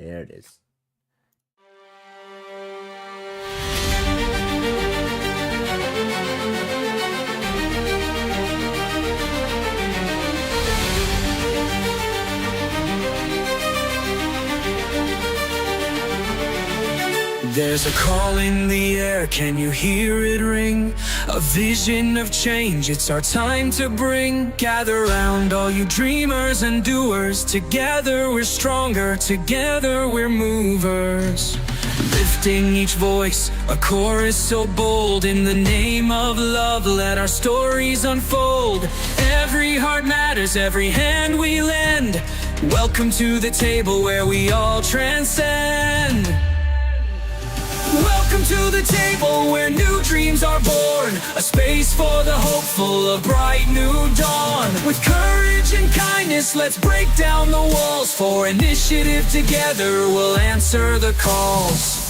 There it is. There's a call in the air, can you hear it ring? A vision of change, it's our time to bring. Gather round all you dreamers and doers. Together we're stronger, together we're movers. Lifting each voice, a chorus so bold. In the name of love, let our stories unfold. Every heart matters, every hand we lend. Welcome to the table where we all transcend. Welcome to the table where new dreams are born. A space for the hopeful, a bright new dawn. With courage and kindness, let's break down the walls. For initiative together, we'll answer the calls.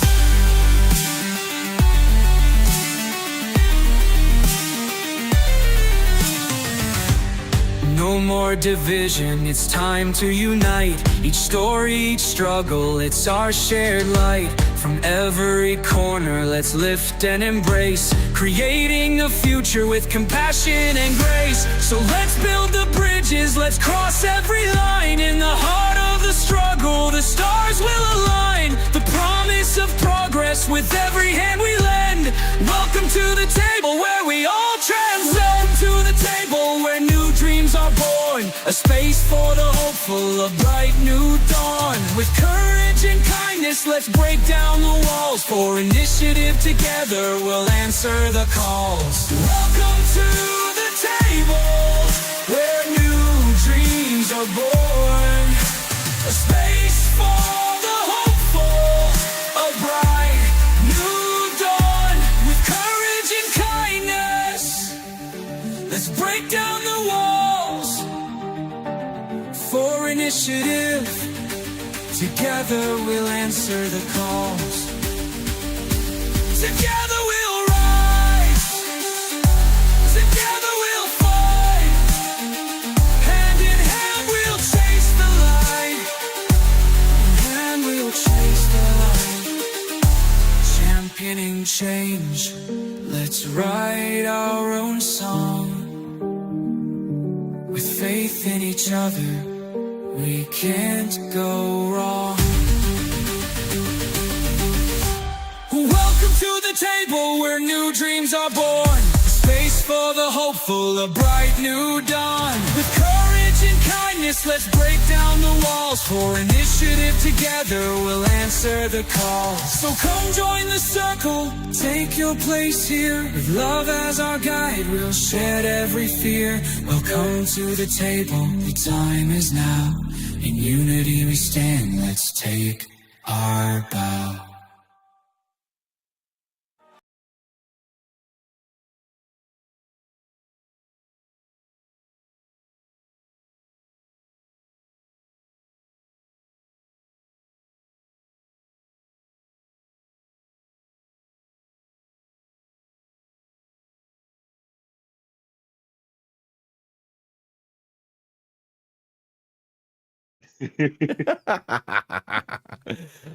No more division, it's time to unite. Each story, each struggle, it's our shared light. From every corner, let's lift and embrace, creating a future with compassion and grace. So let's build the bridges, let's cross every line. In the heart of the struggle, the stars will align. The promise of progress with every hand we lend. Welcome to the table where we all transcend. To the table where new dreams are born. A space for the hopeful, a bright new dawn. With courage and kindness, let's break down the walls. For initiative together, we'll answer the calls. Welcome to the table where new dreams are born. A space for the hopeful, a bright new dawn. With courage and kindness, let's break down the walls. For initiative, together we'll answer the calls. Together we'll rise. Together we'll fight. Hand in hand we'll chase the light. And we'll chase the light. Championing change. Let's write our own song. With faith in each other, we can't go wrong. Welcome to the table where new dreams are born. A space for the hopeful, a bright new dawn. With courage and kindness, let's break down the walls. For initiative together, we'll answer the call. So come join the circle, take your place here. With love as our guide, we'll shed every fear. Welcome to the table, the time is now. In unity we stand, let's take our bow.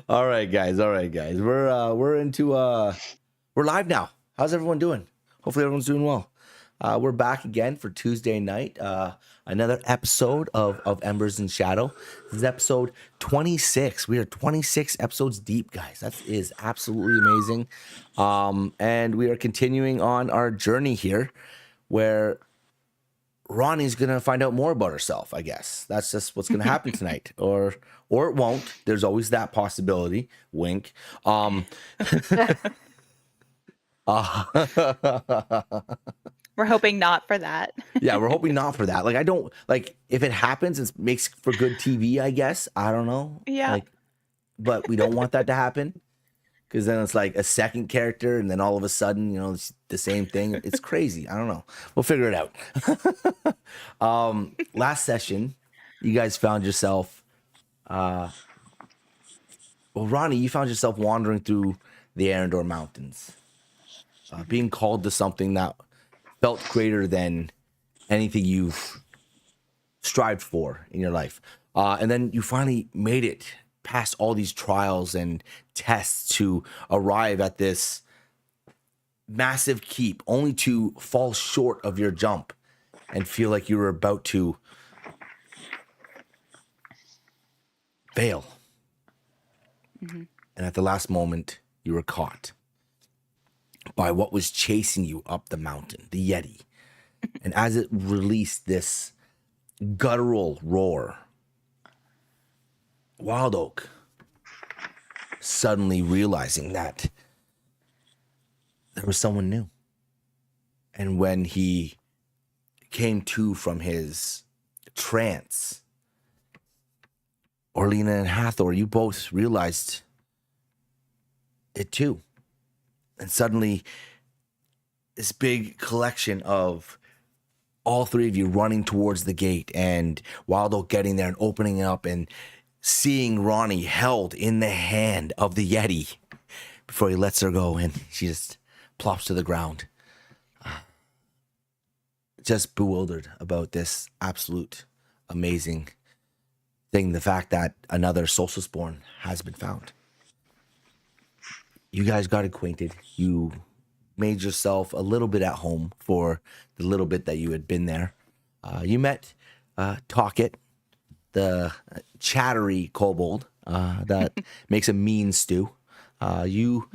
All right, guys. We're into we're live now. How's everyone doing? Hopefully everyone's doing well. We're back again for Tuesday night. Another episode of Embers and Shadow. This is episode 26. We are 26 episodes deep, guys. That is absolutely amazing. And we are continuing on our journey here where Ronnie's gonna find out more about herself, I guess. That's just what's gonna happen tonight. Or it won't. There's always that possibility. Wink. We're hoping not for that. Yeah, we're hoping not for that. Like, I don't like if it happens, it makes for good TV, I guess. I don't know. Yeah. Like, but we don't want that to happen. Because then it's like a second character, and then all of a sudden, you know, it's the same thing. It's crazy. I don't know. We'll figure it out. Last session, you guys found yourself. Well, Ronnie, you found yourself wandering through the Arendor Mountains, being called to something that felt greater than anything you've strived for in your life. And then you finally made it past all these trials and tests to arrive at this massive keep, only to fall short of your jump and feel like you were about to fail. And at the last moment, you were caught by what was chasing you up the mountain, the Yeti. And as it released this guttural roar, Wild Oak, suddenly realizing that there was someone new. And when he came to from his trance, Orlena and Hathor, you both realized it too. And suddenly, this big collection of all three of you running towards the gate, and Wild Oak getting there and opening it up and seeing Ronnie held in the hand of the Yeti before he lets her go, and she just plops to the ground. Just bewildered about this absolute amazing thing, the fact that another Solstice Born has been found. You guys got acquainted. You made yourself a little bit at home for the little bit that you had been there. You met Talkit, the chattery kobold that makes a mean stew. You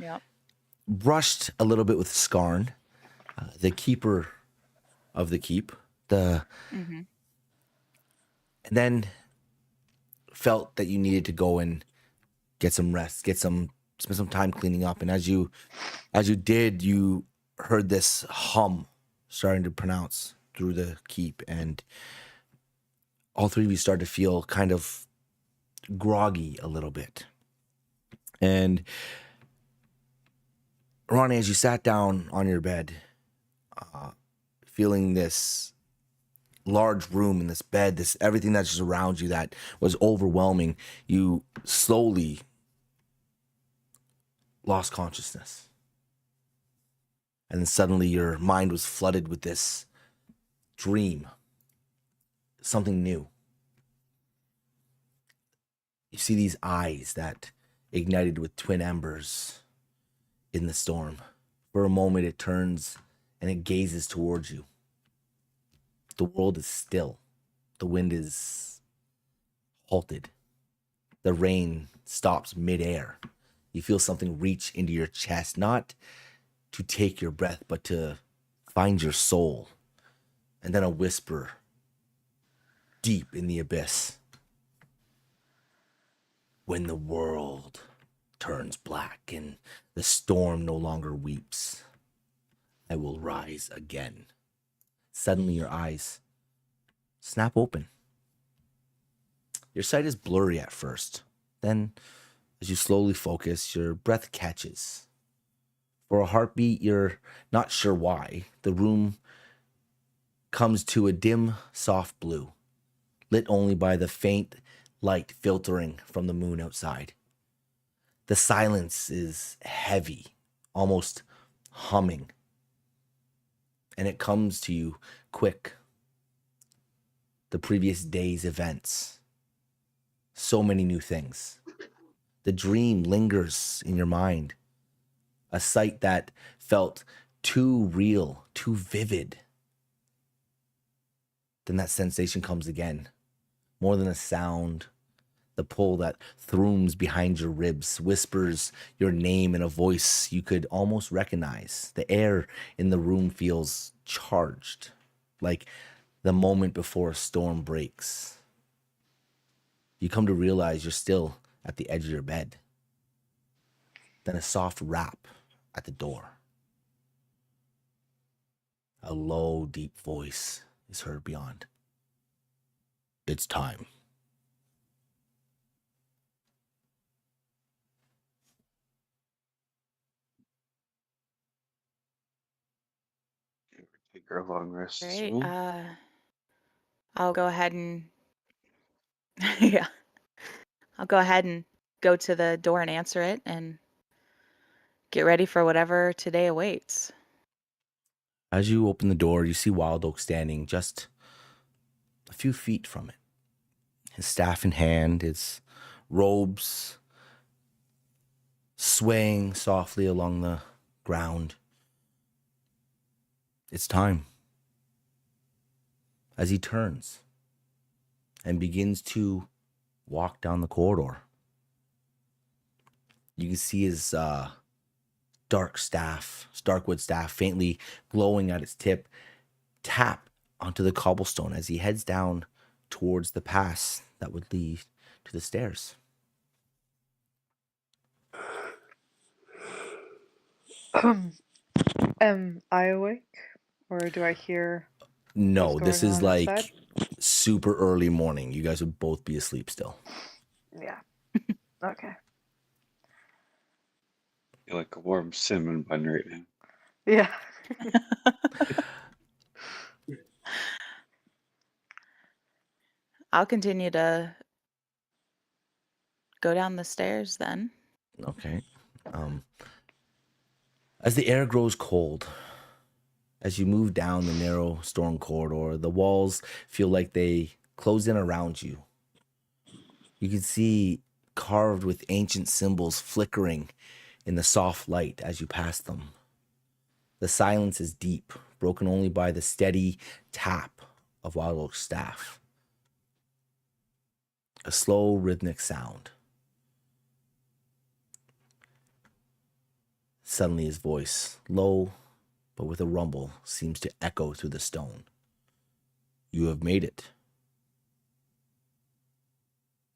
brushed a little bit with Skarn, the keeper of the keep. And then felt that you needed to go and get some rest, spend some time cleaning up. And as you did, you heard this hum starting to pronounce through the keep, and all three of you started to feel kind of groggy a little bit. And Ronnie, as you sat down on your bed, feeling this large room in this bed, this everything that's just around you that was overwhelming, you slowly lost consciousness. And then suddenly your mind was flooded with this dream, something new. You see these eyes that ignited with twin embers in the storm. For a moment it turns and it gazes towards you. The world is still. The wind is halted. The rain stops midair. You feel something reach into your chest, not to take your breath, but to find your soul. And then a whisper deep in the abyss. When the world turns black and the storm no longer weeps, I will rise again. Suddenly your eyes snap open. Your sight is blurry at first. Then, as you slowly focus, your breath catches. For a heartbeat, you're not sure why. The room comes to a dim, soft blue, lit only by the faint light filtering from the moon outside. The silence is heavy, almost humming. And it comes to you quick. The previous day's events. So many new things. The dream lingers in your mind. A sight that felt too real, too vivid. Then that sensation comes again. More than a sound. The pull that throoms behind your ribs, whispers your name in a voice you could almost recognize. The air in the room feels charged, like the moment before a storm breaks. You come to realize you're still at the edge of your bed. Then a soft rap at the door. A low, deep voice is heard beyond. It's time. Take a long rest Great. soon. I'll go ahead and yeah, I'll go ahead and go to the door and answer it and get ready for whatever today awaits. As you open the door, you see Wild Oak standing just a few feet from it. His staff in hand, his robes swaying softly along the ground. It's time. As he turns and begins to walk down the corridor, you can see his starkwood staff, faintly glowing at its tip, tap onto the cobblestone as he heads down towards the pass that would lead to the stairs. Am I awake? Or do I hear No, what's this going is on like inside? super early morning. You guys would both be asleep still. Yeah. Okay. Feel like a warm cinnamon bun right now. Yeah. I'll continue to go down the stairs then. Okay. As the air grows cold, as you move down the narrow stone corridor, the walls feel like they close in around you. You can see carved with ancient symbols flickering in the soft light as you pass them. The silence is deep, broken only by the steady tap of Wild Oak's staff. A slow, rhythmic sound. Suddenly his voice, low but with a rumble, seems to echo through the stone. You have made it.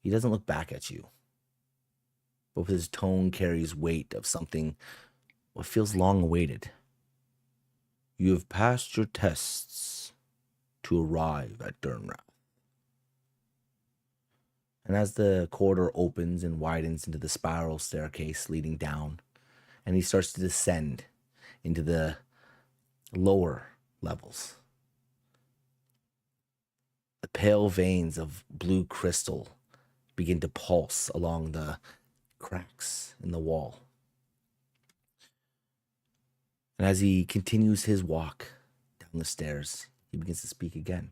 He doesn't look back at you, but his tone carries weight of something what feels long awaited. You have passed your tests to arrive at Durnrath. And as the corridor opens and widens into the spiral staircase leading down, and he starts to descend into the lower levels, the pale veins of blue crystal begin to pulse along the cracks in the wall. And as he continues his walk down the stairs, he begins to speak again.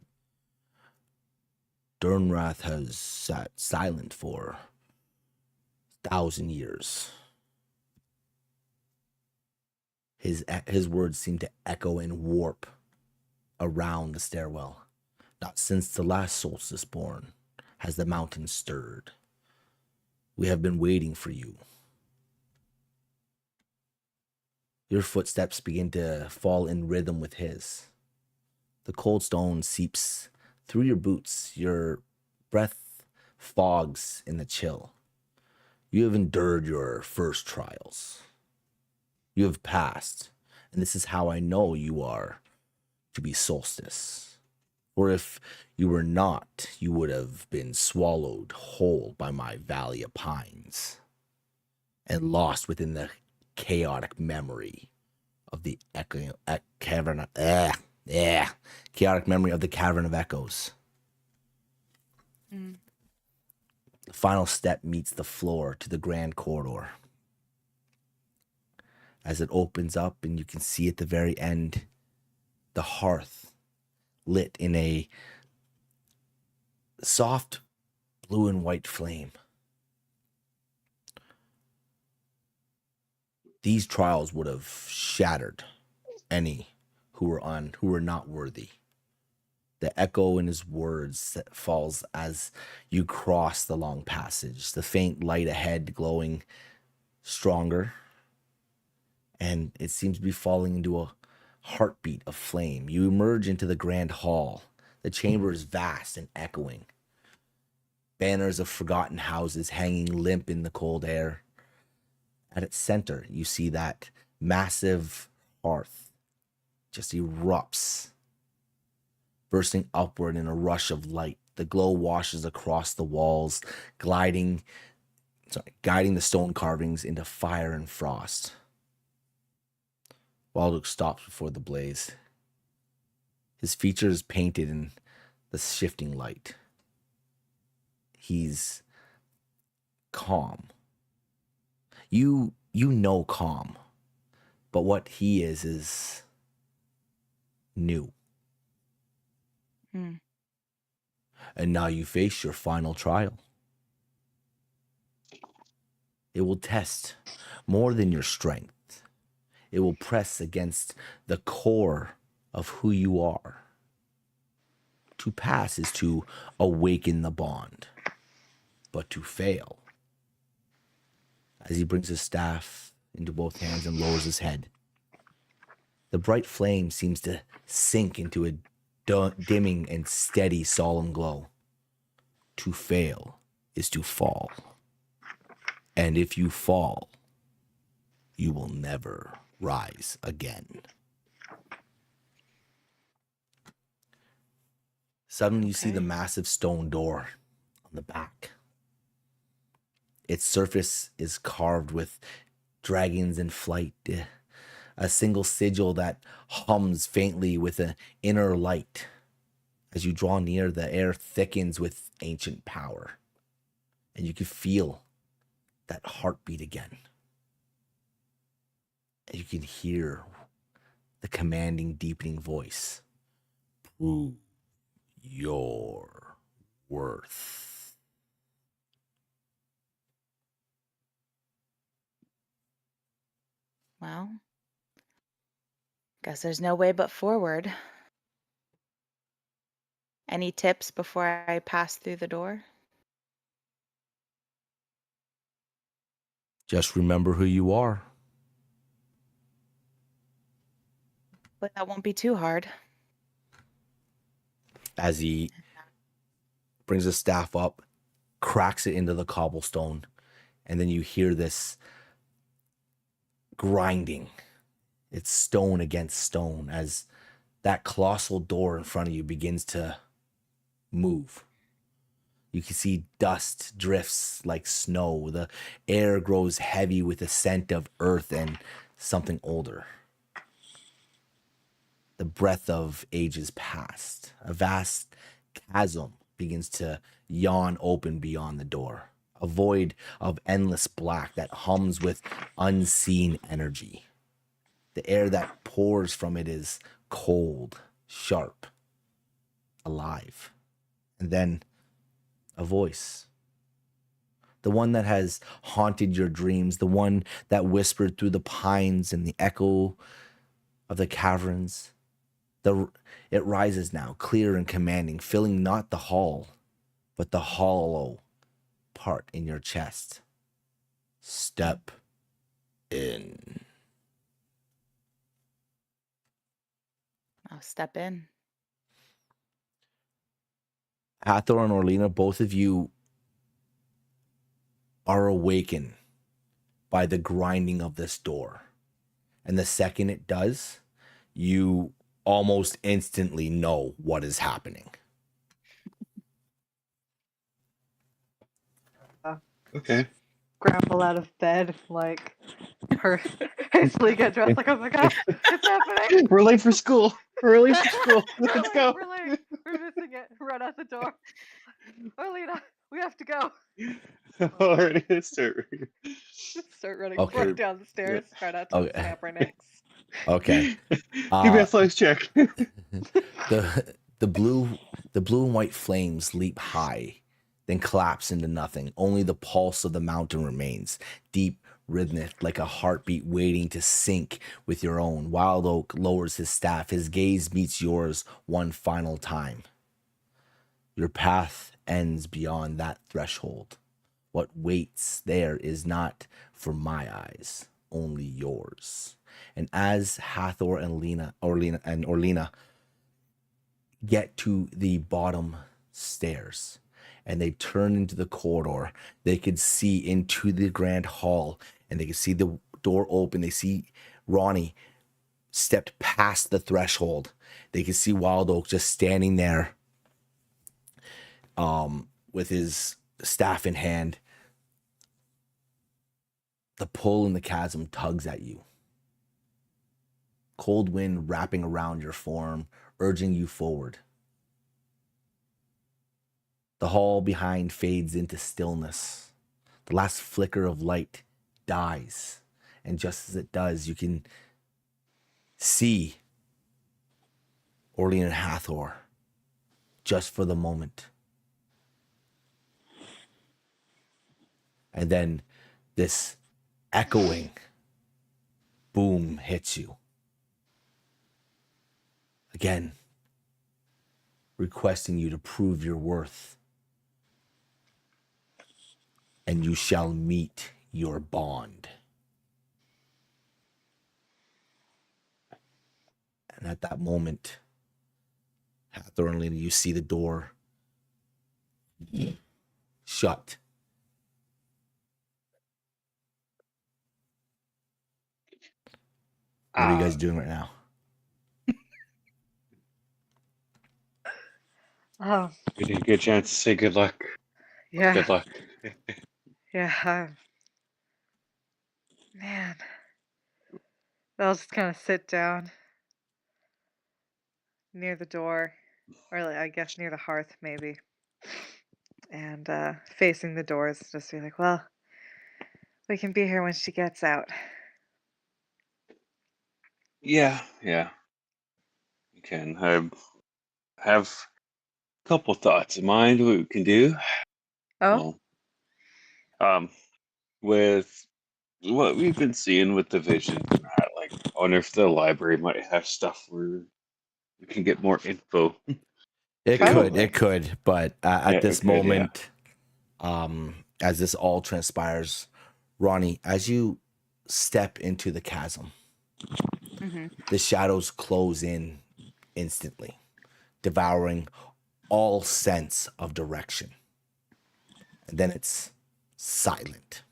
Durnrath has sat silent for 1,000 years. His words seem to echo and warp around the stairwell. Not since the last solstice born has the mountain stirred. We have been waiting for you. Your footsteps begin to fall in rhythm with his. The cold stone seeps through your boots. Your breath fogs in the chill. You have endured your first trials. You have passed, and this is how I know you are to be solstice. For if you were not, you would have been swallowed whole by my valley of pines and lost within the chaotic memory of the chaotic memory of the cavern of echoes. Mm. The final step meets the floor to the grand corridor. As it opens up and you can see at the very end the hearth lit in a soft blue and white flame. These trials would have shattered any who were not worthy. The echo in his words falls as you cross the long passage, the faint light ahead glowing stronger, and it seems to be falling into a heartbeat of flame. You emerge into the grand hall. The chamber is vast and echoing. Banners of forgotten houses hanging limp in the cold air. At its center, you see that massive hearth just erupts, bursting upward in a rush of light. The glow washes across the walls, guiding the stone carvings into fire and frost. Wildwood stops before the blaze, his features painted in the shifting light. He's calm. You know calm, but what he is new. Mm. And now you face your final trial. It will test more than your strength. It will press against the core of who you are. To pass is to awaken the bond, but to fail. As he brings his staff into both hands and lowers his head, the bright flame seems to sink into a dimming and steady, solemn glow. To fail is to fall. And if you fall, you will never rise again. Suddenly you see the massive stone door on the back. Its surface is carved with dragons in flight, a single sigil that hums faintly with an inner light. As you draw near, the air thickens with ancient power, and you can feel that heartbeat again. And you can hear the commanding, deepening voice. Prove your worth. Well, guess there's no way but forward. Any tips before I pass through the door? Just remember who you are. But that won't be too hard. As he brings his staff up, cracks it into the cobblestone, and then you hear this grinding. It's stone against stone as that colossal door in front of you begins to move. You can see dust drifts like snow. The air grows heavy with the scent of earth and something older. The breath of ages past. A vast chasm begins to yawn open beyond the door. A void of endless black that hums with unseen energy. The air that pours from it is cold, sharp, alive. And then a voice. The one that has haunted your dreams, the one that whispered through the pines and the echo of the caverns. It rises now, clear and commanding, filling not the hall, but the hollow part in your chest. Step in. I'll step in. Hathor and Orlina, both of you are awakened by the grinding of this door. And the second it does, you almost instantly know what is happening. Okay. Grapple out of bed, like, hastily get dressed, like, oh my gosh, it's happening. We're late for school. We're late for school. Let's go. We're late. We're missing it. Run out the door. Orlina, we have to go. Already, let's start. Start running Okay. right down the stairs. Try not to Okay. snap our necks. Okay. Give me a flex check. The blue and white flames leap high, then collapse into nothing. Only the pulse of the mountain remains, deep, rhythmic, like a heartbeat waiting to sync with your own. Wild Oak lowers his staff. His gaze meets yours one final time. Your path ends beyond that threshold. What waits there is not for my eyes, only yours. And as Hathor and Orlina get to the bottom stairs and they turn into the corridor, they could see into the grand hall and they could see the door open. They see Ronnie stepped past the threshold. They could see Wild Oak just standing there with his staff in hand. The pull in the chasm tugs at you. Cold wind wrapping around your form, urging you forward. The hall behind fades into stillness. The last flicker of light dies. And just as it does, you can see Orlean and Hathor just for the moment. And then This echoing boom hits you. Again, requesting you to prove your worth. And you shall meet your bond. And at that moment, Hathor and Lena, you see the door shut. What are you guys doing right now? Oh, We didn't get a chance to say good luck. yeah. Good luck. Yeah. Man. I'll just kind of sit down near the door, or like, I guess near the hearth, maybe. And facing the doors, just be like, well, we can be here when she gets out. Yeah. You can. I have a couple thoughts in mind what we can do. Oh? Well, with what we've been seeing with the vision, I wonder if the library might have stuff where we can get more info. It Probably. could, but at Yeah, this it could, yeah. moment, as this all transpires, Ronnie, as you step into the chasm, Mm-hmm. the shadows close in instantly, devouring all sense of direction. And then it's silent.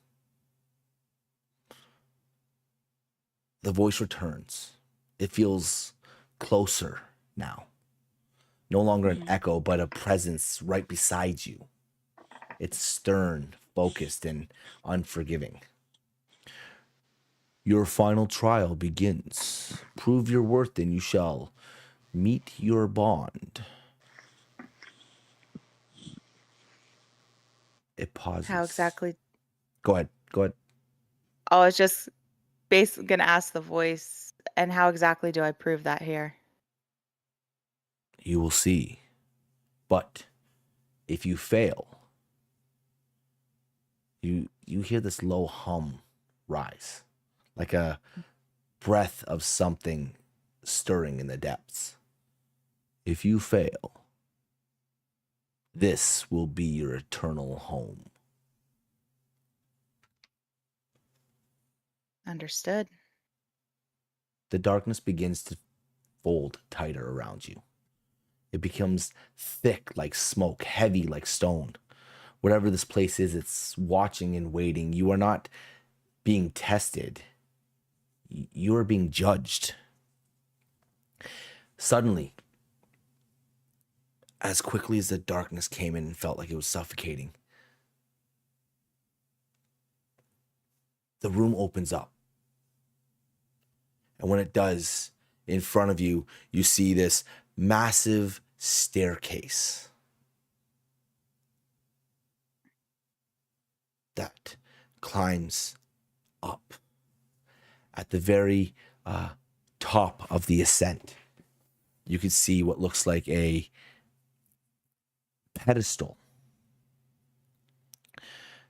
The voice returns. It feels closer now. No longer an echo, but a presence right beside you. It's stern, focused, and unforgiving. Your final trial begins. Prove your worth, and you shall meet your bond. It pauses. How exactly? Go ahead. I was just basically gonna ask the voice, and how exactly do I prove that here? You will see. But if you fail, you hear this low hum rise, like a breath of something stirring in the depths. If you fail, this will be your eternal home. Understood. The darkness begins to fold tighter around you. It becomes thick like smoke, heavy like stone. Whatever this place is, it's watching and waiting. You are not being tested. You are being judged. Suddenly, as quickly as the darkness came in and felt like it was suffocating, the room opens up. And when it does, in front of you, you see this massive staircase that climbs up. At the very top of the ascent, you can see what looks like a pedestal.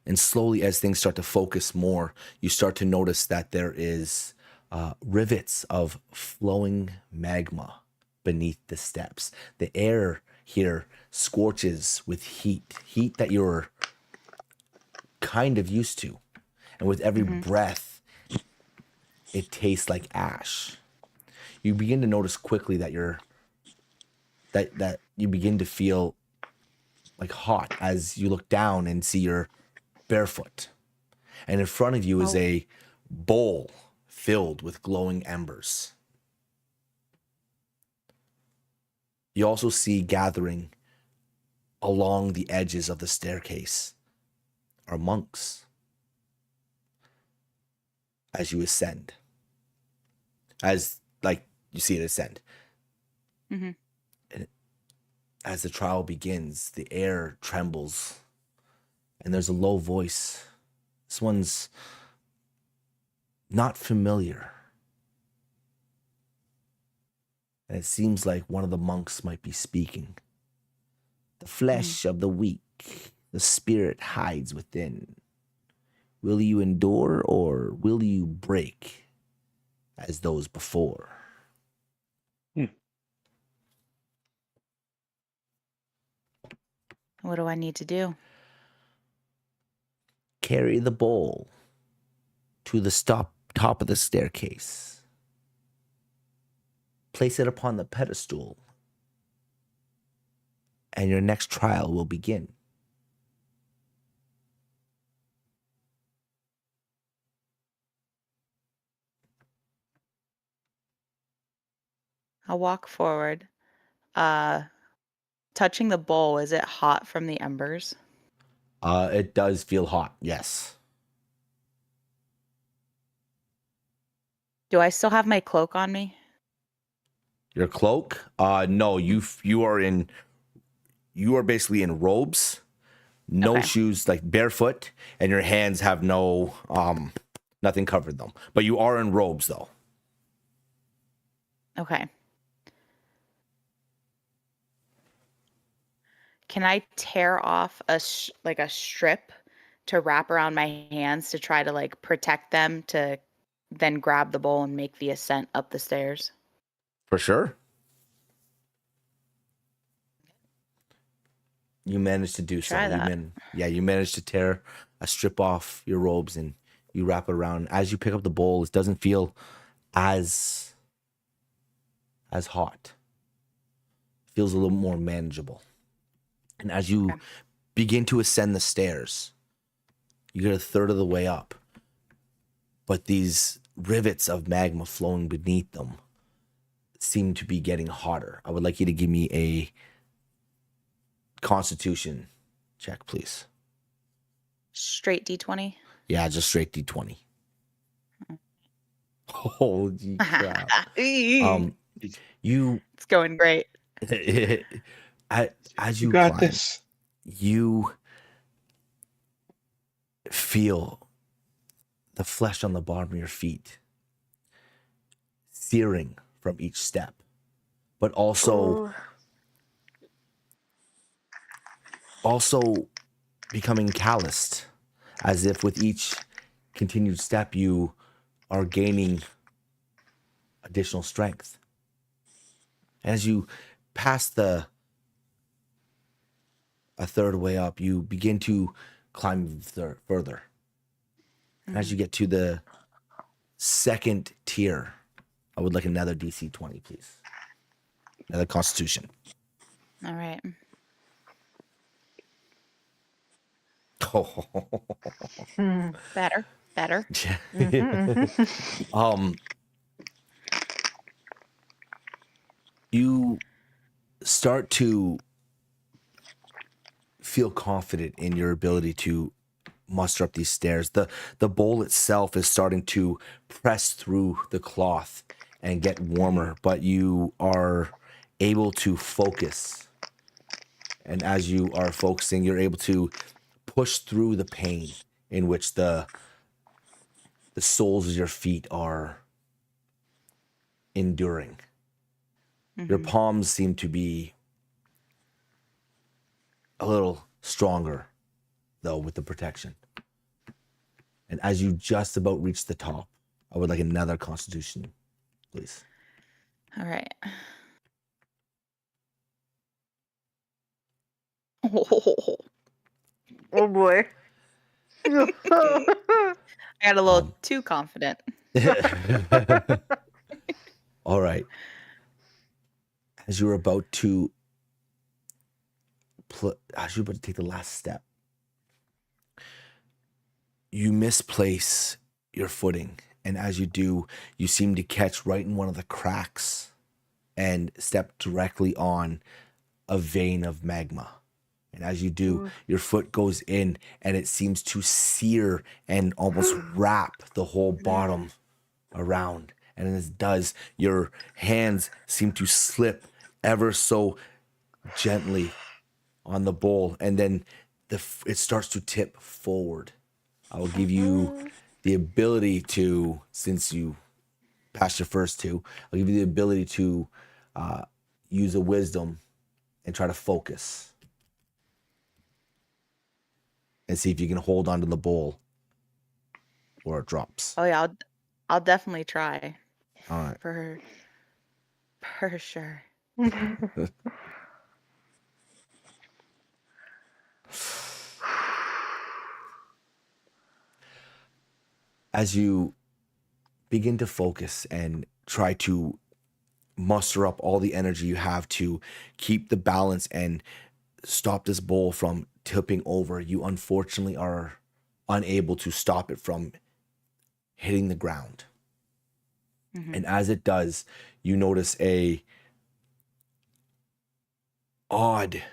And slowly, as things start to focus more, you start to notice that there is rivets of flowing magma beneath the steps. The air here scorches with heat that you're kind of used to. And with every breath, it tastes like ash. You begin to notice quickly that that you begin to feel like hot as you look down and see you're barefoot. And in front of you is a bowl filled with glowing embers. You also see gathering along the edges of the staircase are monks as you ascend. As you see it ascend. Mm-hmm. And as the trial begins, the air trembles and there's a low voice. This one's not familiar. And it seems like one of the monks might be speaking. The flesh of the weak, the spirit hides within. Will you endure or will you break as those before? What do I need to do? Carry the bowl to the top of the staircase. Place it upon the pedestal, and your next trial will begin. I'll walk forward. Touching the bowl, is it hot from the embers? It does feel hot, yes. Do I still have my cloak on me? Your cloak? No, you are basically in robes, no Okay. shoes, like barefoot, and your hands have no nothing covered them. But you are in robes though. Okay. Can I tear off a strip to wrap around my hands to try to like protect them to then grab the bowl and make the ascent up the stairs? For sure. You managed to do so. Try that. You managed to tear a strip off your robes and you wrap it around. As you pick up the bowl, it doesn't feel as hot. It feels a little more manageable. And as you Okay. begin to ascend the stairs, you get a third of the way up. But these rivets of magma flowing beneath them seem to be getting hotter. I would like you to give me a Constitution check, please. Straight D20. Yeah, just straight D20. Holy crap. You It's going great. as you got climb, this. you feel the flesh on the bottom of your feet searing from each step, but also becoming calloused, as if with each continued step you are gaining additional strength. As you pass a third way up, you begin to climb further. And as you get to the second tier, I would like another DC 20, please. Another Constitution. All right. Better. You start to feel confident in your ability to muster up these stairs. The bowl itself is starting to press through the cloth and get warmer, but you are able to focus. And as you are focusing, you're able to push through the pain in which the soles of your feet are enduring. Your palms seem to be a little stronger, though, with the protection. And as you just about reach the top, I would like another Constitution, please. All right. Oh boy. I got a little too confident. All right. As you're about to take the last step, you misplace your footing, and as you do, you seem to catch right in one of the cracks and step directly on a vein of magma. And as you do, your foot goes in and it seems to sear and almost wrap the whole bottom around. And as it does, your hands seem to slip ever so gently on the bowl, and then it starts to tip forward. I will give you the ability to, since you passed your first two, I'll give you the ability to use a wisdom and try to focus and see if you can hold onto the bowl or it drops. Oh yeah, I'll definitely try All right. for sure. As you begin to focus and try to muster up all the energy you have to keep the balance and stop this bowl from tipping over, you unfortunately are unable to stop it from hitting the ground. Mhm. And as it does, you notice a odd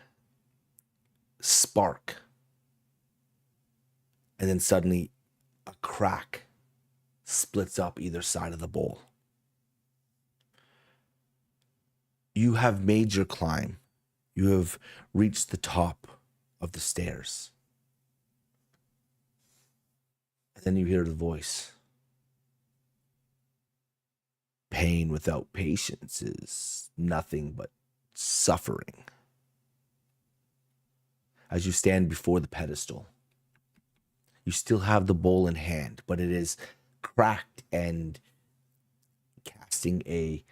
spark. And then suddenly a crack splits up either side of the bowl. You have made your climb. You have reached the top of the stairs. And then you hear the voice. Pain without patience is nothing but suffering. As you stand before the pedestal, you still have the bowl in hand, but it is cracked and casting a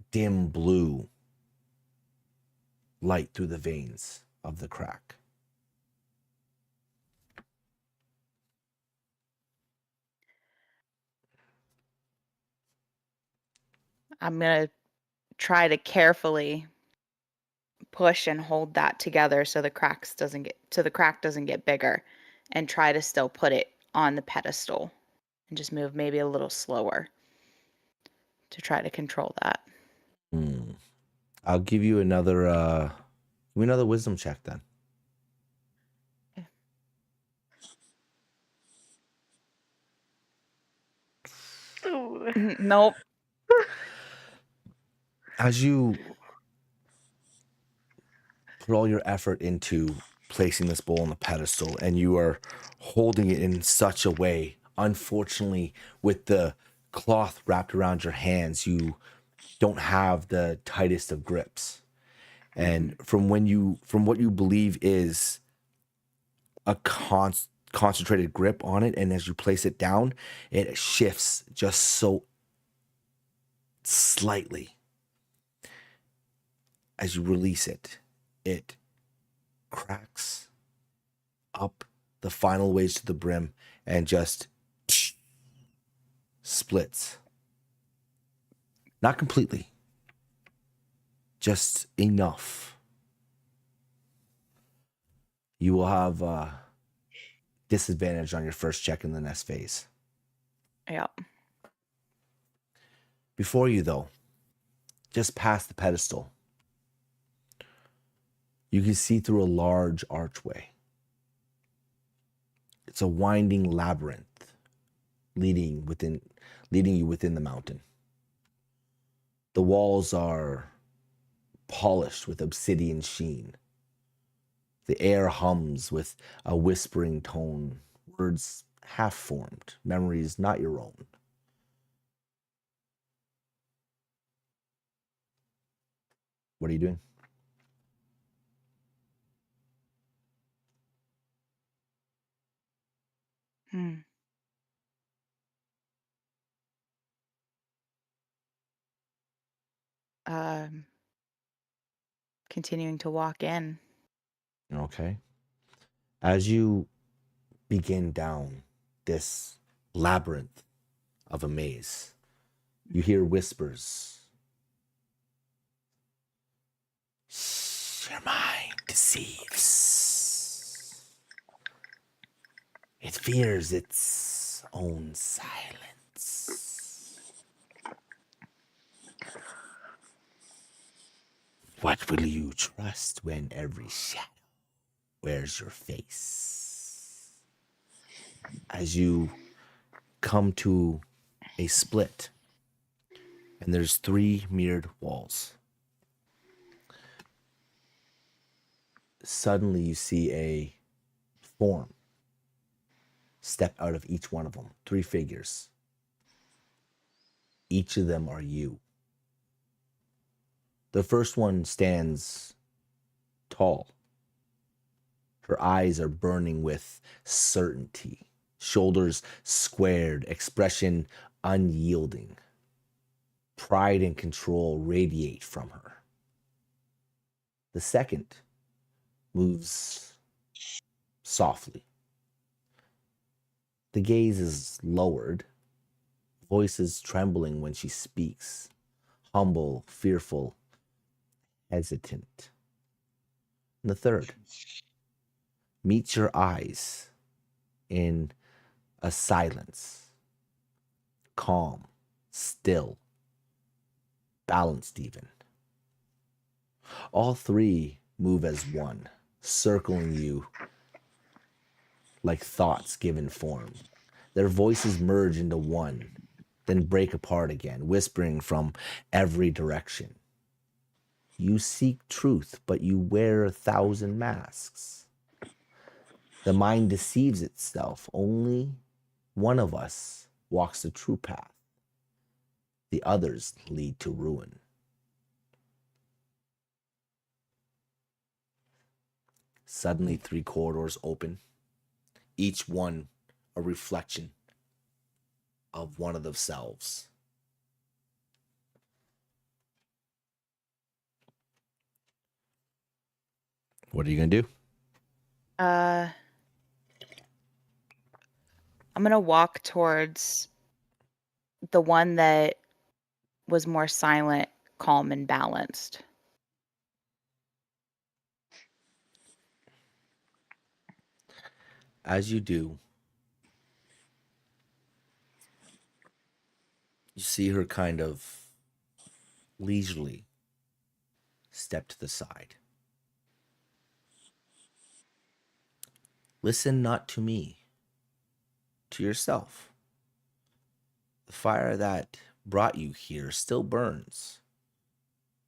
dim blue light through the veins of the crack. I'm gonna try to carefully push and hold that together so the crack doesn't get bigger, and try to still put it on the pedestal and just move maybe a little slower to try to control that. I'll give you another wisdom check then. Nope. As you put all your effort into placing this bowl on the pedestal and you are holding it in such a way, unfortunately, with the cloth wrapped around your hands, you don't have the tightest of grips. And from what you believe is a concentrated grip on it, and as you place it down, it shifts just so slightly. As you release it, it cracks up the final ways to the brim and just splits. Not completely, just enough. You will have disadvantage on your first check in the next phase. Yeah. Before you, though, just past the pedestal, you can see through a large archway. It's a winding labyrinth leading you within the mountain. The walls are polished with obsidian sheen. The air hums with a whispering tone, words half-formed, memories not your own. What are you doing? Hmm. Um, Continuing to walk in. Okay. As you begin down this labyrinth of a maze, you hear whispers. Your mind deceives. It fears its own silence. What will you trust when every shadow wears your face? As you come to a split, and there's 3 mirrored walls. Suddenly you see a form step out of each one of them. 3 figures. Each of them are you. The first one stands tall. Her eyes are burning with certainty shoulders squared, expression unyielding. Pride and control radiate from her. The second moves softly. The gaze is lowered, voice is trembling when she speaks, humble, fearful, hesitant. And the third meets your eyes in a silence, calm, still, balanced even. All three move as one, circling you like thoughts given form. Their voices merge into one, then break apart again, whispering from every direction. You seek truth, but you wear 1,000 masks. The mind deceives itself. Only one of us walks the true path. The others lead to ruin. Suddenly, 3 corridors open, each one a reflection of one of themselves. What are you going to do? I'm gonna walk towards the one that was more silent, calm, and balanced. As you do, you see her kind of leisurely step to the side. Listen not to me, to yourself. The fire that brought you here still burns,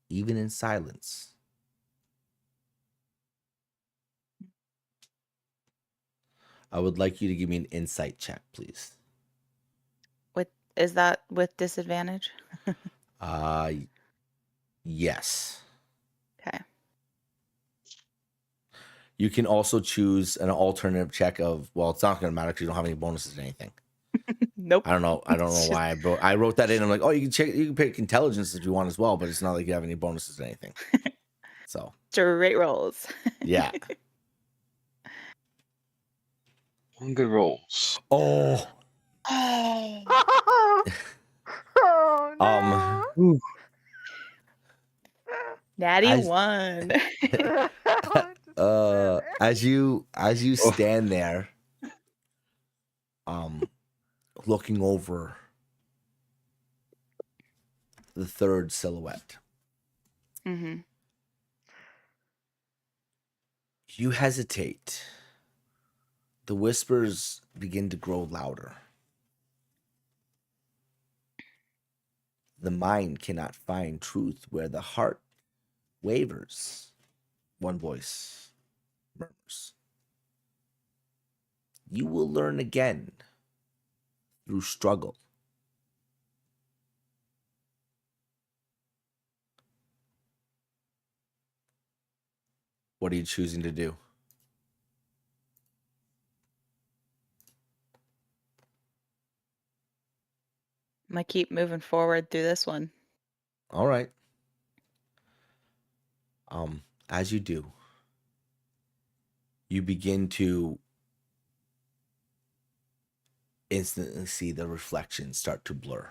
even in silence. I would like you to give me an insight check, please. Is that with disadvantage? Yes. Okay. You can also choose an alternative check of, well, it's not going to matter because you don't have any bonuses or anything. Nope. I don't know why I wrote that in. I'm like, oh, you can pick intelligence if you want as well, but it's not like you have any bonuses or anything. So Straight rolls. yeah. Good rolls. Oh. Oh no. Ooh. Natty As- 1. as you stand there, looking over the third silhouette, Mm-hmm. you hesitate. The whispers begin to grow louder. The mind cannot find truth where the heart wavers. One voice murmurs. You will learn again through struggle. What are you choosing to do? I'm gonna keep moving forward through this one. All right. As you do, you begin to instantly see the reflections start to blur.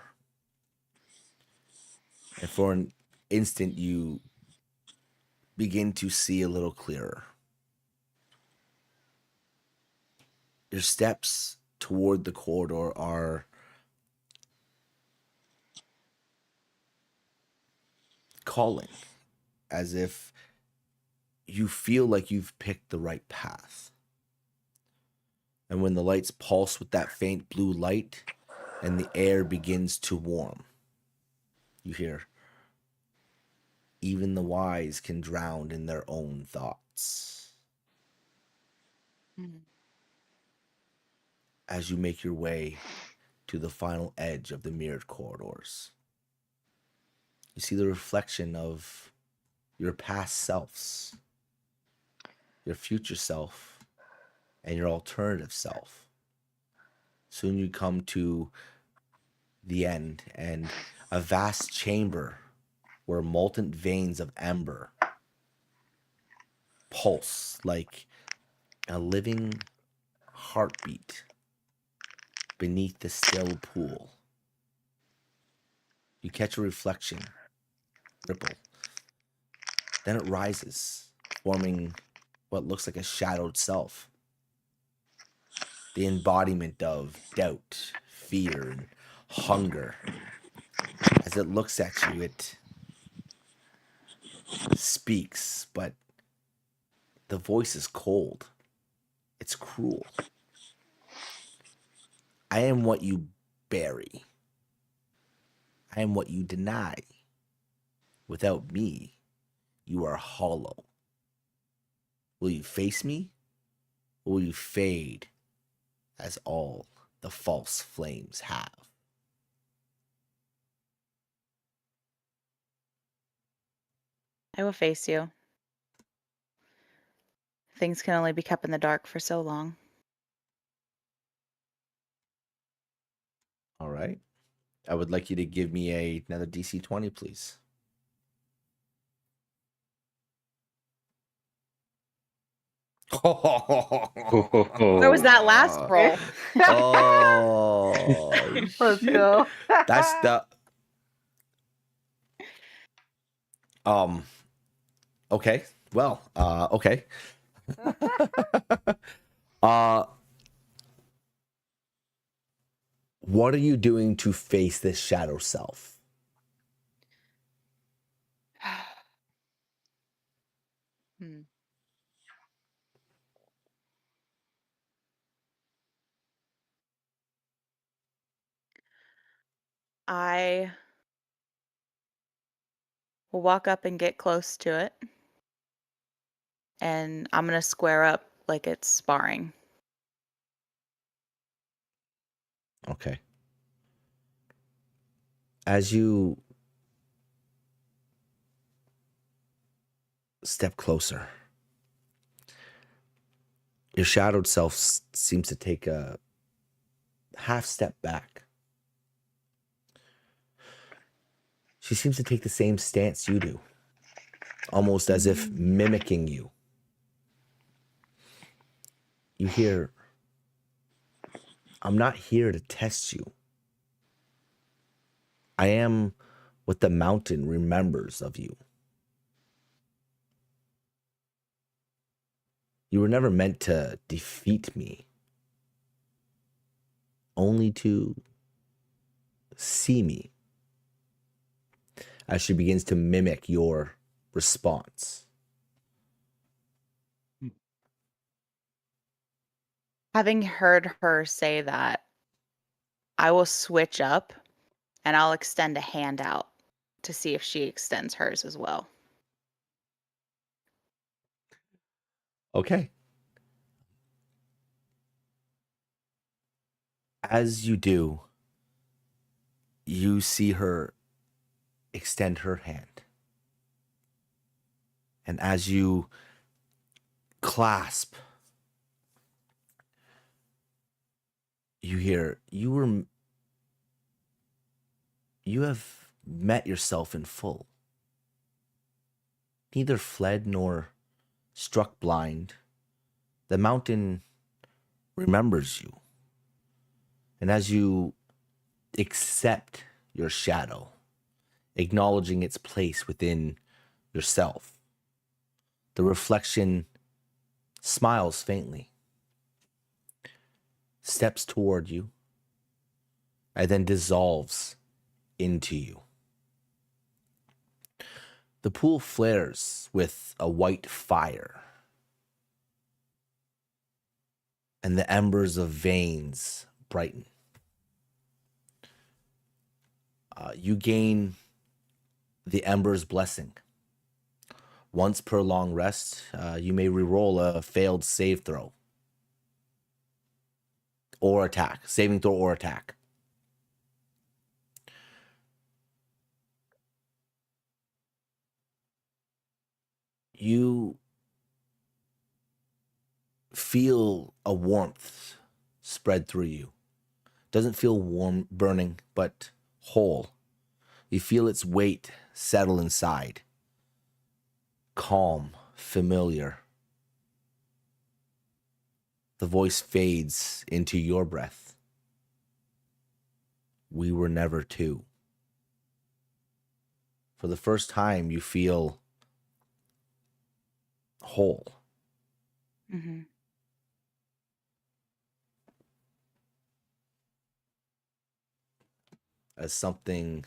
And for an instant, you begin to see a little clearer. Your steps toward the corridor are calling, as if you feel like you've picked the right path. And when the lights pulse with that faint blue light and the air begins to warm, you hear, even the wise can drown in their own thoughts. Mm. As you make your way to the final edge of the mirrored corridors, you see the reflection of your past selves, your future self, and your alternative self. Soon you come to the end and a vast chamber where molten veins of ember pulse like a living heartbeat beneath the still pool. You catch a reflection, ripple. Then it rises, forming what looks like a shadowed self. The embodiment of doubt, fear, and hunger. As it looks at you, it speaks, but the voice is cold. It's cruel. I am what you bury. I am what you deny. Without me, you are hollow. Will you face me? Or will you fade as all the false flames have? I will face you. Things can only be kept in the dark for so long. All right. I would like you to give me another DC 20, please. Where was that last roll? Oh, Let's shit. go. That's the okay. Well, okay. What are you doing to face this shadow self? Hmm. I will walk up and get close to it. And I'm going to square up like it's sparring. Okay. As you step closer, your shadowed self seems to take a half step back. She seems to take the same stance you do, almost as if mimicking you. You hear, I'm not here to test you. I am what the mountain remembers of you. You were never meant to defeat me, only to see me. As she begins to mimic your response. Having heard her say that, I will switch up and I'll extend a hand out to see if she extends hers as well. Okay. As you do, you see her extend her hand. And as you clasp, you hear, you have met yourself in full. Neither fled nor struck blind. The mountain remembers you. And as you accept your shadow, acknowledging its place within yourself, the reflection smiles faintly, steps toward you, and then dissolves into you. The pool flares with a white fire, and the embers of veins brighten. You gain the ember's blessing. Once per long rest, you may reroll a failed save throw or attack, saving throw or attack. You feel a warmth spread through you, Doesn't feel warm, burning, but whole. You feel its weight settle inside. Calm, familiar. The voice fades into your breath. We were never two. For the first time, you feel whole. Mm-hmm. As something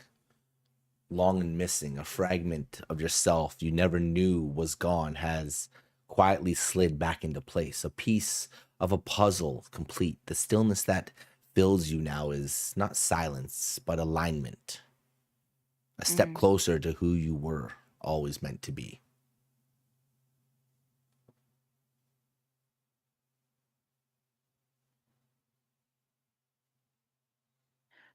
long and missing, a fragment of yourself you never knew was gone, has quietly slid back into place. A piece of a puzzle complete. The stillness that fills you now is not silence, but alignment. A step Mm-hmm. closer to who you were always meant to be.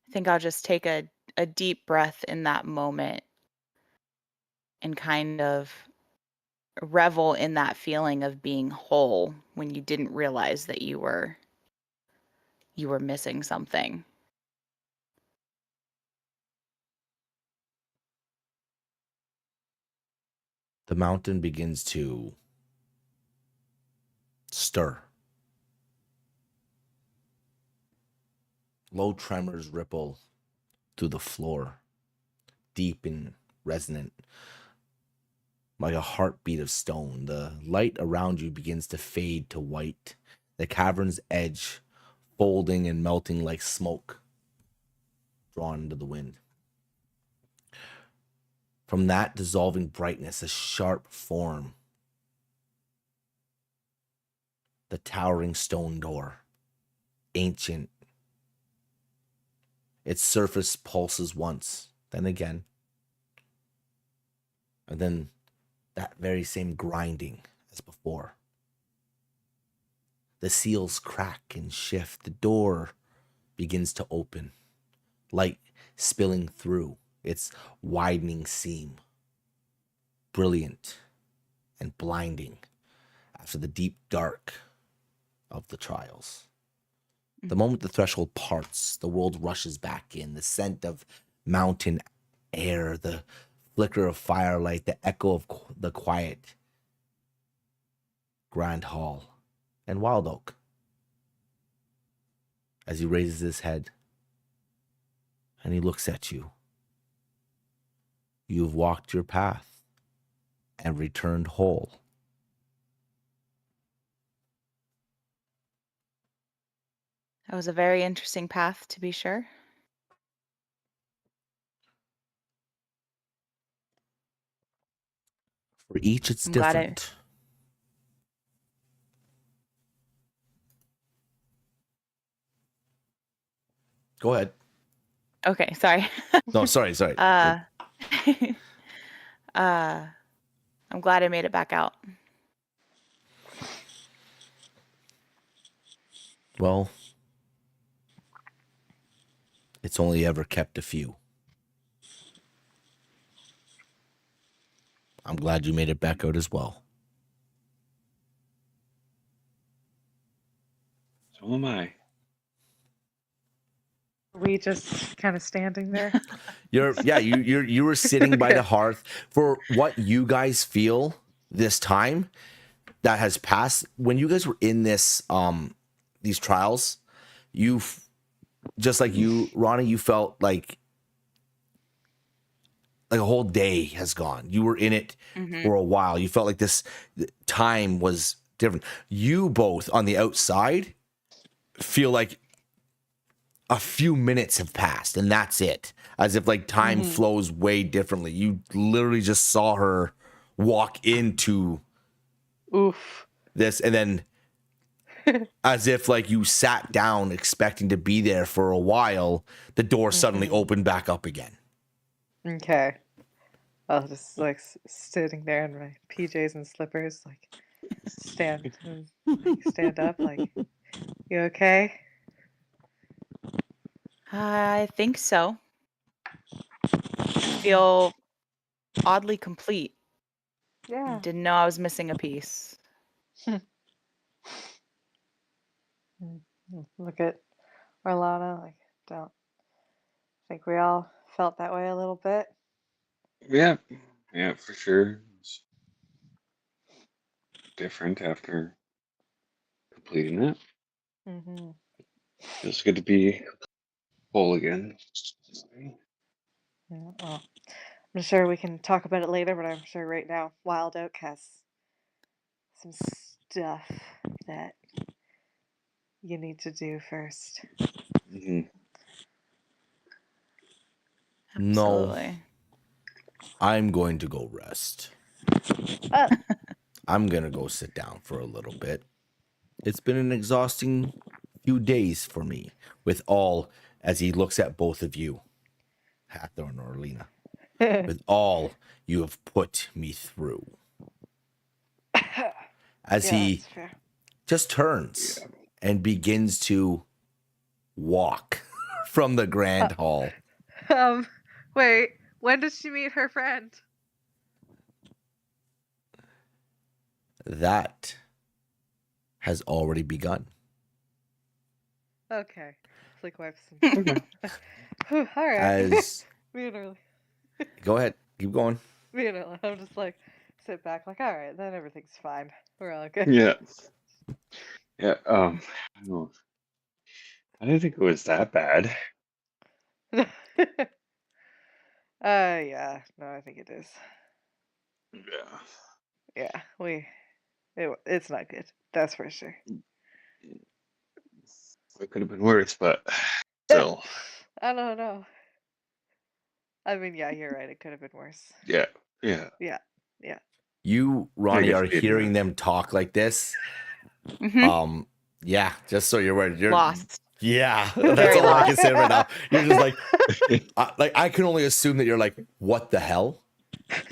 I think I'll just take a deep breath in that moment and kind of revel in that feeling of being whole when you didn't realize that you were missing something. The mountain begins to stir. Low tremors ripple through the floor, deep and resonant, like a heartbeat of stone. The light around you begins to fade to white, the cavern's edge folding and melting like smoke drawn into the wind. From that dissolving brightness, a sharp form. The towering stone door, ancient. Its surface pulses once, then again. And then that very same grinding as before. The seals crack and shift. The door begins to open, light spilling through its widening seam. Brilliant and blinding after the deep dark of the trials. The moment the threshold parts, the world rushes back in. The scent of mountain air, the flicker of firelight, the echo of the quiet grand hall, and Wild Oak. As he raises his head and he looks at you. You've walked your path and returned whole. That was a very interesting path, to be sure. For each, it's I'm glad different. Go ahead. Okay, sorry. No, sorry. uh, I'm glad I made it back out. Well, it's only ever kept a few. I'm glad you made it back out as well. So am I. We just kind of standing there. You were sitting by the hearth. For what you guys feel this time that has passed, when you guys were in this these trials, you just like you, Ronnie, you felt like a whole day has gone. You were in it for a while. You felt like this time was different. You both on the outside feel like a few minutes have passed and that's it. As if like time flows way differently. You literally just saw her walk into Oof. this and then as if like you sat down expecting to be there for a while, the door suddenly opened back up again. Okay. I'll just like sitting there in my PJs and slippers, like stand up, like, you okay? I think so. I feel oddly complete. Yeah. Didn't know I was missing a piece. Look at Orlana, like, Don't think we all felt that way a little bit. Yeah, yeah, for sure. It's different after completing it. Mm-hmm. Feels good to be whole again. Yeah, well, I'm sure we can talk about it later, but I'm sure right now Wild Oak has some stuff that you need to do first. Hmm. No, Absolutely. I'm going to go rest. Oh, I'm going to go sit down for a little bit. It's been an exhausting few days for me with all, as he looks at both of you, Hathor and Orlina, with all you have put me through. As yeah, he that's fair. just turns and begins to walk from the grand hall. Wait, when does she meet her friend? That has already begun. Okay. Flick wipes some. Whew, all right. As Me and Early. go ahead, keep going. Me and Early. I'm just like, sit back, like, all right, then everything's fine. We're all good. Yeah. Yeah. No, I didn't think it was that bad. Yeah. No, I think it is. Yeah. Yeah, it's not good. That's for sure. It could have been worse, but still. I don't know. I mean, yeah, you're right. It could have been worse. Yeah. Yeah. Yeah. You, Ronnie, guess are we didn't hearing know. them talk like this. Mhm. Yeah, just so you're aware, you're Lost. Yeah, that's Very all I can lost. say right now. You're just like I can only assume that you're like, what the hell?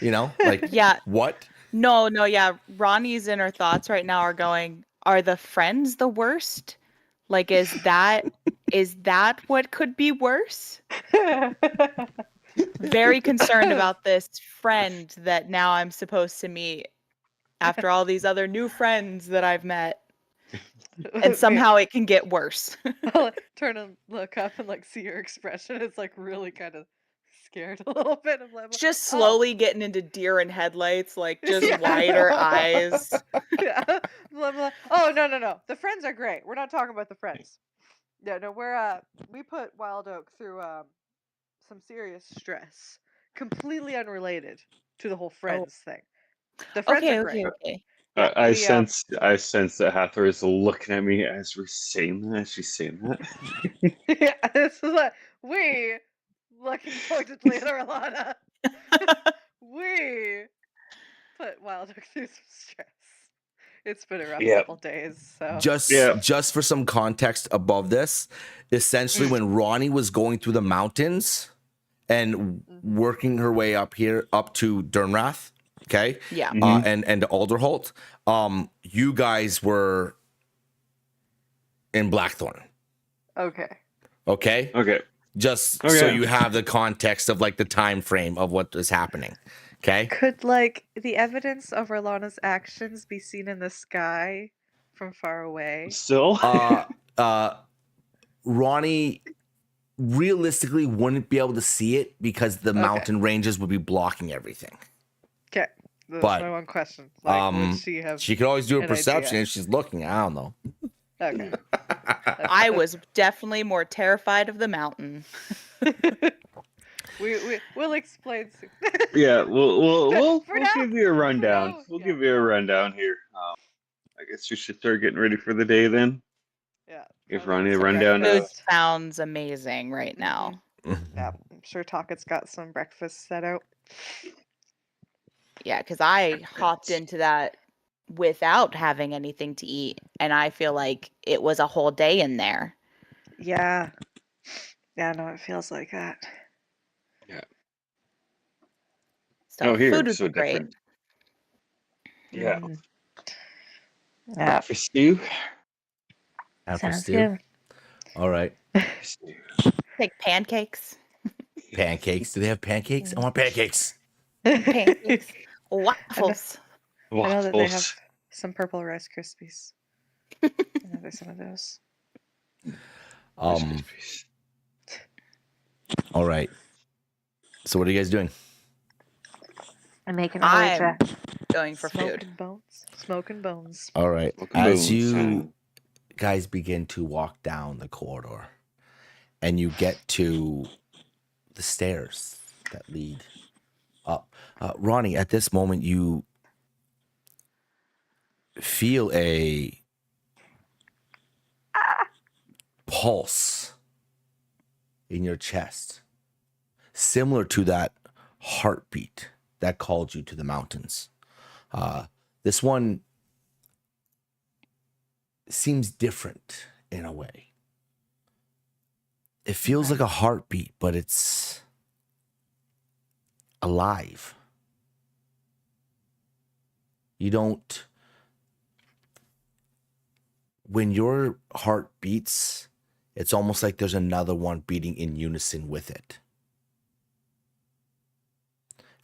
You know, like Yeah. what? No, yeah. Ronnie's inner thoughts right now are going, are the friends the worst? Like, is that what could be worse? Very concerned about this friend that now I'm supposed to meet after all these other new friends that I've met. And somehow it can get worse. I'll turn and look up and like see your expression. It's like really kind of scared a little bit. I'm like, Just "Oh." slowly getting into deer in headlights, like just Yeah, I wider know. eyes. Yeah. Blah, blah. Oh no. The friends are great. We're not talking about the friends. Yeah, no, we put Wild Oak through some serious stress, completely unrelated to the whole friends thing. The friends are great. Okay. Yeah, I we sense that Hathor is looking at me as we're saying that. As she's saying that. yeah, this is what we looking towardly at Orlana. We put Wild Oak through some stress. It's been a rough Yep. couple days, so Just for some context above this, essentially when Ronnie was going through the mountains and working her way up to Durnrath, okay? Yeah. Mhm. And to Alderholt, you guys were in Blackthorn. okay. Okay? Okay. Just so Okay. you have the context of like the time frame of what is happening. Okay? Could like the evidence of Orlana's actions be seen in the sky from far away? Still. Ronnie realistically wouldn't be able to see it because the mountain ranges would be blocking everything. Okay, that's But, my one question. Like, would she have? She could always do a an perception idea? if she's looking. I don't know. Okay. I was definitely more terrified of the mountain. We'll explain soon. Yeah, we'll For now- give you a rundown. now, We'll yeah. give you a rundown here. I guess you should start getting ready for the day then. Yeah. Give probably Ronnie a some rundown Food of. breakfast. sounds amazing right now. Yeah, I'm sure Taket's got some breakfast set out. Yeah, because I hopped into that without having anything to eat, and I feel like it was a whole day in there. Yeah. Yeah, no, it feels like that. So Oh, here, food was so great. different. Yeah. Mhm. Yeah. For stew. After Sounds stew. good. All right. Stew. Like pancakes. Pancakes. Do they have pancakes? I want pancakes. Pancakes. Waffles. I know that they have Waffles. some purple Rice Krispies. I know there's some of those. Rice Krispies. All right. So what are you guys doing? I'm making our way I'm to going for food. smoking bones. Smoking bones. All right. Smoking As bones, you guys begin to walk down the corridor and you get to the stairs that lead up. Ronnie, at this moment, you feel a pulse in your chest, similar to that heartbeat that called you to the mountains. This one seems different in a way. It feels like a heartbeat, but it's alive. You don't. When your heart beats, it's almost like there's another one beating in unison with it.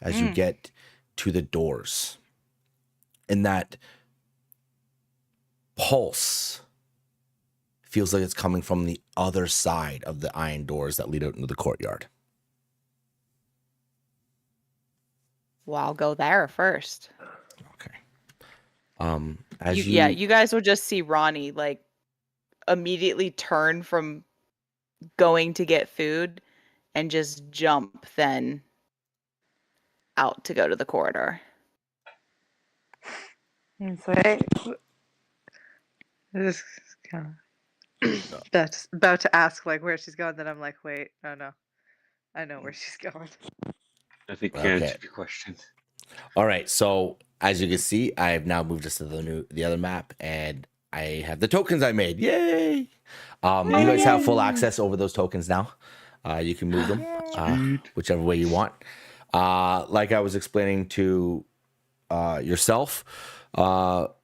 As you get to the doors, and that pulse feels like it's coming from the other side of the iron doors that lead out into the courtyard. Well, I'll go there first. Okay. You guys will just see Ronnie like immediately turn from going to get food and just jump then out to go to the corridor. And so I just kind of about to ask like where she's going. Then I'm like, wait, oh no, I know where she's going. I think you Okay. answered your question. All right. So as you can see, I have now moved us to the other map, and I have the tokens I made. Yay! You guys have full access over those tokens now. You can move them whichever way you want. Like I was explaining to yourself, Taryn,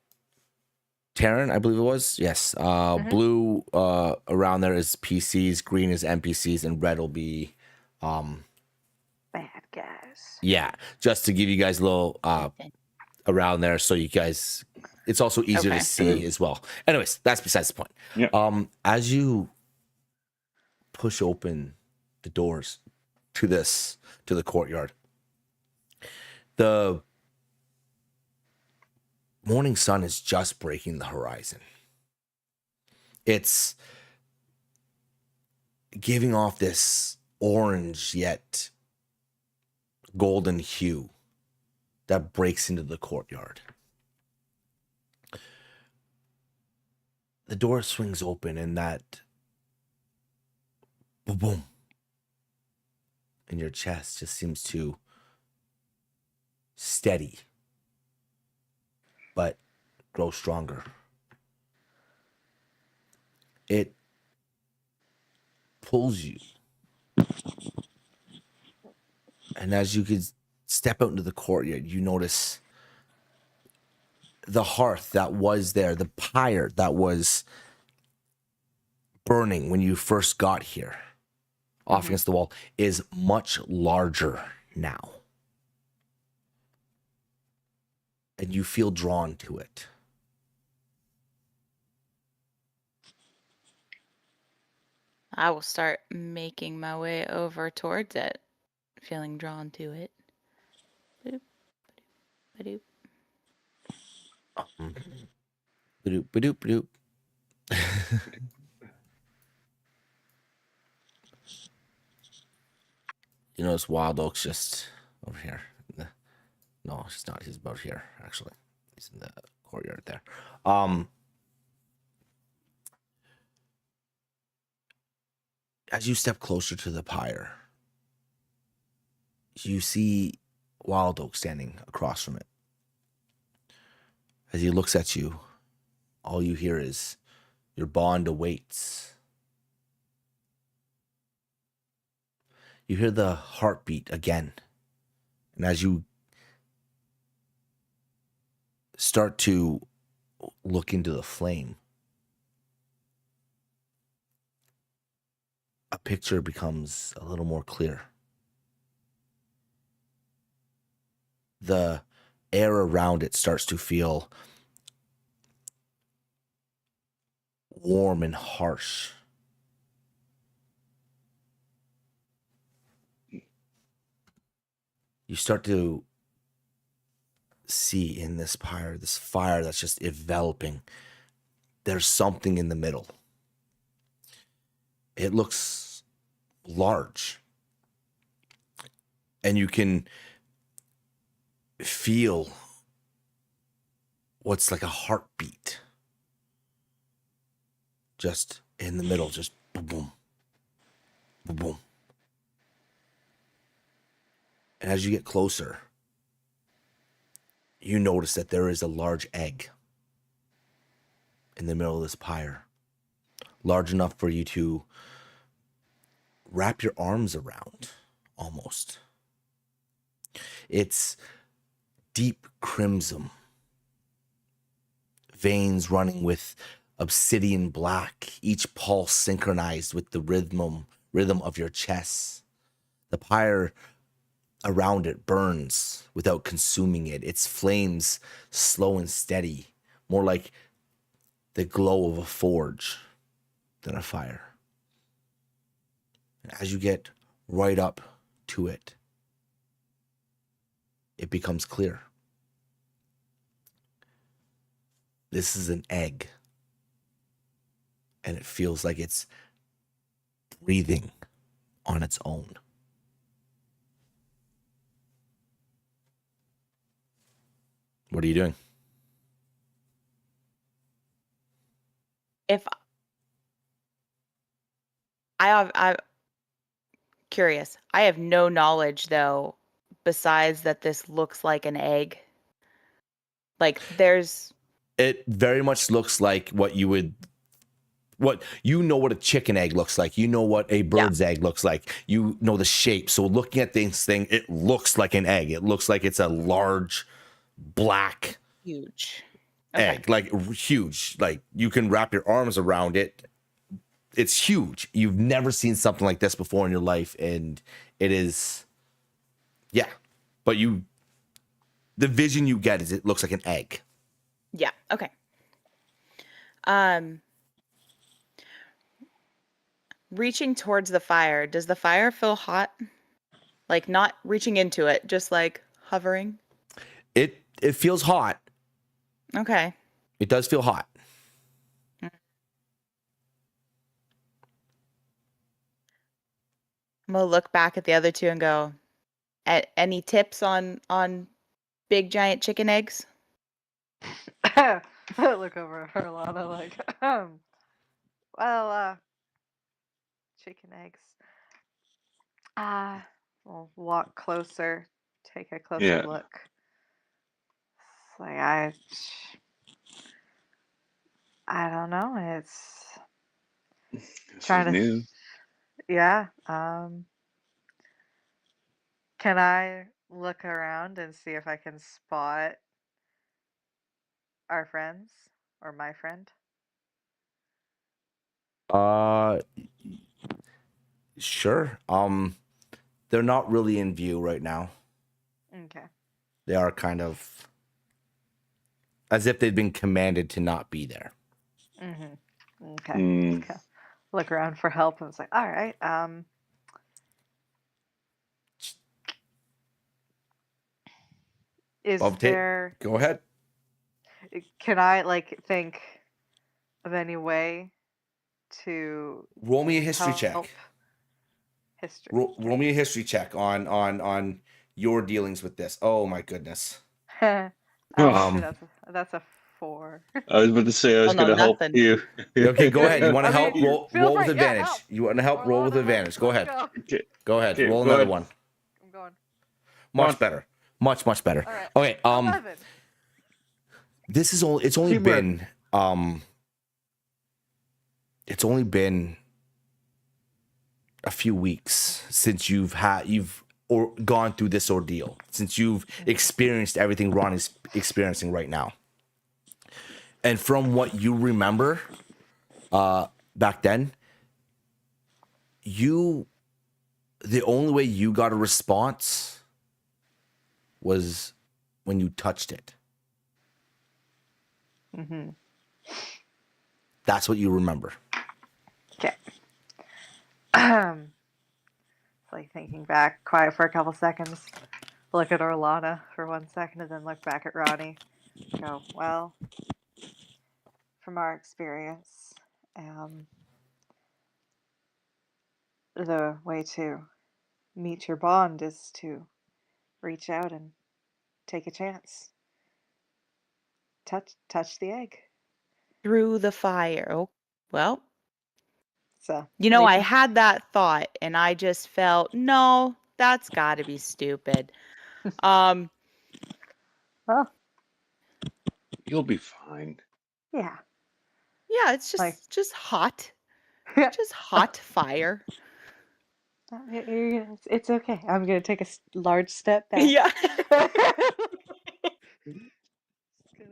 I believe it was. Yes. Blue around there is PCs, green is NPCs, and red will be Bad guys. yeah, just to give you guys a little around there, so you guys, it's also easier Okay. to see as well. Anyways, that's besides the point. Yeah. As you push open the doors to the courtyard, the morning sun is just breaking the horizon. It's giving off this orange yet golden hue that breaks into the courtyard. The door swings open, and that boom, boom in your chest just seems to steady, but grow stronger. It pulls you. And as you could step out into the courtyard, you notice the hearth that was there, the pyre that was burning when you first got here, off against the wall, is much larger now. And you feel drawn to it. I will start making my way over towards it, feeling drawn to it. Ba-doop, ba-doop, ba-doop. Badoop, badoop, badoop. You notice Wild Oak's just over here. No, he's not. He's about here, actually. He's in the courtyard there. As you step closer to the pyre, you see Wild Oak standing across from it. As he looks at you, all you hear is, "Your bond awaits." You hear the heartbeat again. And as you start to look into the flame, a picture becomes a little more clear. The air around it starts to feel warm and harsh. you start to see in this fire that's just enveloping, there's something in the middle. It looks large. And you can feel what's like a heartbeat just in the middle, just boom, boom, boom, boom. And as you get closer, you notice that there is a large egg in the middle of this pyre, large enough for you to wrap your arms around, almost. It's deep crimson, veins running with obsidian black, each pulse synchronized with the rhythm of your chest. The pyre around it burns without consuming it. Its flames slow and steady, more like the glow of a forge than a fire. And as you get right up to it, it becomes clear. This is an egg, and it feels like it's breathing on its own. What are you doing? If I'm curious, I have no knowledge though, besides that this looks like an egg. Like there's It very much looks like what a chicken egg looks like. You know what a bird's egg looks like. You know the shape. So looking at this thing, it looks like an egg. It looks like it's a large black huge. egg, like huge. Like you can wrap your arms around it. It's huge. You've never seen something like this before in your life, and it is, yeah. But the vision you get is it looks like an egg. Yeah. Okay. Reaching towards the fire, does the fire feel hot? Like not reaching into it, just like hovering? It feels hot. Okay. It does feel hot. I'm gonna look back at the other two and go, any tips on big giant chicken eggs? I look over at her, Lana, like, well, chicken eggs. We'll walk closer, take a closer Yeah. look. It's like I don't know. It's This trying is to, new. yeah. Can I look around and see if I can spot our friends or my friend? Sure. They're not really in view right now. Okay. They are kind of as if they'd been commanded to not be there. Mm-hmm. Okay. Mm. Okay. Look around for help and it's like, all right. Is there? Go ahead. Can I like think of any way to Roll me a history help? check. History. Roll me a history check on your dealings with this. Oh my goodness. Oh. That's a 4. I was about to say I was Oh, no, going to help nothing. you. Okay, go ahead. You want to I help? mean, Roll feel with free. Yeah, advantage. help. You want to help? Roll with Orlana, advantage. Go let's ahead. go. Go ahead. Okay, Roll go another ahead. one. I'm going. Much better. Much better. All right. Okay. 11. This is only. It's only Teamwork. been. It's only been a few weeks since you've gone through this ordeal, since you've experienced everything Ron is experiencing right now. And from what you remember back then, the only way you got a response was when you touched it. Mm-hmm. That's what you remember. Okay. It's like thinking back, quiet for a couple seconds. look at Orlana for 1 second and then look back at Ronnie. Go, well, from our experience, the way to meet your bond is to reach out and take a chance. Touch the egg. Through the fire. Oh, well, So I had that thought and I just felt, no, that's got to be stupid. well, You'll be fine. yeah. Yeah, it's just hot. Just hot fire. It's okay. I'm gonna take a large step back. Yeah.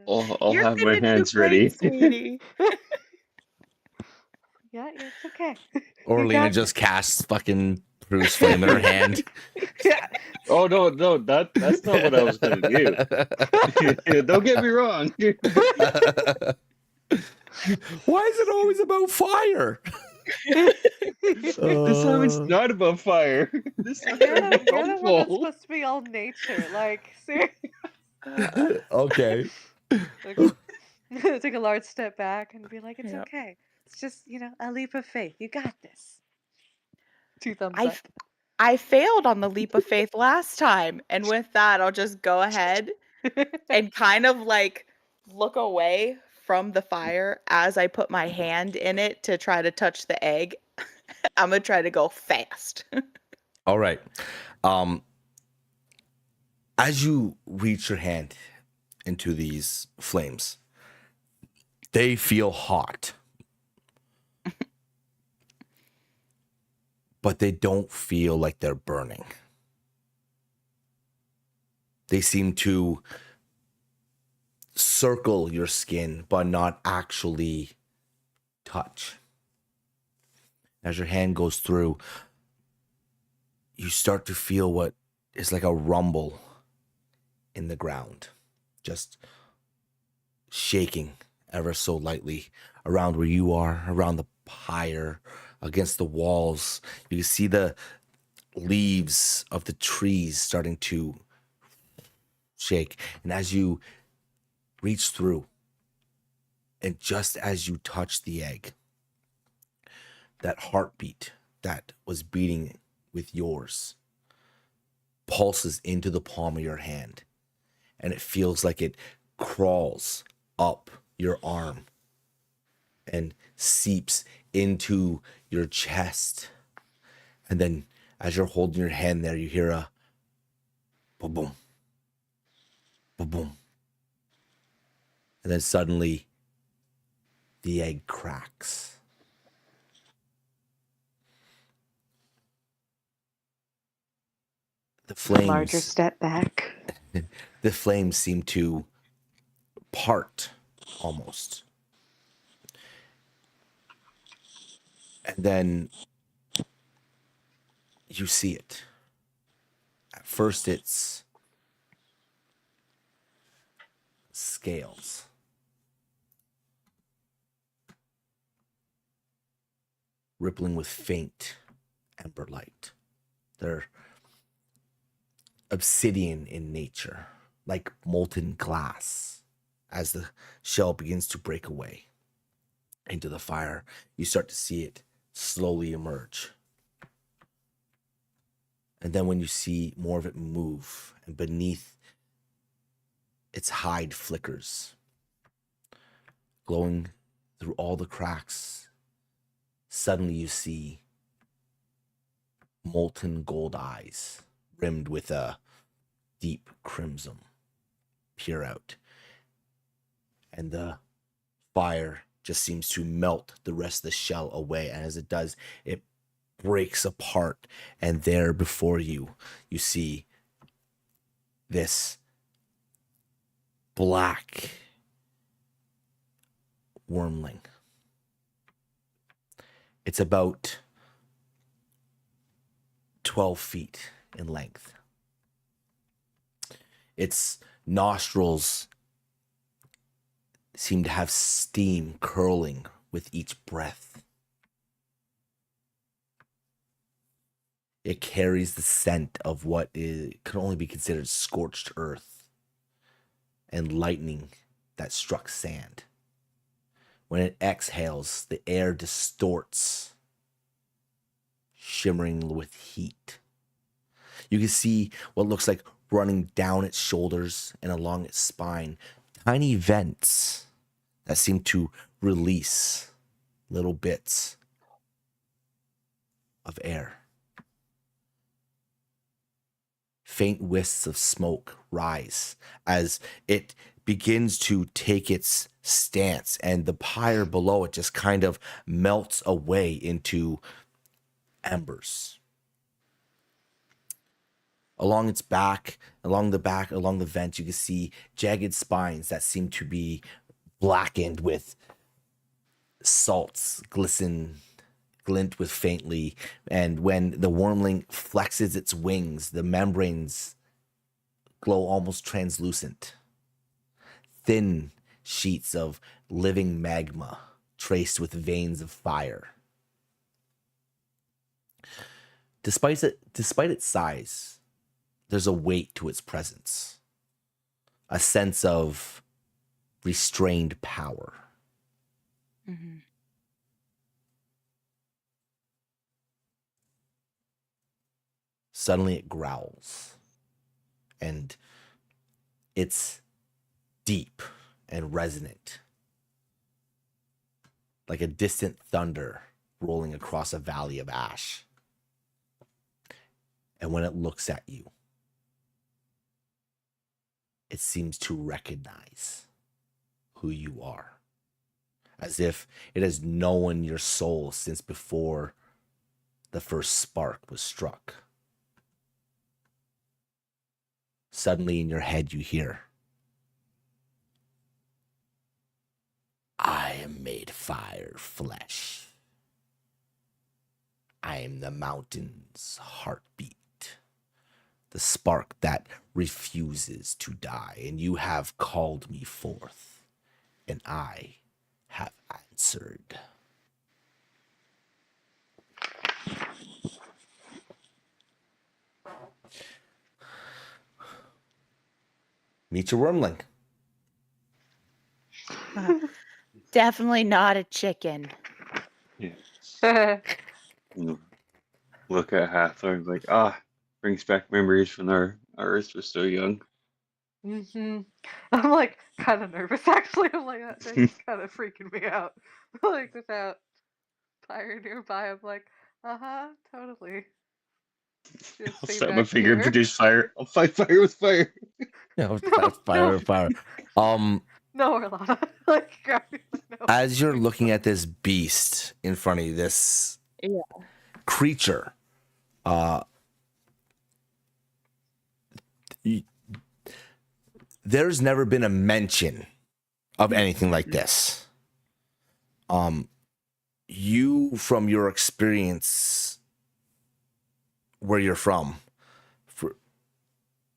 I'll You're have my gonna do hands great, ready. sweetie. Yeah, it's okay. Orlena just casts fucking Bruce Flame in her hand. Yeah. Oh no, that's not what I was gonna do. Don't get me wrong. Why is it always about fire? This time it's not about fire. This time You're it's the one that's helpful. supposed to be all nature. Like, seriously. Okay. Take a large step back and be like, it's Yep. okay. It's just, a leap of faith. You got this. 2 thumbs I up. I failed on the leap of faith last time, and with that, I'll just go ahead and kind of like look away from the fire as I put my hand in it to try to touch the egg. I'm gonna try to go fast. All right. As you reach your hand into these flames, they feel hot. But they don't feel like they're burning. They seem to circle your skin, but not actually touch. As your hand goes through, you start to feel what is like a rumble in the ground, just shaking ever so lightly around where you are, around the pyre, against the walls. You can see the leaves of the trees starting to shake. And as you reach through, and just as you touch the egg, that heartbeat that was beating with yours pulses into the palm of your hand. And it feels like it crawls up your arm and seeps into your chest. And then as you're holding your hand there, you hear a boom, boom. And then suddenly the egg cracks. The flames, Larger step back. the flames seem to part almost. And then you see it. At first it's scales. Rippling with faint ember light. They're obsidian in nature, like molten glass. As the shell begins to break away into the fire, you start to see it slowly emerge. And then when you see more of it move, and beneath its hide flickers, glowing through all the cracks, suddenly you see molten gold eyes rimmed with a deep crimson peer out. And the fire just seems to melt the rest of the shell away. And as it does, it breaks apart. And there before you, you see this black wormling. It's about 12 feet in length. Its nostrils seem to have steam curling with each breath. It carries the scent of what could only be considered scorched earth and lightning that struck sand. When it exhales, the air distorts, shimmering with heat. You can see what looks like running down its shoulders and along its spine, tiny vents that seem to release little bits of air. Faint wisps of smoke rise as it begins to take its stance, and the pyre below it just kind of melts away into embers. Along its back, along the vent, you can see jagged spines that seem to be blackened with salts, glint with faintly, and when the wormling flexes its wings, the membranes glow almost translucent. Thin sheets of living magma traced with veins of fire. Despite its size, there's a weight to its presence, a sense of restrained power. Mm-hmm. Suddenly it growls, and it's deep and resonant, like a distant thunder rolling across a valley of ash. And when it looks at you, it seems to recognize who you are, as if it has known your soul since before the first spark was struck. Suddenly in your head you hear, I am made fire flesh. I am the mountain's heartbeat, the spark that refuses to die, and you have called me forth, and I have answered. Meet your wormling. Definitely not a chicken. Yes. Look at Hathorn like, brings back memories when our Earth was still young. Mm-hmm. I'm like kind of nervous actually. I'm like, that thing's kind of freaking me out. Like without fire nearby, I'm like, totally. Just I'll stay snap my back finger and here. produce fire. I'll fight fire with fire. Yeah, No, fire. no, Orlana. Like, grab me. No. As you're looking at this beast in front of you, this Yeah. creature, there's never been a mention of anything like this. You, from your experience where you're from,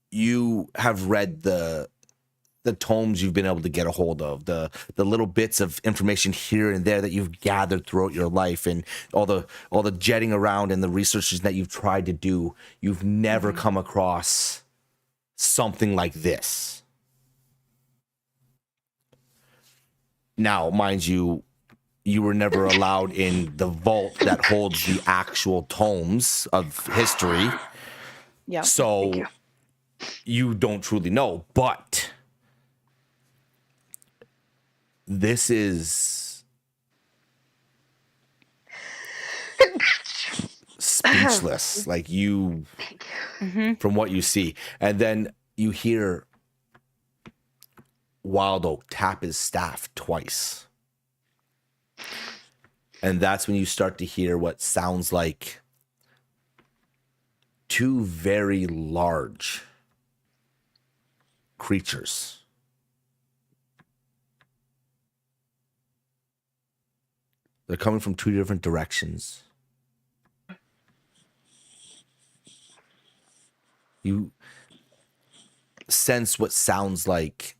you have read the tomes you've been able to get a hold of, the little bits of information here and there that you've gathered throughout your life, and all the jetting around and the researches that you've tried to do. You've never come across something like this. Now, mind you, you were never allowed in the vault that holds the actual tomes of history. Yeah. So you don't truly know, but this is speechless. Like you, from what you see. And then you hear Wild Oak tap his staff twice. And that's when you start to hear what sounds like two very large creatures. They're coming from two different directions. You sense what sounds like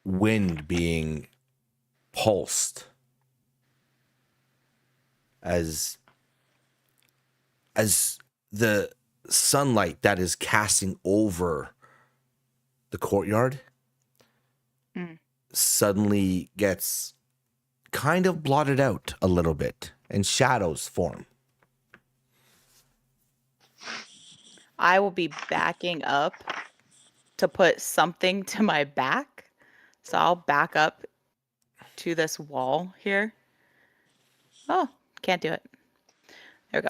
wind being pulsed as the sunlight that is casting over the courtyard Mm. suddenly gets kind of blotted out a little bit and shadows form. I will be backing up to put something to my back. So I'll back up to this wall here. Oh, can't do it. There we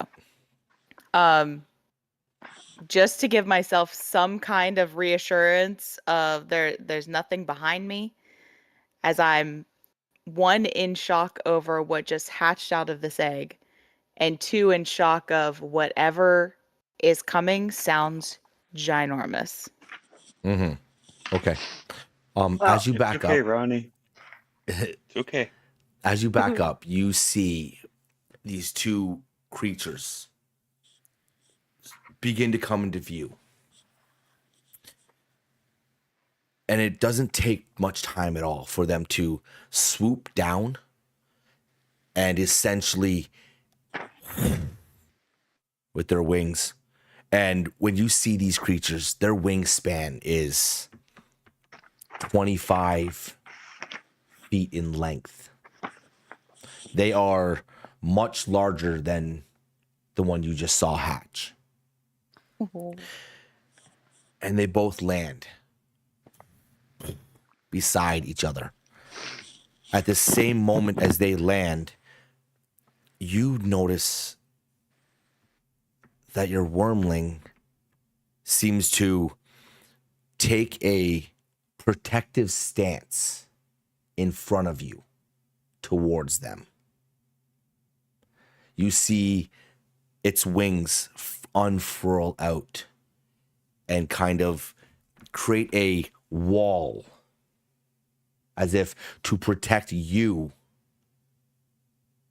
go. Just to give myself some kind of reassurance of there's nothing behind me, as I'm one in shock over what just hatched out of this egg, and two in shock of whatever is coming sounds ginormous. Mm-hmm. Okay. Wow. As you It's back okay, up, Ronnie. It's okay. as you back up, you see these two creatures begin to come into view. And it doesn't take much time at all for them to swoop down and essentially with their wings. And when you see these creatures, their wingspan is 25 feet in length. They are much larger than the one you just saw hatch. And they both land beside each other. At the same moment as they land, you notice that your wormling seems to take a protective stance in front of you towards them. You see its wings unfurl out and kind of create a wall as if to protect you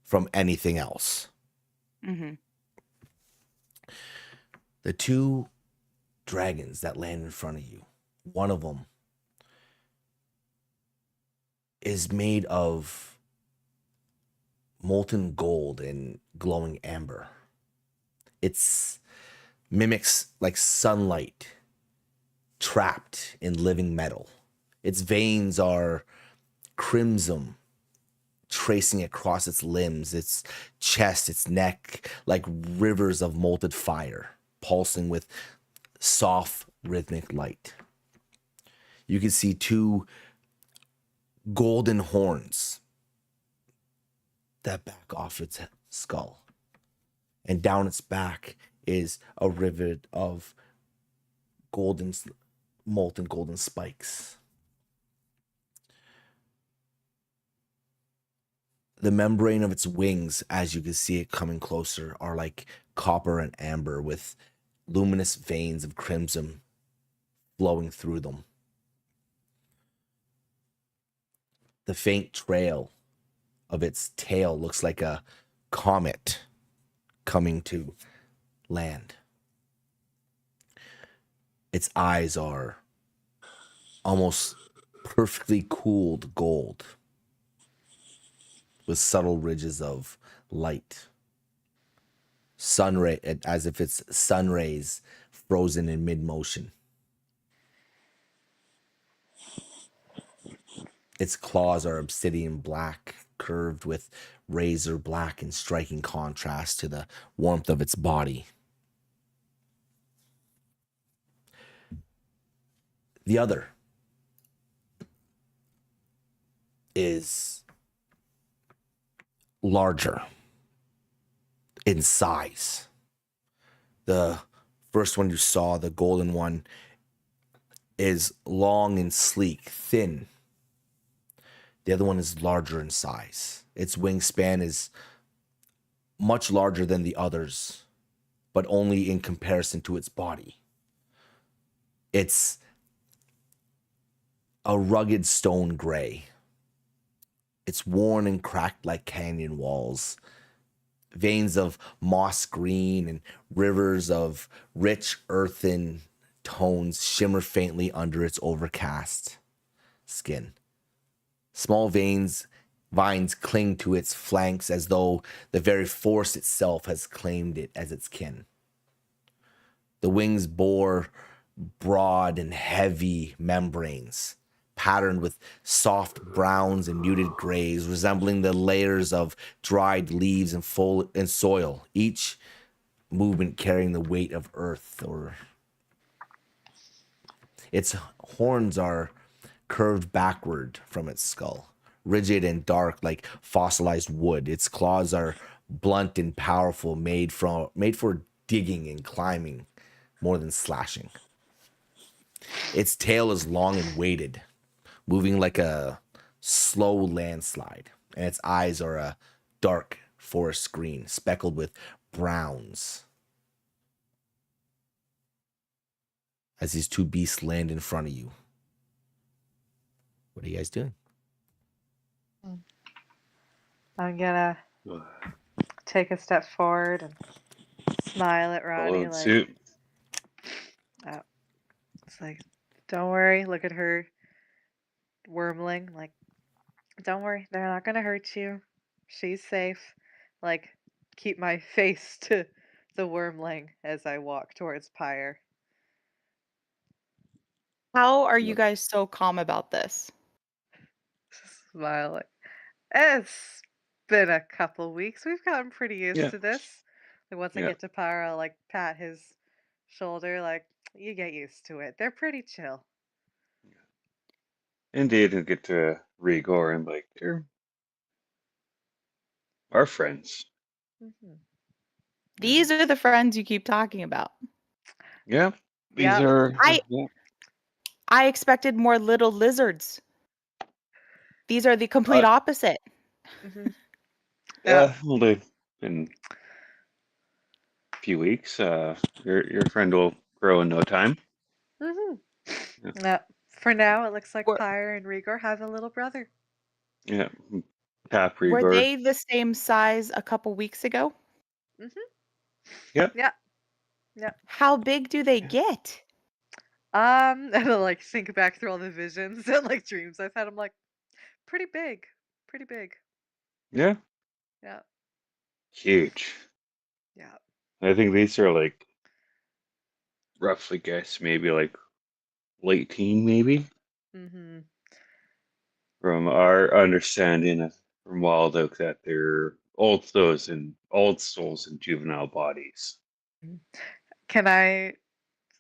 from anything else. Mm-hmm. The two dragons that land in front of you, one of them is made of molten gold and glowing amber. It's mimics like sunlight trapped in living metal. Its veins are crimson, tracing across its limbs, its chest, its neck, like rivers of molten fire, pulsing with soft rhythmic light. You can see two golden horns that back off its skull. And down its back is a rivet of molten golden spikes. The membrane of its wings, as you can see it coming closer, are like copper and amber with luminous veins of crimson flowing through them. The faint trail of its tail looks like a comet coming to land. Its eyes are almost perfectly cooled gold with subtle ridges of light. Sunray, as if it's sun rays frozen in mid-motion. Its claws are obsidian black, curved with razor black in striking contrast to the warmth of its body. The other is larger in size. The first one you saw, the golden one, is long and sleek, thin. The other one is larger in size. Its wingspan is much larger than the others, but only in comparison to its body. It's a rugged stone gray. It's worn and cracked like canyon walls. Veins of moss green and rivers of rich earthen tones shimmer faintly under its overcast skin. Small veins Vines cling to its flanks as though the very force itself has claimed it as its kin. The wings bore broad and heavy membranes, patterned with soft browns and muted grays, resembling the layers of dried leaves and soil, each movement carrying the weight of earth. Or its horns are curved backward from its skull, rigid and dark like fossilized wood. Its claws are blunt and powerful, made for digging and climbing more than slashing. Its tail is long and weighted, moving like a slow landslide, and its eyes are a dark forest green, speckled with browns. As these two beasts land in front of you, what are you guys doing? I'm gonna take a step forward and smile at Ronnie Followed like, suit. it's like, don't worry, look at her wormling, like, don't worry, they're not gonna hurt you. She's safe. Like, keep my face to the wormling as I walk towards Pyre. How are you guys so calm about this? Smile like, it's been a couple weeks. We've gotten pretty used Yeah. to this. Like, once I Yeah. get to Pyre, I'll like pat his shoulder, like, you get used to it. They're pretty chill. Indeed, and get to Rigor and like they're our friends. Hmm. These are the friends you keep talking about. Yeah. These Yep. are I- I expected more little lizards. These are the complete opposite. Hmm. yeah, well they've been a few weeks. Your friend will grow in no time. Hmm. Yeah. Yeah. For now, it looks like Were- Pyre and Rigor have a little brother. Yeah. Tap Were Rigor. they the same size a couple weeks ago? Hmm. Yep. Yeah. Yeah. How big do they get? And I'll like think back through all the visions and like dreams I've had. I'm like, pretty big. Pretty big. Yeah. Yeah. Huge. Yeah. I think these are like roughly guess maybe like late teen maybe. Mm-hmm. From our understanding from Wild Oak that they're old souls in juvenile bodies. Can I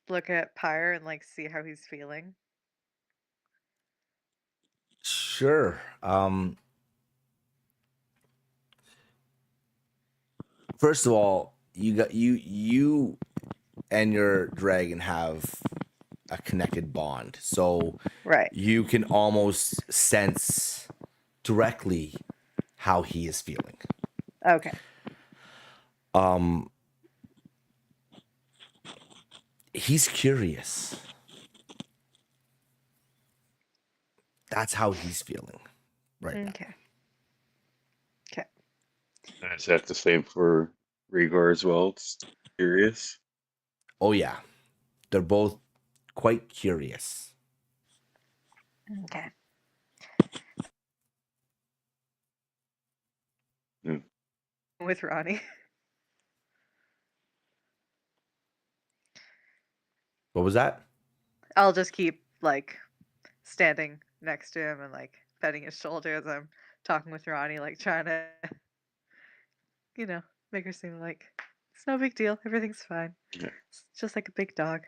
look at Pyre and like see how he's feeling? Sure. First of all, you and your dragon have a connected bond, so Right. you can almost sense directly how he is feeling. Okay. He's curious. That's how he's feeling right now. Okay. Okay. And is that the same for Rigor as well? It's curious. Oh yeah, they're both quite curious. Okay. Yeah. With Ronnie. What was that? I'll just keep like standing next to him and like petting his shoulder as I'm talking with Ronnie, like trying to, make her seem like it's no big deal. Everything's fine. Yeah. It's just like a big dog.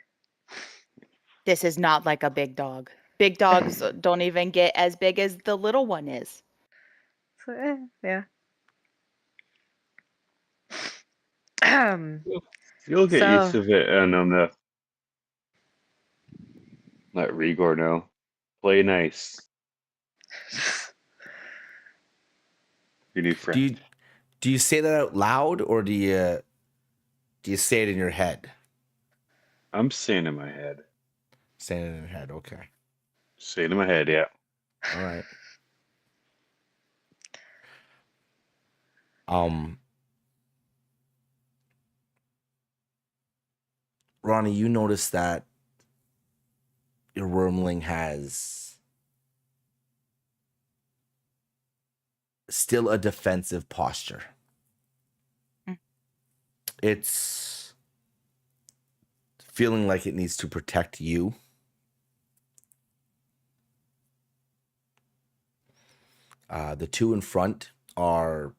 This is not like a big dog. Big dogs don't even get as big as the little one is. So, yeah. You'll get used So- to it, and I'm gonna let Rigor know. Play nice. Your new friend. Do you say that out loud, or do you say it in your head? I'm saying in my head. Saying it in your head, okay. Saying in my head, yeah. All right. Ronnie, you notice that your wormling has still a defensive posture. Mm. It's feeling like it needs to protect you. The two in front are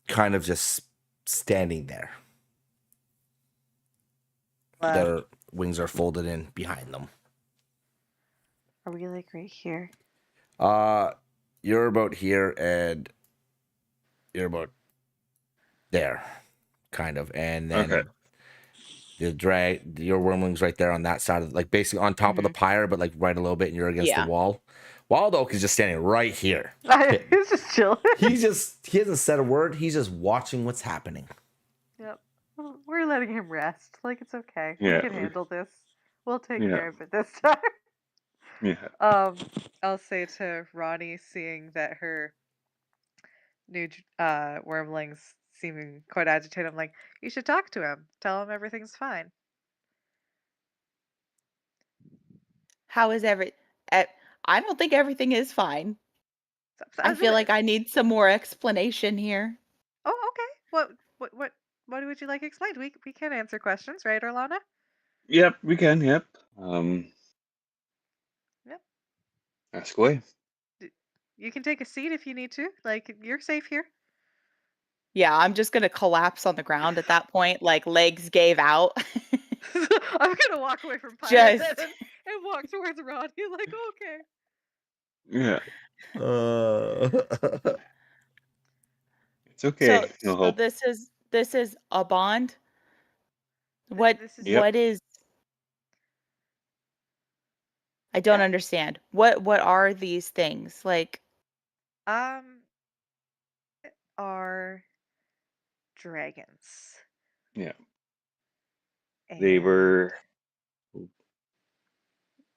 kind of just standing there. Their wings are folded in behind them. Are we like right here? You're about here and you're about there, kind of, and then Okay. your wormling's right there on that side of like basically on top of the pyre, but like right a little bit, and you're against the Yeah. wall. Wild Oak is just standing right here. He's just chilling. He hasn't said a word. He's just watching what's happening. Yep. We're letting him rest. Like, it's okay. Yeah. We can handle this. We'll take Yeah. care of it this time. Yeah. I'll say to Ronnie, seeing that her new wormlings seeming quite agitated, I'm like, you should talk to him. Tell him everything's fine. How is I don't think everything is fine. I feel like I need some more explanation here. Oh, okay. What would you like explained? We can answer questions, right, Orlana? Yep, we can. Yep. Yep. Ask away. You can take a seat if you need to. Like, you're safe here. Yeah, I'm just gonna collapse on the ground at that point, like legs gave out. I'm gonna walk away from Pirate Just- and walk towards Ronnie. Like, okay. Yeah. It's So, okay. No so hope. this is a bond. What This is Yep. what is? I don't understand. What are these things like? Are dragons. Yeah. They were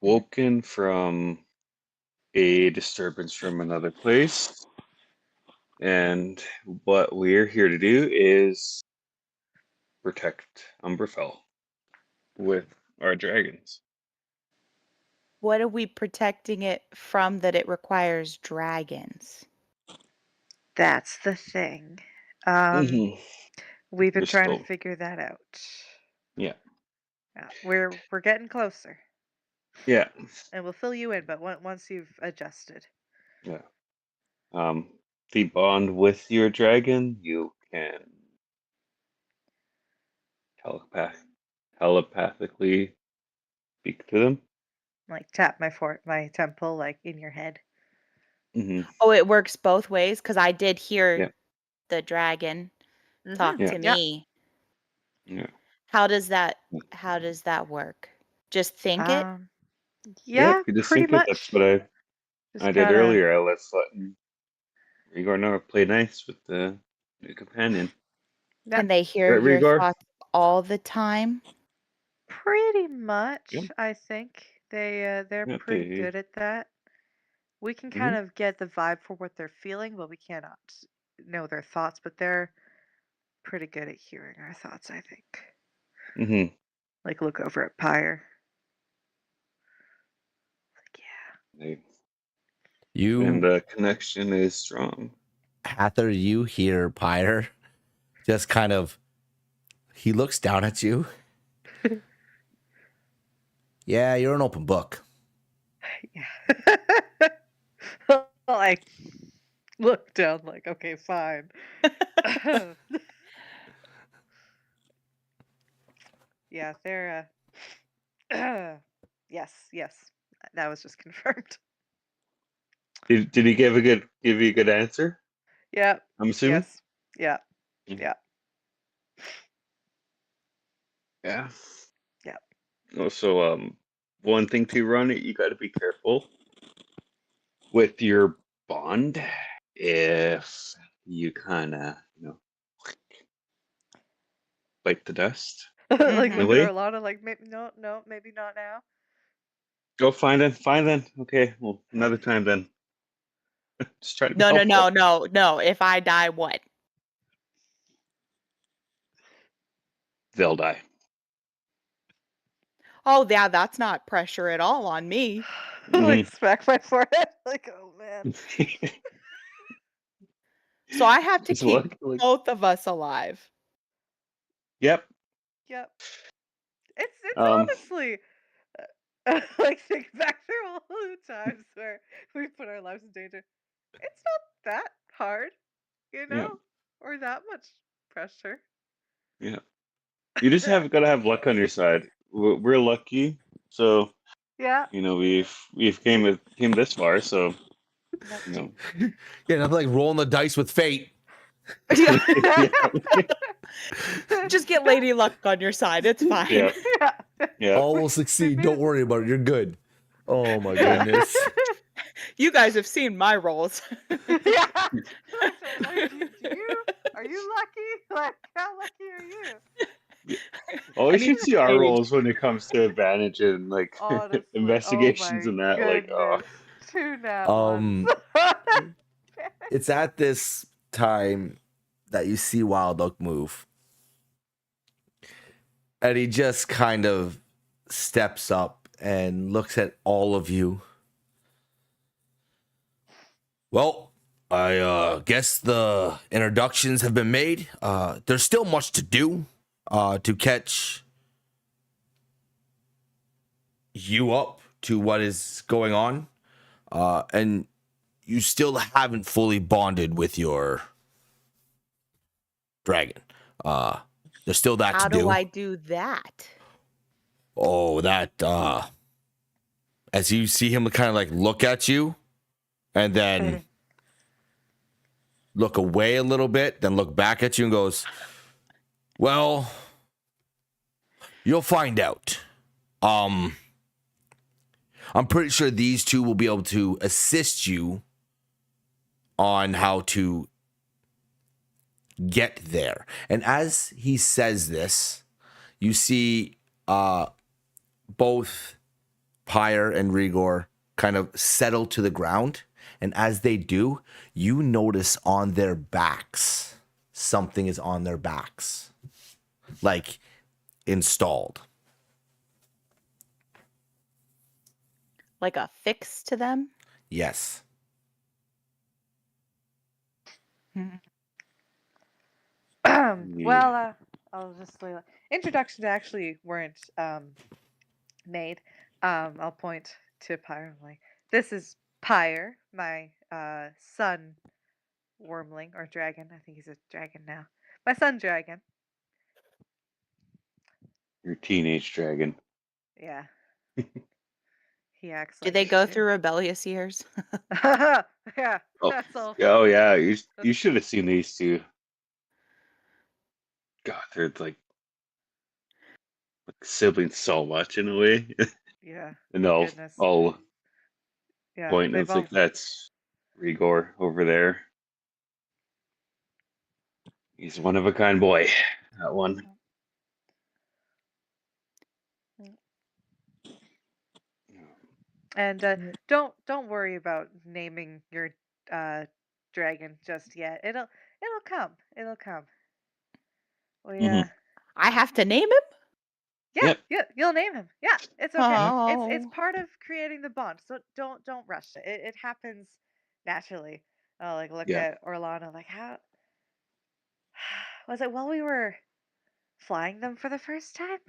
woken from a disturbance from another place. And what we're here to do is protect Umberfell with our dragons. What are we protecting it from that it requires dragons? That's the thing. Mhm. We've been We're trying to still- figure that out. Yeah. Yeah, we're getting closer, Yeah. and we'll fill you in. But once you've adjusted, Yeah. The bond with your dragon, you can telepathically speak to them. like tap my temple, like in your head. Hmm. Oh, it works both ways because I did hear Yeah. the dragon talk Yeah. to Yeah. me. Yeah. How does that work? Just think it? Yeah, You just pretty think it. much. That's what I did earlier. I let's let Rigor play nice with the new companion. Can they hear Right, your Rigor? thoughts all the time? Pretty much, Yeah. I think they're Yeah, pretty good at that. We can kind of get the vibe for what they're feeling, but we cannot know their thoughts. But they're pretty good at hearing our thoughts, I think. Mm-hmm. Like, look over at Pyre. Like, yeah. And the connection is strong. Hather, you hear Pyre just kind of, he looks down at you. Yeah, you're an open book. Yeah. Like, look down, like, okay, fine. Yeah, they're, yes, that was just confirmed. Did he give you a good answer? Yeah. I'm assuming. Yes. Yeah. Mhm. Yeah. Yeah. Yeah. Also, one thing to run it, you got to be careful with your bond if you kind of, bite the dust. Like, Mhm. look way? at Orlana, like, maybe no, maybe not now. Go fine then. Okay, well, another time then. Just try to be No. helpful. If I die, what? They'll die. Oh, yeah, that's not pressure at all on me. Like smack my forehead. Like, oh man. So I have to Just keep like, both of us alive. yep. Yep. It's Um, honestly like think back through all the times where we put our lives in danger. It's not that hard, you yeah, know, or that much pressure. yeah. You just gotta have luck on your side. We're lucky, so Yeah. we've came this far, so Yep. you know. Yeah, nothing like rolling the dice with fate. Yeah. Yeah, Just get Lady Luck on your side. It's fine. yeah, Yeah. yeah. All will succeed. made Don't it- worry about it. You're good. Oh my Yeah. goodness. You guys have seen my rolls. Yeah. Like, are you lucky? Like, how lucky are you? Oh, I you need should to see our stage. rolls when it comes to advantage and like Honestly. investigations Oh and my that. Like, oh, goodness. 2 nat ones. It's at this time that you see Wild Oak move. And he just kind of steps up and looks at all of you. Well, I guess the introductions have been made. There's still much to do to catch you up to what is going on. And you still haven't fully bonded with your dragon. There's still that How to do. do I do that? Oh, that as you see him kind of like look at you and then look away a little bit, then look back at you and goes, well, you'll find out. I'm pretty sure these two will be able to assist you on how to get there. And as he says this, you see both Pyre and Rigor kind of settle to the ground. And as they do, you notice on their backs, something is on their backs, like installed. Like a fix to them? Yes. Well, I'll just say introductions actually weren't made. I'll point to Pyre. I'm like, this is Pyre, my son wormling or dragon. I think he's a dragon now. My son dragon. your teenage dragon. Yeah. He acts Did like they he go do. through rebellious years? Yeah, Oh, that's all. oh yeah. You should have seen these two. God, they're like siblings so much in a way. Yeah. And my all goodness. Yeah. point. They've It's all. like that's Rigor over there. He's one of a kind boy. That one. And don't worry about naming your dragon just yet. It'll come. It'll come. We I have to name him? yeah, Yep. you'll name him. Yeah, it's okay. It's Oh. part of creating the bond. So don't rush it. It happens naturally. I'll like look Yeah. at Orlando like how was it while we were flying them for the first time?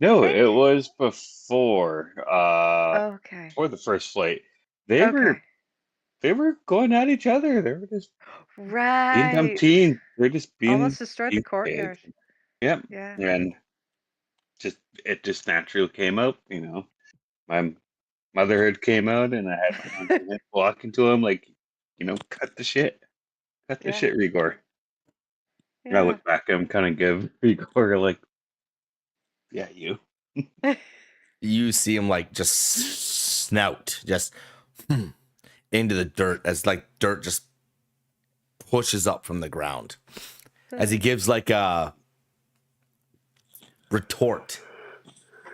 No, Think? it was before Okay. before the first flight. They Okay. were going at each other. They were just being dumb Right. teen. They're just Almost being destroyed the kids. courtyard. Yep. Yeah. And it just naturally came out, My motherhood came out and I had to walk into him like, cut the shit. Cut the Yeah. shit, Rigor. And I Yeah. look back at him, kind of give Rigor like, yeah, you. You see him like just snout, just into the dirt as like dirt just pushes up from the ground. As he gives like a retort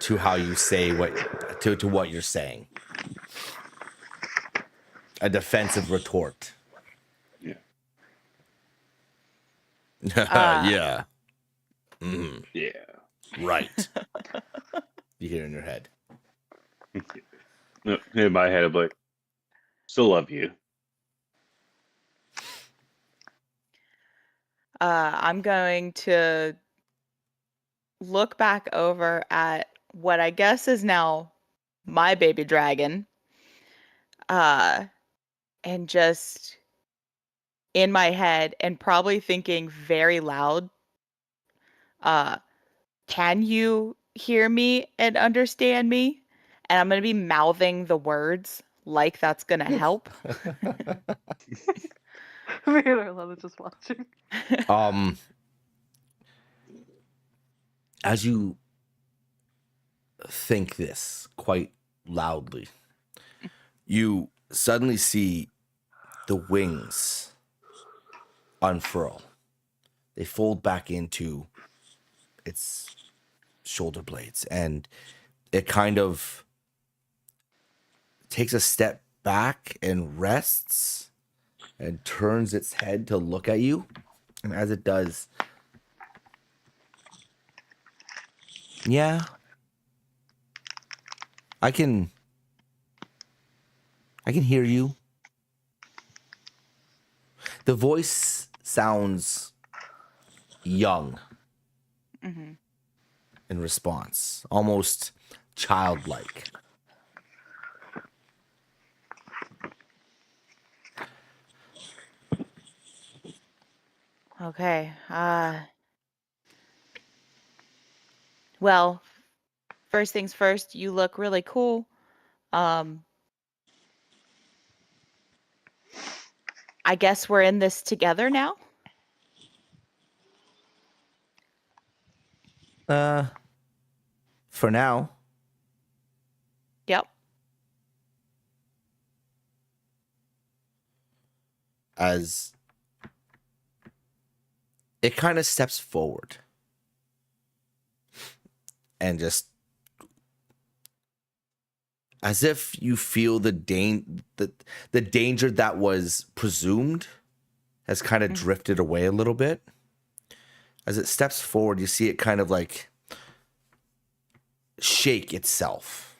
to how you say to what you're saying. A defensive retort. Yeah. Yeah. Mhm. Yeah. Right. You hear in your head. In my head, I'm like, still love you. I'm going to look back over at what I guess is now my baby dragon. And just in my head and probably thinking very loud, can you hear me and understand me? And I'm going to be mouthing the words like that's going to help. Me and Arlena just watching. As you think this quite loudly, you suddenly see the wings unfurl. They fold back into its shoulder blades, and it kind of takes a step back and rests and turns its head to look at you. And as it does, yeah, I can hear you. The voice sounds young in response, almost childlike. Okay. Well, first things first, you look really cool. I guess we're in this together now. For now. Yep. As it kind of steps forward and just as if you feel the danger that was presumed has kind of drifted away a little bit. As it steps forward, you see it kind of like shake itself,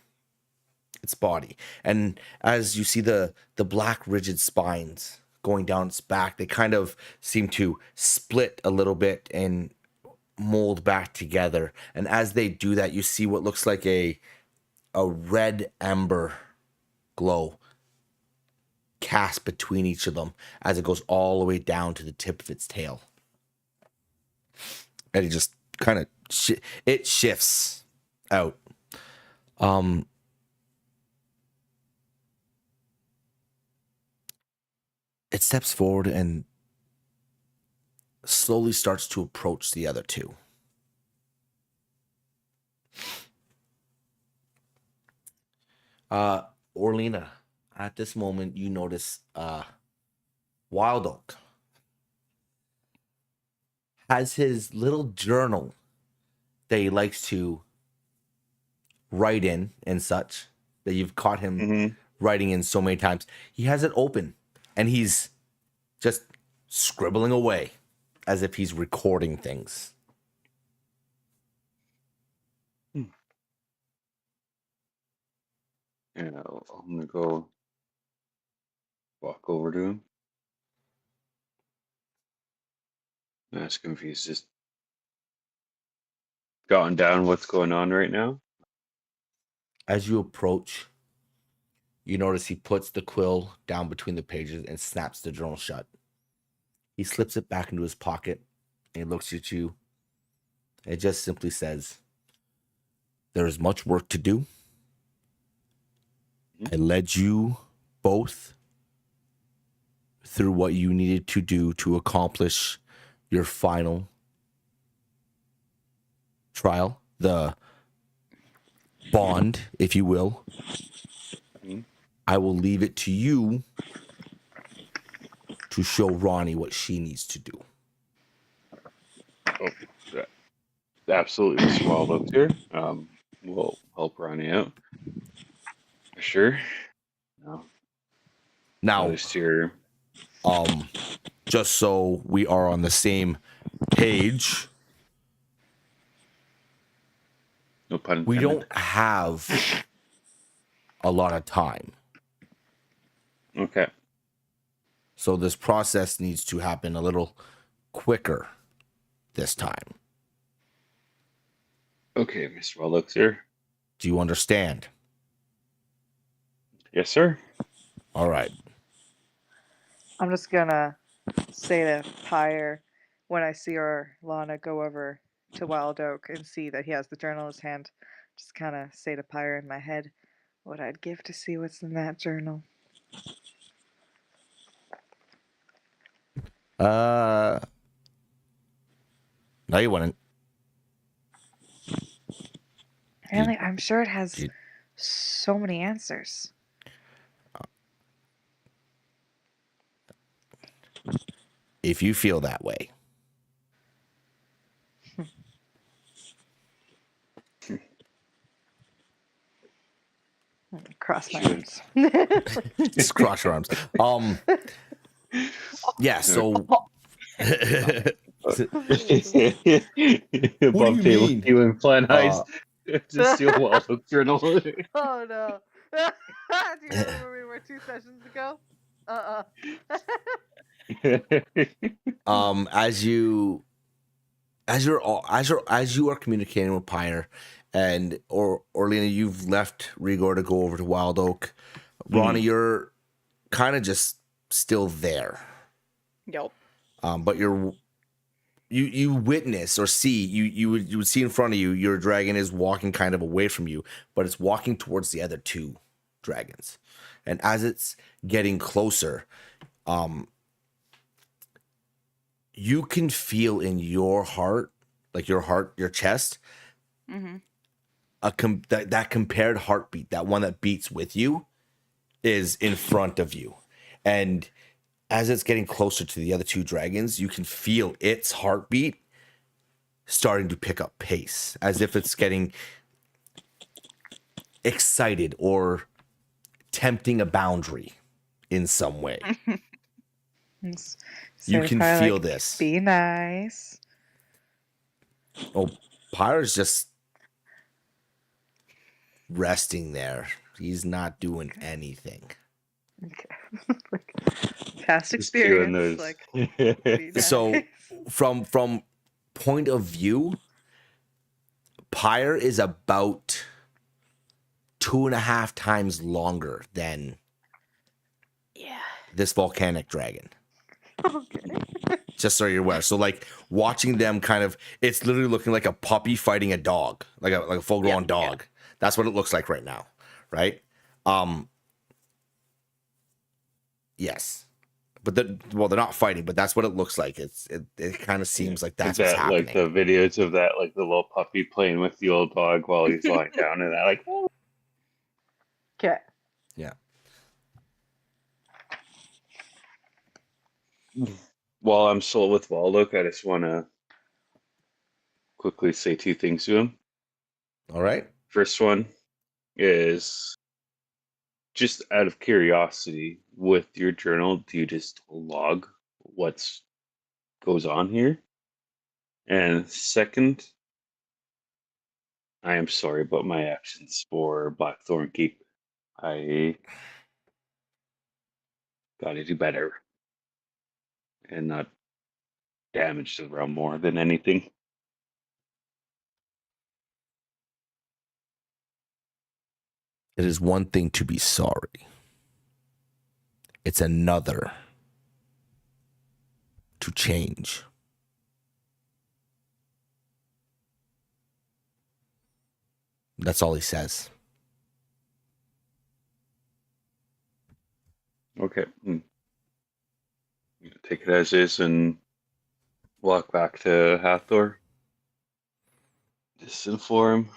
its body. And as you see the black rigid spines going down its back, they kind of seem to split a little bit and mold back together. And as they do that, you see what looks like a red ember glow cast between each of them as it goes all the way down to the tip of its tail. And it just kind of it shifts out. It steps forward and slowly starts to approach the other two. Orlena, at this moment, you notice Wild Oak has his little journal that he likes to write in and such, that you've caught him writing in so many times. He has it open and he's just scribbling away as if he's recording things. Yeah, I'm gonna go walk over to him. Ask him if he's just gotten down what's going on right now. As you approach, you notice he puts the quill down between the pages and snaps the journal shut. He slips it back into his pocket and he looks at you. It just simply says, "There is much work to do. I led you both through what you needed to do to accomplish your final trial, the bond, if you will. I will leave it to you to show Ronnie what she needs to do." Oh, yeah. Absolutely swallowed up here. We'll help Ronnie out. For sure. No. Now, At least you're... just so we are on the same page, No pun We intended. don't have a lot of time. Okay. So this process needs to happen a little quicker this time. Okay, Mr. Welllook, sir. Do you understand? Yes, sir. All right. I'm just gonna say to Pyre when I see Lana go over to Wild Oak and see that he has the journal in his hand. Just kind of say to Pyre in my head what I'd give to see what's in that journal. No, you wouldn't. Really, I'm sure it has you- so many answers. If you feel that way. Cross my Sure. arms. Just cross your arms. Yeah, so Above you table mean? feeling plan eyes. Uh, Just steal Welllook journal. Oh no. Do you remember we were 2 sessions ago? as you are communicating with Pyre and Orlena, you've left Rigor to go over to Wild Oak. Ronnie, you're kind of just still there. Yep. But you witness or see you would see in front of you your dragon is walking kind of away from you, but it's walking towards the other 2 dragons. And as it's getting closer, you can feel in your heart, like your chest, Mm-hmm. that compared heartbeat, that one that beats with you, is in front of you. And as it's getting closer to the other 2 dragons, you can feel its heartbeat starting to pick up pace, as if it's getting excited or tempting a boundary in some way. You can feel this. Be nice. Oh, Pyre's just resting there. He's not doing anything. Okay. Past Just doing experience. those. Like, be nice. So from point of view, Pyre is about 2.5 times longer than Yeah. this volcanic dragon. Okay. Just so you're aware. So like watching them kind of, it's literally looking like a puppy fighting a dog, like a full grown Yeah, dog. That's what it looks like right now, right? Yes. But they're not fighting, but that's what it looks like. It kind of seems like that's what's happening. Like the videos of that, like the little puppy playing with the old dog while he's lying down, and that, like, Okay. Yeah. While I'm still with Welllook, I just want to quickly say 2 things to him. All right. First one is just out of curiosity, with your journal, do you just log what's goes on here? And second, I am sorry about my actions for Blackthorn Keep. I gotta do better and not damage the realm more than anything. It is one thing to be sorry. It's another to change. That's all he says. Okay. Take it as is and walk back to Hathor. Just inform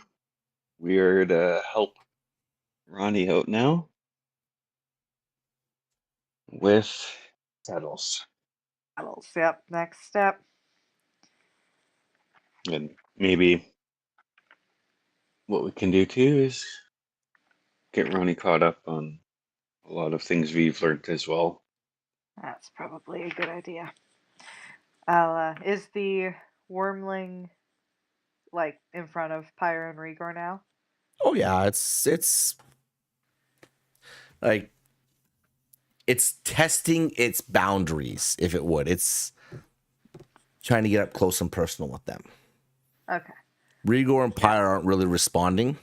we are to help Ronnie out now with saddles. Yep. Next step. And maybe what we can do too is get Ronnie caught up on a lot of things we've learned as well. That's probably a good idea. Is the wormling like in front of Pyre and Rigor now? Oh yeah, it's like it's testing its boundaries, if it would. It's trying to get up close and personal with them. Okay. Rigor and Pyre aren't really responding,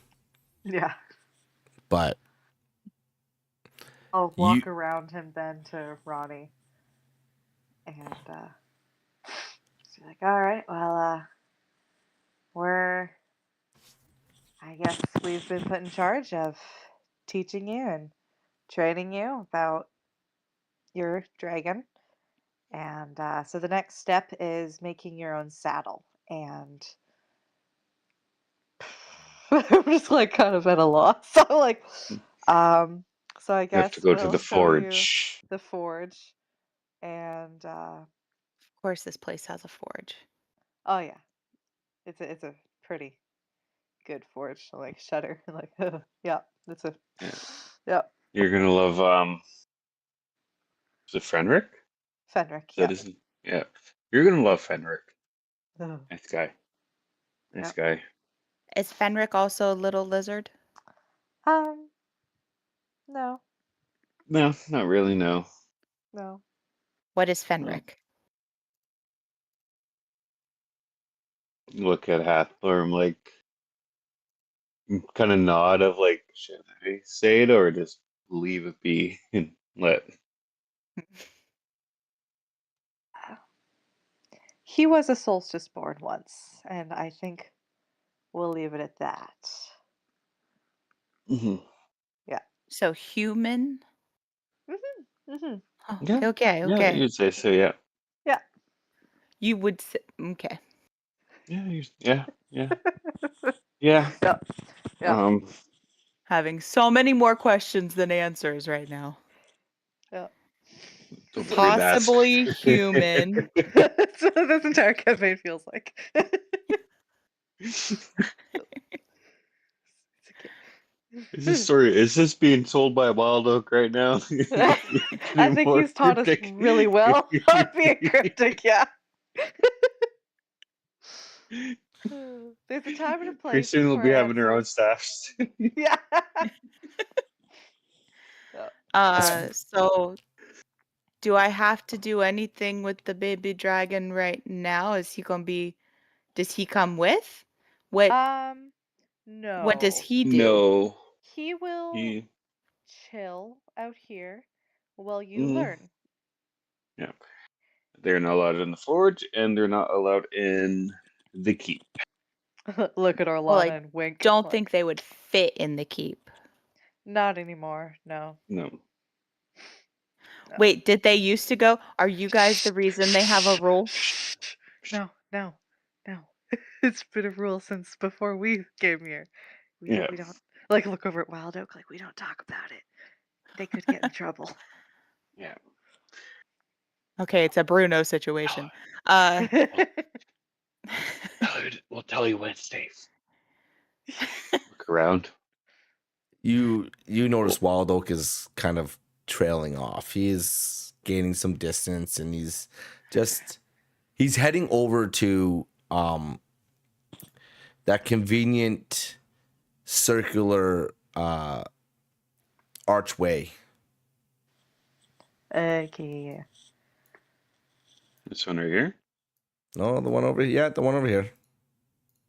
Yeah. but I'll walk around him then to Ronnie. And she's like, all right, well, I guess we've been put in charge of teaching you and training you about your dragon. And so the next step is making your own saddle. And I'm just like kind of at a loss. So like, so I You guess have to go to we'll the show you forge. the forge. And Of course, this place has a forge. oh yeah, it's a pretty good forge. So like shudder, like yeah, it's a Yeah. yeah. You're gonna love is it Fenric? Fenric, That yeah. isn't yeah. You're gonna love Fenric. Ugh. Nice guy. Nice Yeah. guy. Is Fenric also a little lizard? No, No, not really, no. no. What is No. Fenric? Look at Hathorn like kind of nod of like, should I say it or just leave it be and let He was a solstice born once, and I think we'll leave it at that. Mhm. So human? Mm-hmm. Oh, Yeah. okay, Yeah, okay. you'd say so, yeah. Yeah. You would say, okay. Yeah, yeah. Yeah. Yeah. Yeah. Having so many more questions than answers right now. Yeah. Don't worry, that's Possibly human. So this entire campaign feels like. is this being told by a wild oak right now? I think he's taught us really well on being cryptic, yeah. There's a time and a place. Pretty soon we'll for be having our own answers. staffs. Yeah. So do I have to do anything with the baby dragon right now? Does he come with? What No. does he do? No. He will He, chill out here while you Mhm. learn. Yeah. They're not allowed in the forge and they're not allowed in the keep. Look at Orlana Well, I and wink. don't like, think they would fit in the keep. Not anymore, no. No. No. Wait, did they used to go? Are you guys the reason they have a rule? No. It's been a rule since before we came here. We don't like look over at Wild Oak like we don't talk about it. They could get in trouble. Yeah. Okay, it's a Bruno situation. We'll tell you when it's safe. Look around. you notice Wild Oak is kind of trailing off. He's gaining some distance, and he's heading over to that convenient circular archway. Okay. This one right here? No, the one over here. Yeah, the one over here.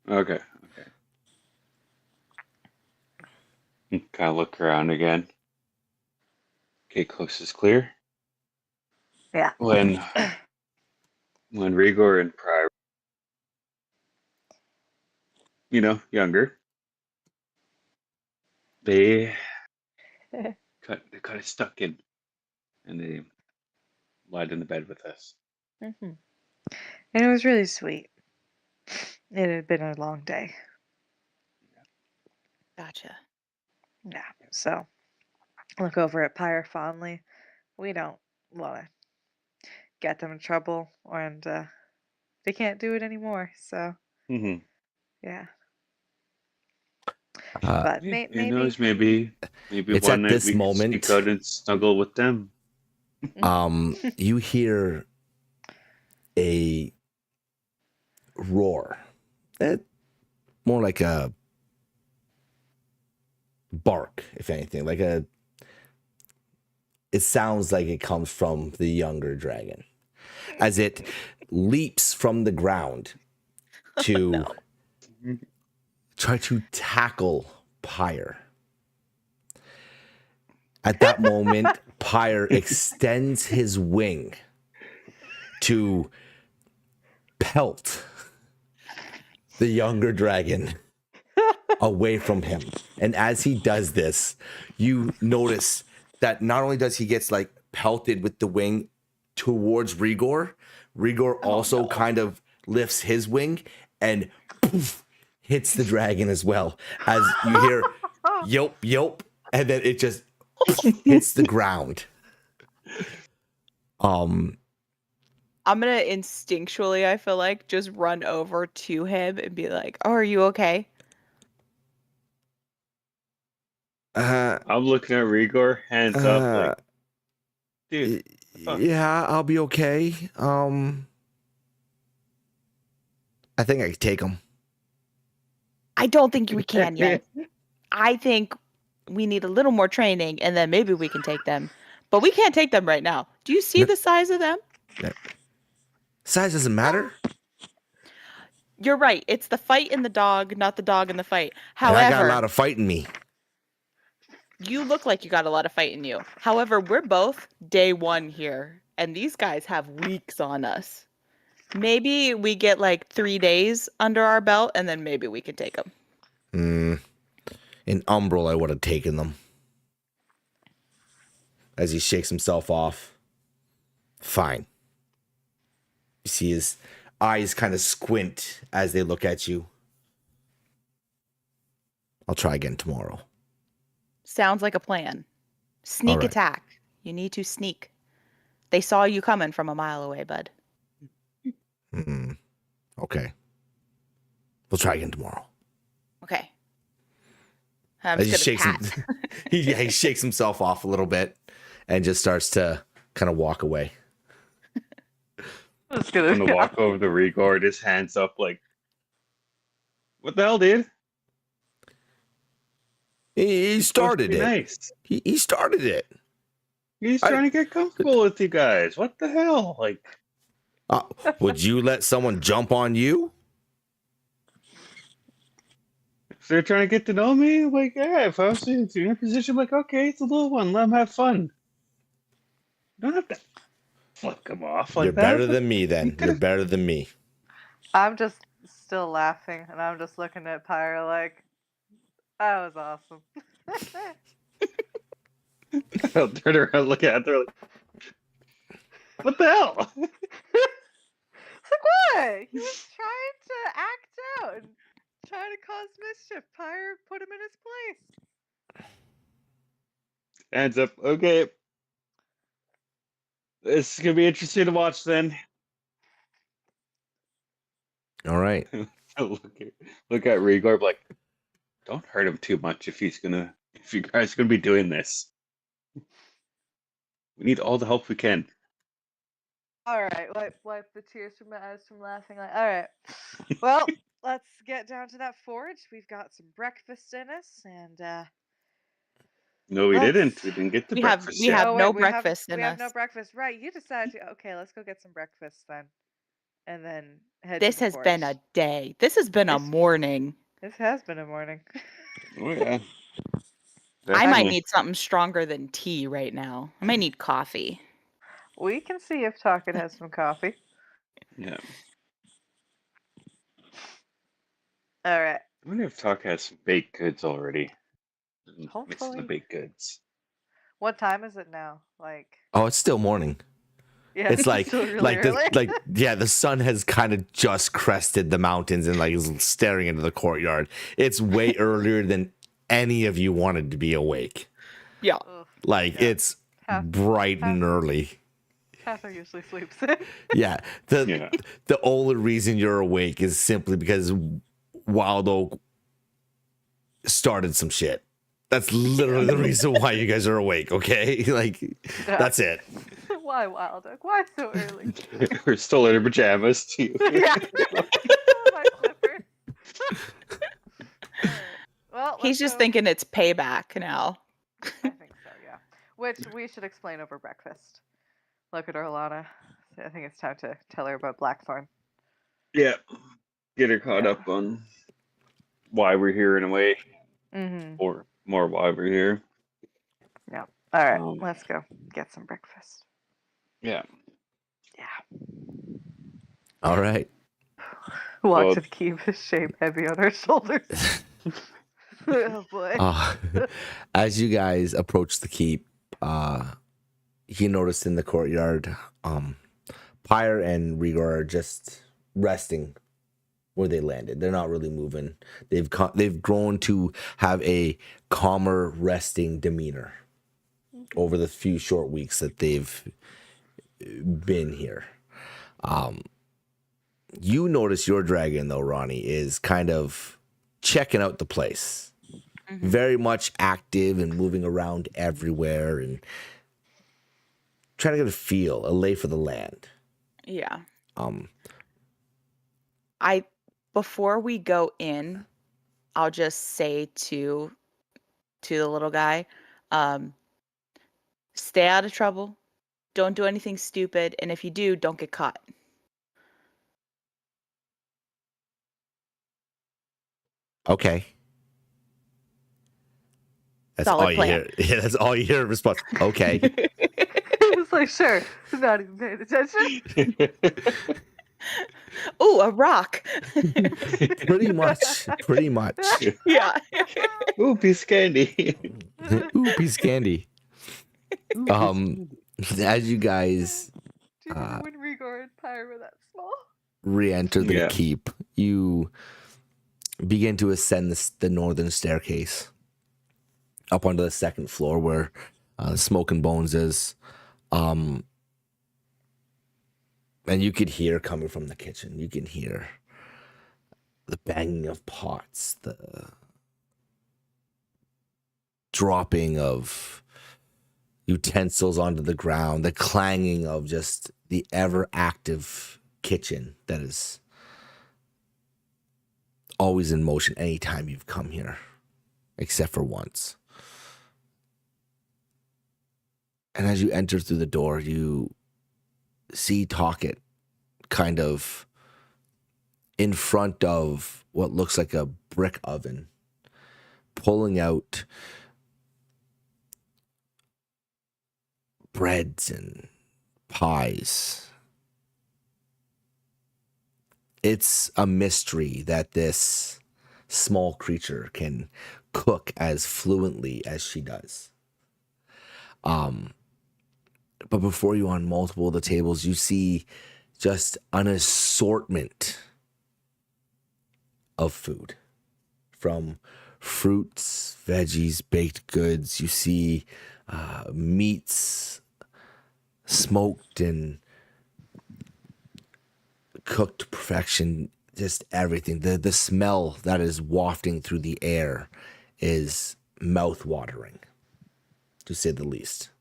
Okay. Kind of look around again. Okay, coast is clear. Yeah. When Rigor and Prior, younger, they got it stuck in, and they lied in the bed with us. Mm-hmm. And it was really sweet. It had been a long day. Gotcha. Yeah. So look over at Pyre fondly. We don't want to get them in trouble, and they can't do it anymore. So Mm-hmm. yeah. But maybe Who knows? Maybe it's one at night this we can moment sneak out and snuggle with them. you hear a roar. more like a bark, if anything. It sounds like it comes from the younger dragon as it leaps from the ground to try to tackle Pyre. At that moment, Pyre extends his wing to pelt the younger dragon away from him. And as he does this, you notice that not only does he gets like pelted with the wing towards Rigor, Rigor also kind of lifts his wing and poof, hits the dragon as well. As you hear yelp, yelp, and then it just hits the ground. I'm gonna instinctually, I feel like, just run over to him and be like, "Oh, are you okay?" I'm looking at Rigor, hands up, like, dude. Yeah, I'll be okay. I think I can take him. I don't think we can yet. I think we need a little more training, and then maybe we can take them. But we can't take them right now. Do you see the size of them? Size doesn't matter. You're right. It's the fight in the dog, not the dog in the fight. And I got a However, lot of fight in me. you look like you got a lot of fight in you. However, we're both day one here, and these guys have weeks on us. Maybe we get like 3 days under our belt, and then maybe we can take them. In Umbral, I would have taken them. As he shakes himself off. Fine. You see his eyes kind of squint as they look at you. I'll try again tomorrow. Sounds like a plan. Sneak All right. attack. You need to sneak. They saw you coming from a mile away, bud. Okay. We'll try again tomorrow. Okay. I'm As he just shakes gonna him, pat. he shakes himself off a little bit and just starts to kind of walk away. I'm just I'm gonna gonna walk over to Rigor, his hands up, like, what the hell, dude? He started it. Nice. He started it. He's trying to get comfortable with you guys. What the hell? Like, Would you let someone jump on you? if they're trying to get to know me, like, yeah, if I was in your position, like, okay, it's a little one, let him have fun. You don't have to flick him off like You're that. better than me then. You're better than me. I'm just still laughing, and I'm just looking at Pyre like, that was awesome. I'll turn around, look at her, like, what the hell? It's like, what? He was trying to act out and trying to cause mischief. Pyre put him in his place. Hands up. Okay. This is gonna be interesting to watch then. All right. look at Rigor, like, don't hurt him too much if you guys are gonna be doing this. We need all the help we can. All right, wipe the tears from my eyes from laughing. Like, all right, well, let's get down to that forge. We've got some breakfast in us, and No, we Let's- didn't. We didn't get the We have- breakfast we yet. have- no we have- breakfast in We have no us. breakfast, right? You decided to. Okay, let's go get some breakfast then, and then head. This to the has been a forge. day. This has been a This- morning. This has been a morning. Oh yeah. I might Definitely. need something stronger than tea right now. I might need coffee. We can see if Talkin has some coffee. Yeah. All right. I wonder if Talk has some baked goods already. Mixing the Hopefully. baked goods. What time is it now? Like, Oh, it's still morning. yeah, It's like still really early. the sun has kind of just crested the mountains and like is staring into the courtyard. It's way earlier than any of you wanted to be awake. Yeah. Ugh, Like Yeah. it's Half- bright and half- early. Cather usually sleeps. Yeah. Yeah. The only reason you're awake is simply because Wild Oak started some shit. That's literally the reason why you guys are awake, okay? Like that's it. Why Wild Oak? Why so early? We're still in our pajamas too. Yeah. My slippers. Well, He's let's just go. thinking it's payback now. I think so, yeah. Which we should explain over breakfast. Look at Orlana. I think it's time to tell her about Blackthorn. Yeah. Get her caught Yeah. up on why we're here in a way, Mm-hmm. or more why we're here. Yeah. All right, Um, let's go get some breakfast. yeah. Yeah. All right. Walk Well, to the keep, shame heavy on her shoulders. Oh boy. As you guys approach the keep, you notice in the courtyard, Pyre and Rigor are just resting where they landed. They're not really moving. They've grown to have a calmer, resting demeanor over the few short weeks that they've been here. You notice your dragon, though, Ronnie, is kind of checking out the place. Mm-hmm. Very much active and moving around everywhere and trying to get a feel, a lay for the land. Yeah. Um, Before we go in, I'll just say to the little guy, stay out of trouble. Don't do anything stupid, and if you do, don't get caught. okay. That's Solid all you plan. hear. Yeah, that's all you hear in response. Okay. It's like, sure, I'm not even paying attention. Ooh, a rock. Pretty much. Pretty much. Yeah. ooh, piece of candy. Ooh, piece of candy. As you guys Do you remember when Rigor and Pyre were that small? re-enter the Yeah. keep, you begin to ascend the northern staircase up onto the second floor where Smoke and Bones is. And you could hear coming from the kitchen. You can hear the banging of pots, the dropping of utensils onto the ground, the clanging of just the ever active kitchen that is always in motion anytime you've come here, except for once. And as you enter through the door, you see Talkit kind of in front of what looks like a brick oven, pulling out breads and pies. It's a mystery that this small creature can cook as fluently as she does. But before you, on multiple of the tables, you see just an assortment of food, from fruits, veggies, baked goods. You see meats, smoked and cooked to perfection, just everything. The smell that is wafting through the air is mouth-watering, to say the least.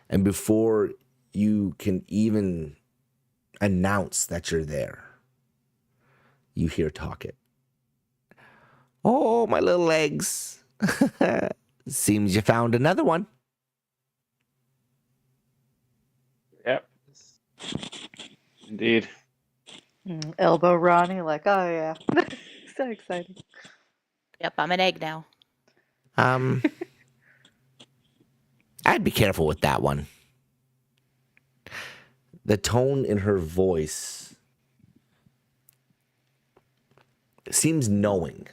And before you can even announce that you're there, you hear Talkit. Oh, my little eggs. Seems you found another one. Yep. Indeed. Elbow Ronnie, like, oh yeah. So exciting. Yep, I'm an egg now. I'd be careful with that one. The tone in her voice seems knowing.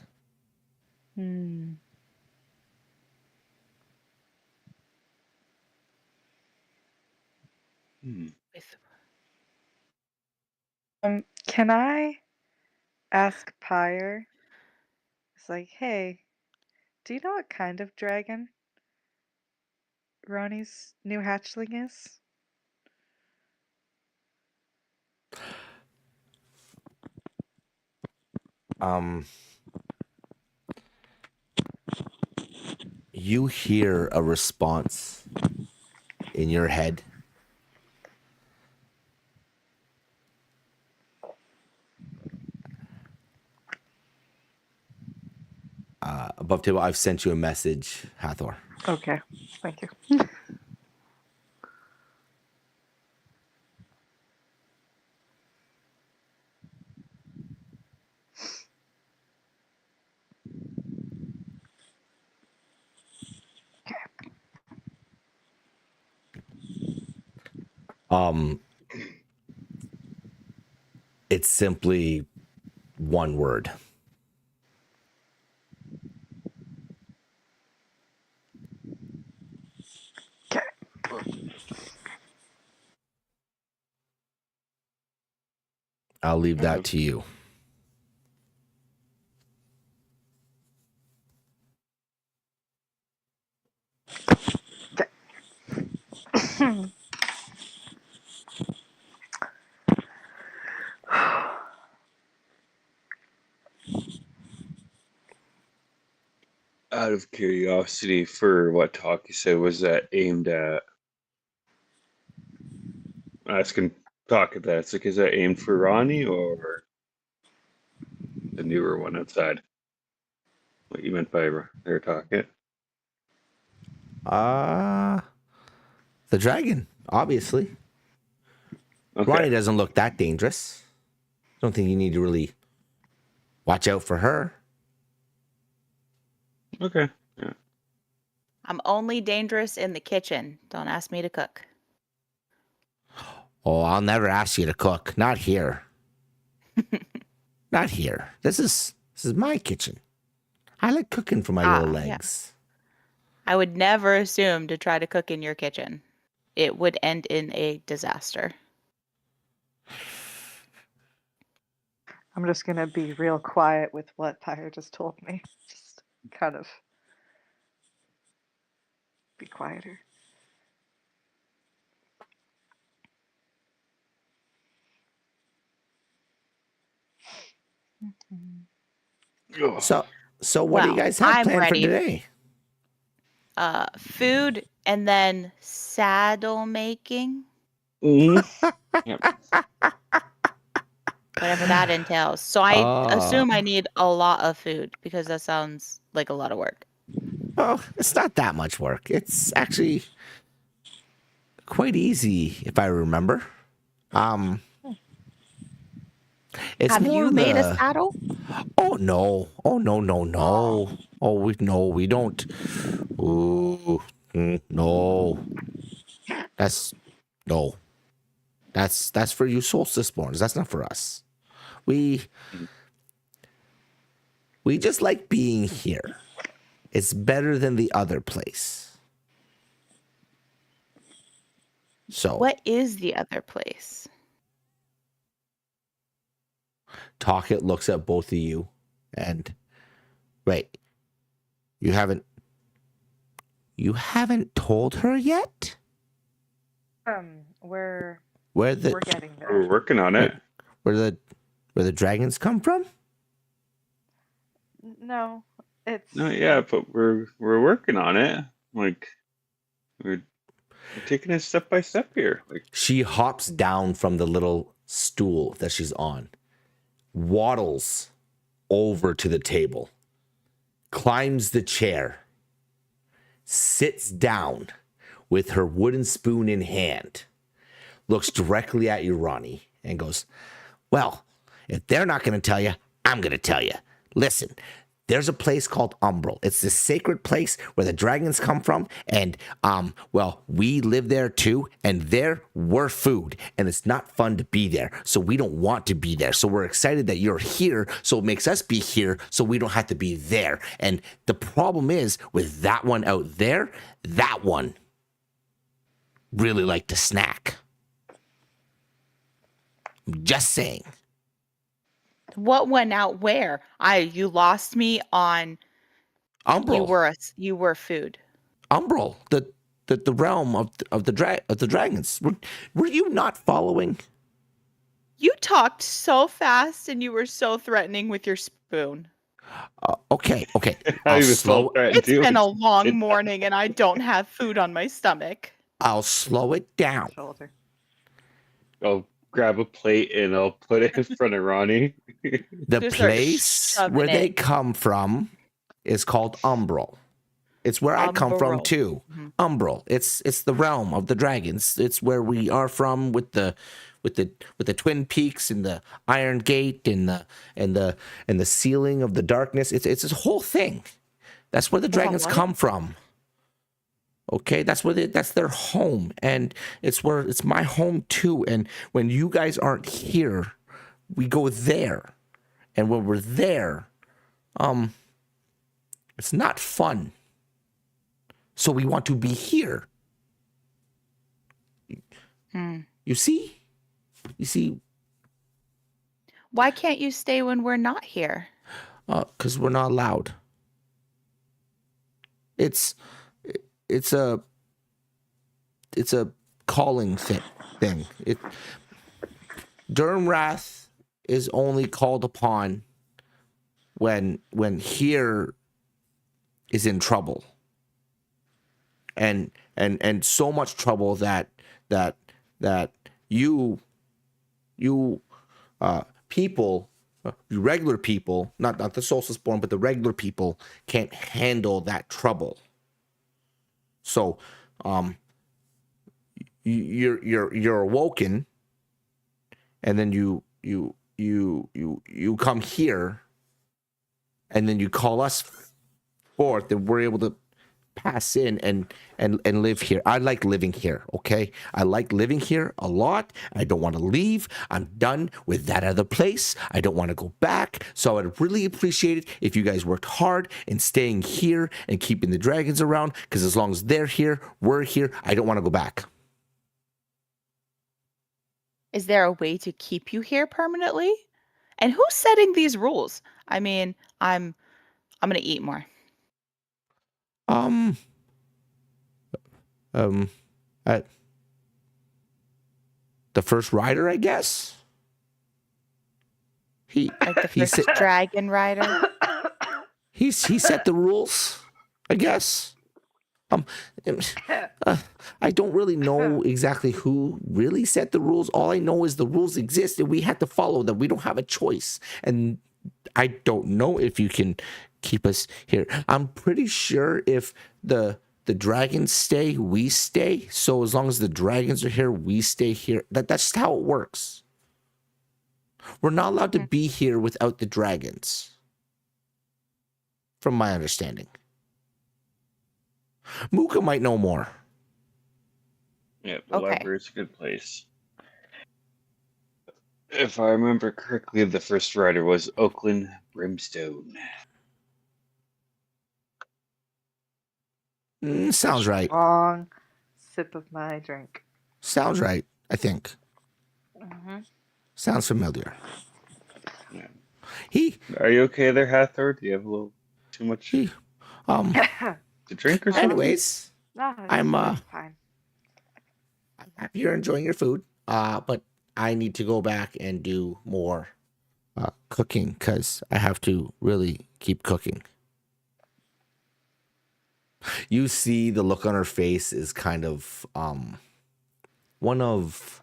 Can I ask Pyre? It's like, hey, do you know what kind of dragon Ronnie's new hatchling is? You hear a response in your head. above table. I've sent you a message, Hathor. Okay, thank you. It's simply one word. Okay. I'll leave that to you. Out of curiosity, for what talk you said, was that aimed at asking talk at that? It's like, is that aimed for Ronnie or the newer one outside? What you meant by their talking? The dragon, obviously. Okay. Ronnie doesn't look that dangerous. Don't think you need to really watch out for her. Okay. Yeah. I'm only dangerous in the kitchen. Don't ask me to cook. Oh, I'll never ask you to cook. Not here. Not here. This is my kitchen. I like cooking for my little Yeah. legs. I would never assume to try to cook in your kitchen. It would end in a disaster. I'm just gonna be real quiet with what Pyre just told me. Just kind of be quieter. Oh. So what do you Well, guys have I'm planned for ready. today? Food and then saddle making, Mhm. Yep. whatever that entails. So I assume I need a lot of food because that sounds like a lot of work. Oh, it's not that much work. It's actually quite easy, if I remember. It's Have more you made a the- saddle? Oh no! Oh no! Oh, we don't. Ooh, no. That's no. That's for you solstice borns. That's not for us. We just like being here. It's better than the other place. So What is the other place? Talkit looks at both of you and wait. You haven't told her yet? We're Where the getting there. We're working on it. where the dragons come from? No, it's No, yeah, but we're working on it. Like we're taking it step by step here. Like She hops down from the little stool that she's on, waddles over to the table, climbs the chair, sits down with her wooden spoon in hand, looks directly at you, Ronnie, and goes, well, if they're not going to tell you, I'm going to tell you. Listen, there's a place called Umbral. It's this sacred place where the dragons come from, and well, we live there too, and there we're food, and it's not fun to be there, so we don't want to be there. So we're excited that you're here, so it makes us be here, so we don't have to be there. And the problem is with that one out there, that one really like to snack. Just saying. What went out where? You lost me on Umbral. you were food. Umbral, the realm of the dragons. Were you not following? You talked so fast and you were so threatening with your spoon. Okay. I was so threatened It's too. been a long morning and I don't have food on my stomach. I'll slow it down. shoulder. I'll grab a plate and I'll put it in front of Ronnie. The Just start place shoving where they it. come from is called umbral. It's where I come from Umbral. too. Umbral. It's the realm of the dragons. It's where we are from with the Twin Peaks and the Iron Gate and the ceiling of the darkness. It's this whole thing. That's where the dragons what? come from. Okay, that's their home, and it's my home too. And when you guys aren't here, we go there, and when we're there, it's not fun. So we want to be here. You see? Why can't you stay when we're not here? Because we're not allowed. It's a calling thing. Durmwrath is only called upon when here is in trouble. And so much trouble that you people, you regular people, not the solstice born, but the regular people can't handle that trouble. So, you're awoken, and then you come here, and then you call us forth, and we're able to pass in and live here. I like living here, okay? I like living here a lot. I don't want to leave. I'm done with that other place. I don't want to go back. So I'd really appreciate it if you guys worked hard in staying here and keeping the dragons around, because as long as they're here, we're here. I don't want to go back. Is there a way to keep you here permanently? And who's setting these rules? I mean, I'm gonna eat more. The first rider, I guess. Like the first dragon rider. He set the rules, I guess. I don't really know exactly who really set the rules. All I know is the rules exist and we have to follow them. We don't have a choice. And I don't know if you can keep us here. I'm pretty sure if the dragons stay, we stay. So as long as the dragons are here, we stay here. That's just how it works. We're not allowed to be here without the dragons, from my understanding. Mooka might know more. Yeah, the Okay. library's a good place. If I remember correctly, the first rider was Oakland Brimstone. Sounds right. Long sip of my drink. Sounds right, I think. Sounds familiar. Yeah. Are you okay there, Hathor? Do you have a little too much to drink or something? Anyways, No, I'm fine. I'm happy you're enjoying your food. But I need to go back and do more cooking because I have to really keep cooking. You see the look on her face is kind of one of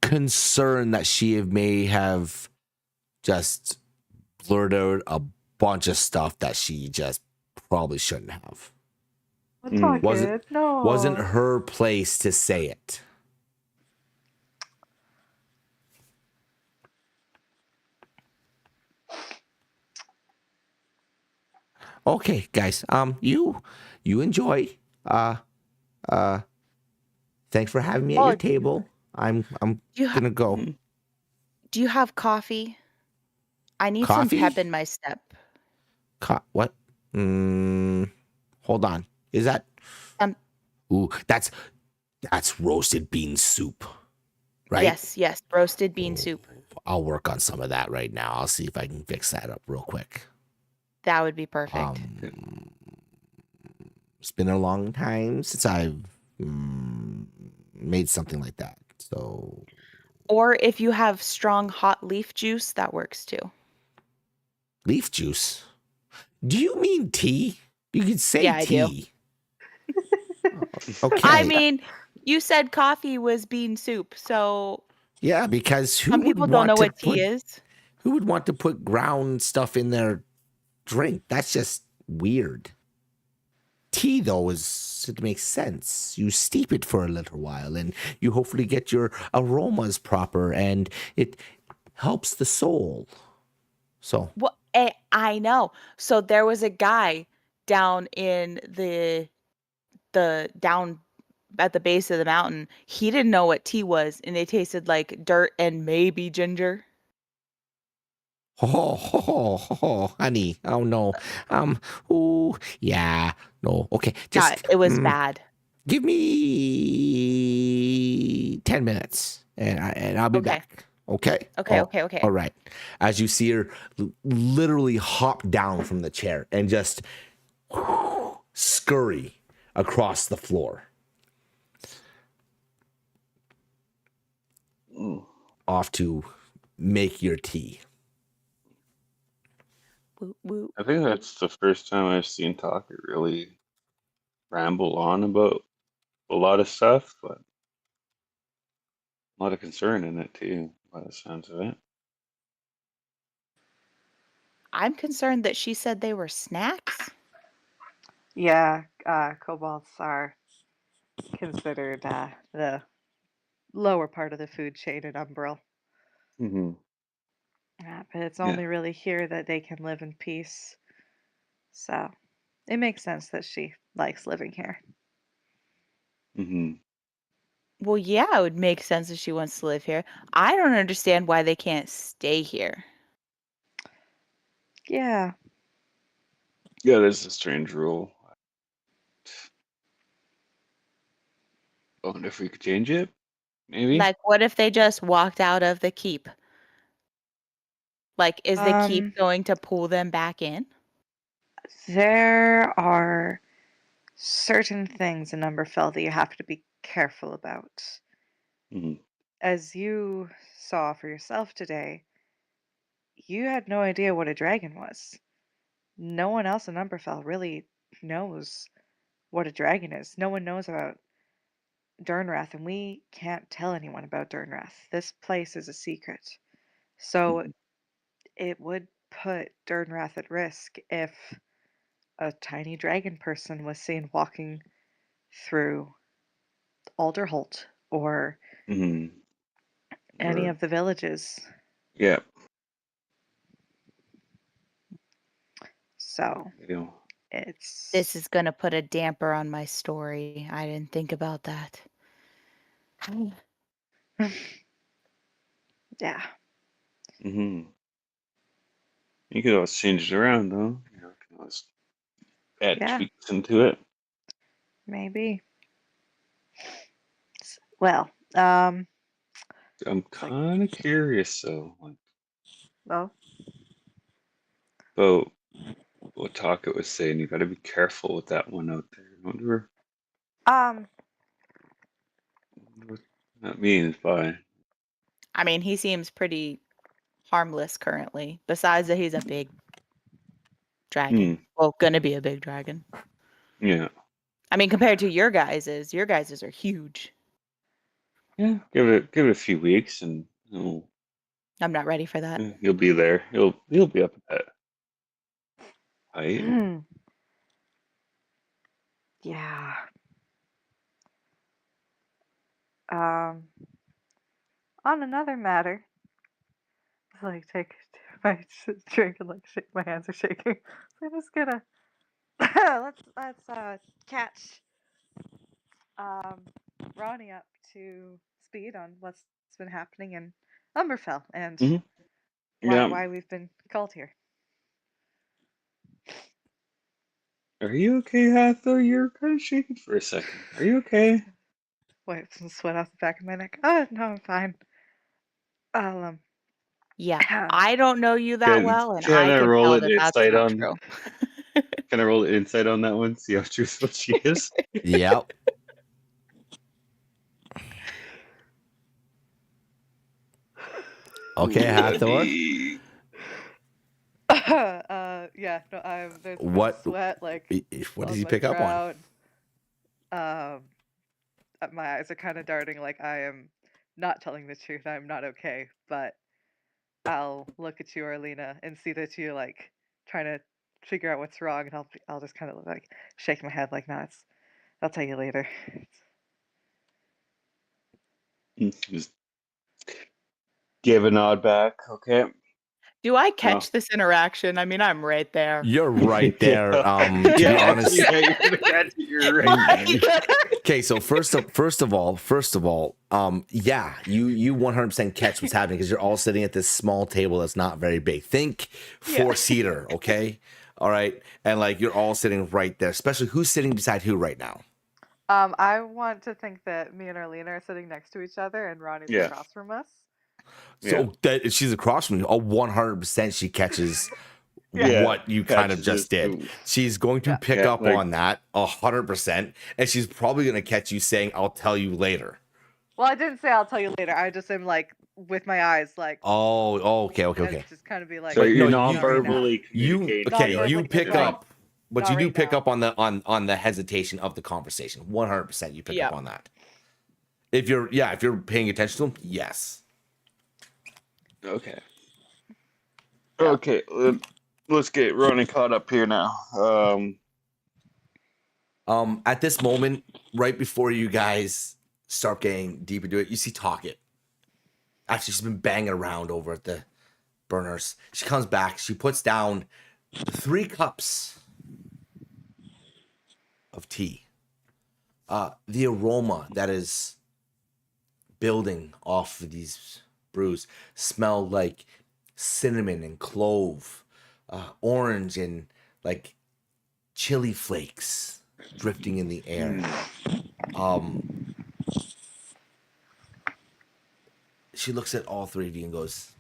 concern that she may have just blurted out a bunch of stuff that she just probably shouldn't have. That's not good. No. Wasn't her place to say it. Okay, guys. You enjoy. Thanks for having me at your table. I'm gonna go. Do you have coffee? I need Coffee? some pep in my step. What? Hold on. Is that? Ooh, that's roasted bean soup, right? Yes, roasted bean soup. I'll work on some of that right now. I'll see if I can fix that up real quick. That would be perfect. It's been a long time since I've made something like that. So, Or if you have strong hot leaf juice, that works too. leaf juice? Do you mean tea? You could say Yeah, I do. tea. Okay. I mean, you said coffee was bean soup, so yeah, because some people don't know what tea is. Who would want to put ground stuff in their drink? That's just weird. Tea, though, it makes sense. You steep it for a little while, and you hopefully get your aromas proper, and it helps the soul. So, Well, I know. So there was a guy down in the down at the base of the mountain. He didn't know what tea was, and it tasted like dirt and maybe ginger. honey. Oh no. Oh yeah. No. Okay. Yeah, Just it was bad. give me 10 minutes, and I'll be Okay. back. Okay. Okay, Oh, okay, okay. All right. As you see her literally hop down from the chair and just scurry across the floor, off to make your tea. Woo, woo. I think that's the first time I've seen Taka really ramble on about a lot of stuff, but a lot of concern in it too, by the sounds of it. I'm concerned that she said they were snacks. Yeah, kobolds are considered the lower part of the food chain in Umbrel. Mm-hmm. But it's Yeah. only really here that they can live in peace. So it makes sense that she likes living here. Mm-hmm. Well, yeah, it would make sense if she wants to live here. I don't understand why they can't stay here. Yeah. Yeah, there's a strange rule. I wonder if we could change it. Maybe. Like, what if they just walked out of the keep? Like, is the keep going to pull them back in? There are certain things in Umberfell that you have to be careful about. Mm-hmm. As you saw for yourself today, you had no idea what a dragon was. No one else in Umberfell really knows what a dragon is. No one knows about Durnrath, and we can't tell anyone about Durnrath. This place is a secret. So it would put Durnrath at risk if a tiny dragon person was seen walking through Alderholt or Mm-hmm. any of the villages. Yeah. So You know. it's This is going to put a damper on my story. I didn't think about that. yeah. Mm-hmm. You could always change it around, though. You know, you can always add Yeah. tweaks into it. Maybe. Well, I'm like- kind of curious, though, like, well, about what Taka was saying. You got to be careful with that one out there. I wonder what that means by. I mean, he seems pretty harmless currently, besides that he's a big dragon. Well, gonna be a big dragon. Yeah. I mean, compared to your guys's are huge. Yeah. Give it a few weeks, and I'm not ready for that. he'll be there. He'll be up at that height. yeah. On another matter, like take my drink and like shake. My hands are shaking. So I'm just gonna let's catch Ronnie up to speed on what's been happening in Umberfell and Yeah. why we've been called here. Are you okay, Hathor? You're kind of shaking for a second. Are you okay? Wipe some sweat off the back of my neck. Oh no, I'm fine. I'll Yeah, I don't know you that Can well, and can I I can roll tell an that that's insight not on? true. Can I roll an insight on that one? See how truthful she is. Yep. Okay, Hathor. yeah, no, there's What? sweat like What does on he my pick up on? brow. My eyes are kind of darting like I am not telling the truth. I'm not okay, but I'll look at you, Arlena, and see that you're like trying to figure out what's wrong, and I'll just kind of like shake my head like, "No, I'll tell you later." Just give a nod back. Okay. Do I No. catch this interaction? I mean, I'm right there. You're right there. To be honest. Yeah, you're gonna catch it. You're right. Okay, so first of all, yeah, you 100% catch what's happening because you're all sitting at this small table that's not very big. Think four-seater, okay? All right, and like you're all sitting right there. Especially who's sitting beside who right now? I want to think that me and Arlena are sitting next to each other, and Ronnie's Yeah. across from us. So that she's across from you. 100% she catches Yeah, what you kind of catches just it. did. She's going to pick Yeah, up like- on that 100%, and she's probably going to catch you saying, "I'll tell you later." Well, I didn't say I'll tell you later. I just am like with my eyes, like. Oh, okay. As just kind of be like. So you're no, not you- verbally You communicating. okay? Not You verbally pick communicating. up, but Not you do right pick now. up on the hesitation of the conversation. 100%, you pick Yeah. up on that. If you're paying attention to them, yes. Okay. Okay. Let's get Ronnie caught up here now. At this moment, right before you guys start getting deep into it, you see Talkit. Actually, she's been banging around over at the burners. She comes back. She puts down 3 cups of tea. The aroma that is building off of these brews smell like cinnamon and clove, orange and like chili flakes drifting in the air. She looks at all 3 of you and goes,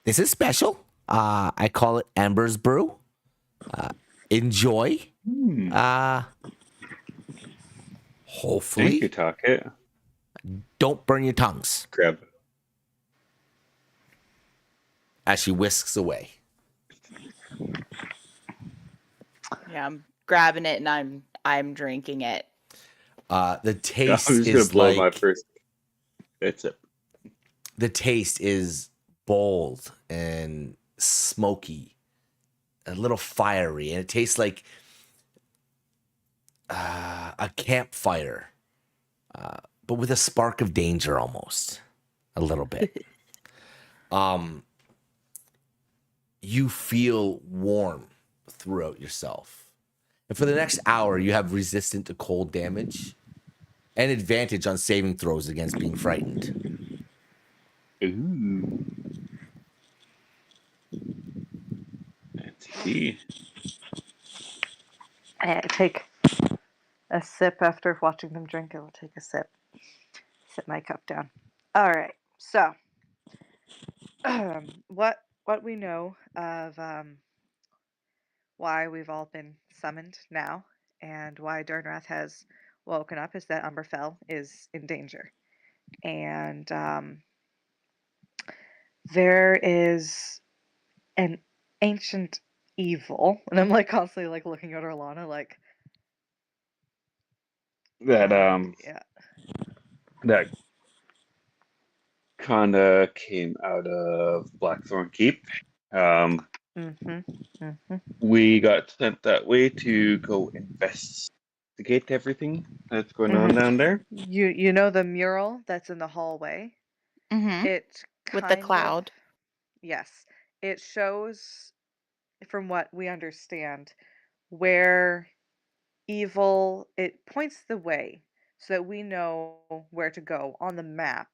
"This is special. I call it Embers brew. Enjoy. Hopefully, Thank you, Talkit. don't burn your tongues." Grab. As she whisks away. Yeah, I'm grabbing it and I'm drinking it. The I'm taste just gonna is blow like my first. That's it. the taste is bold and smoky, a little fiery, and it tastes like a campfire, but with a spark of danger almost, a little bit. You feel warm throughout yourself. And for the next hour, you have resistant to cold damage and advantage on saving throws against being frightened. Ooh. Fancy tea. I take a sip after watching them drink. I will take a sip. Set my cup down. All right. So, what we know of why we've all been summoned now and why Durnrath has woken up is that Umberfell is in danger, and there is an ancient evil, and I'm like constantly like looking at Orlana like That yeah. that kinda came out of Blackthorn Keep. We got sent that way to go investigate everything that's going on down there. You know the mural that's in the hallway? Mm-hmm. It With the kind of- cloud. yes. It shows, from what we understand, where evil, it points the way so that we know where to go on the map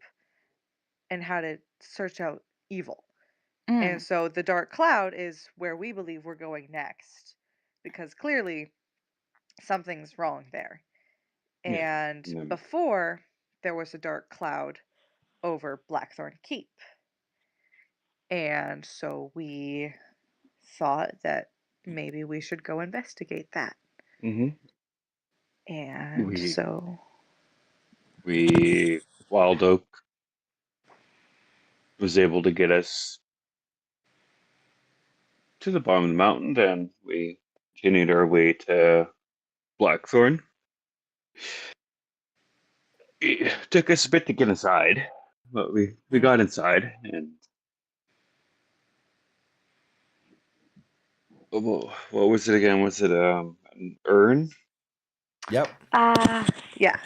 and how to search out evil. Mm. And so the dark cloud is where we believe we're going next, because clearly something's wrong there. Yeah. And Yeah. before, there was a dark cloud over Blackthorn Keep. And so we thought that maybe we should go investigate that. Mm-hmm. And so Wild Oak was able to get us to the bottom of the mountain, and we continued our way to Blackthorn. It took us a bit to get inside, but we got inside and what was it again? Was it an urn? Yep. Yeah.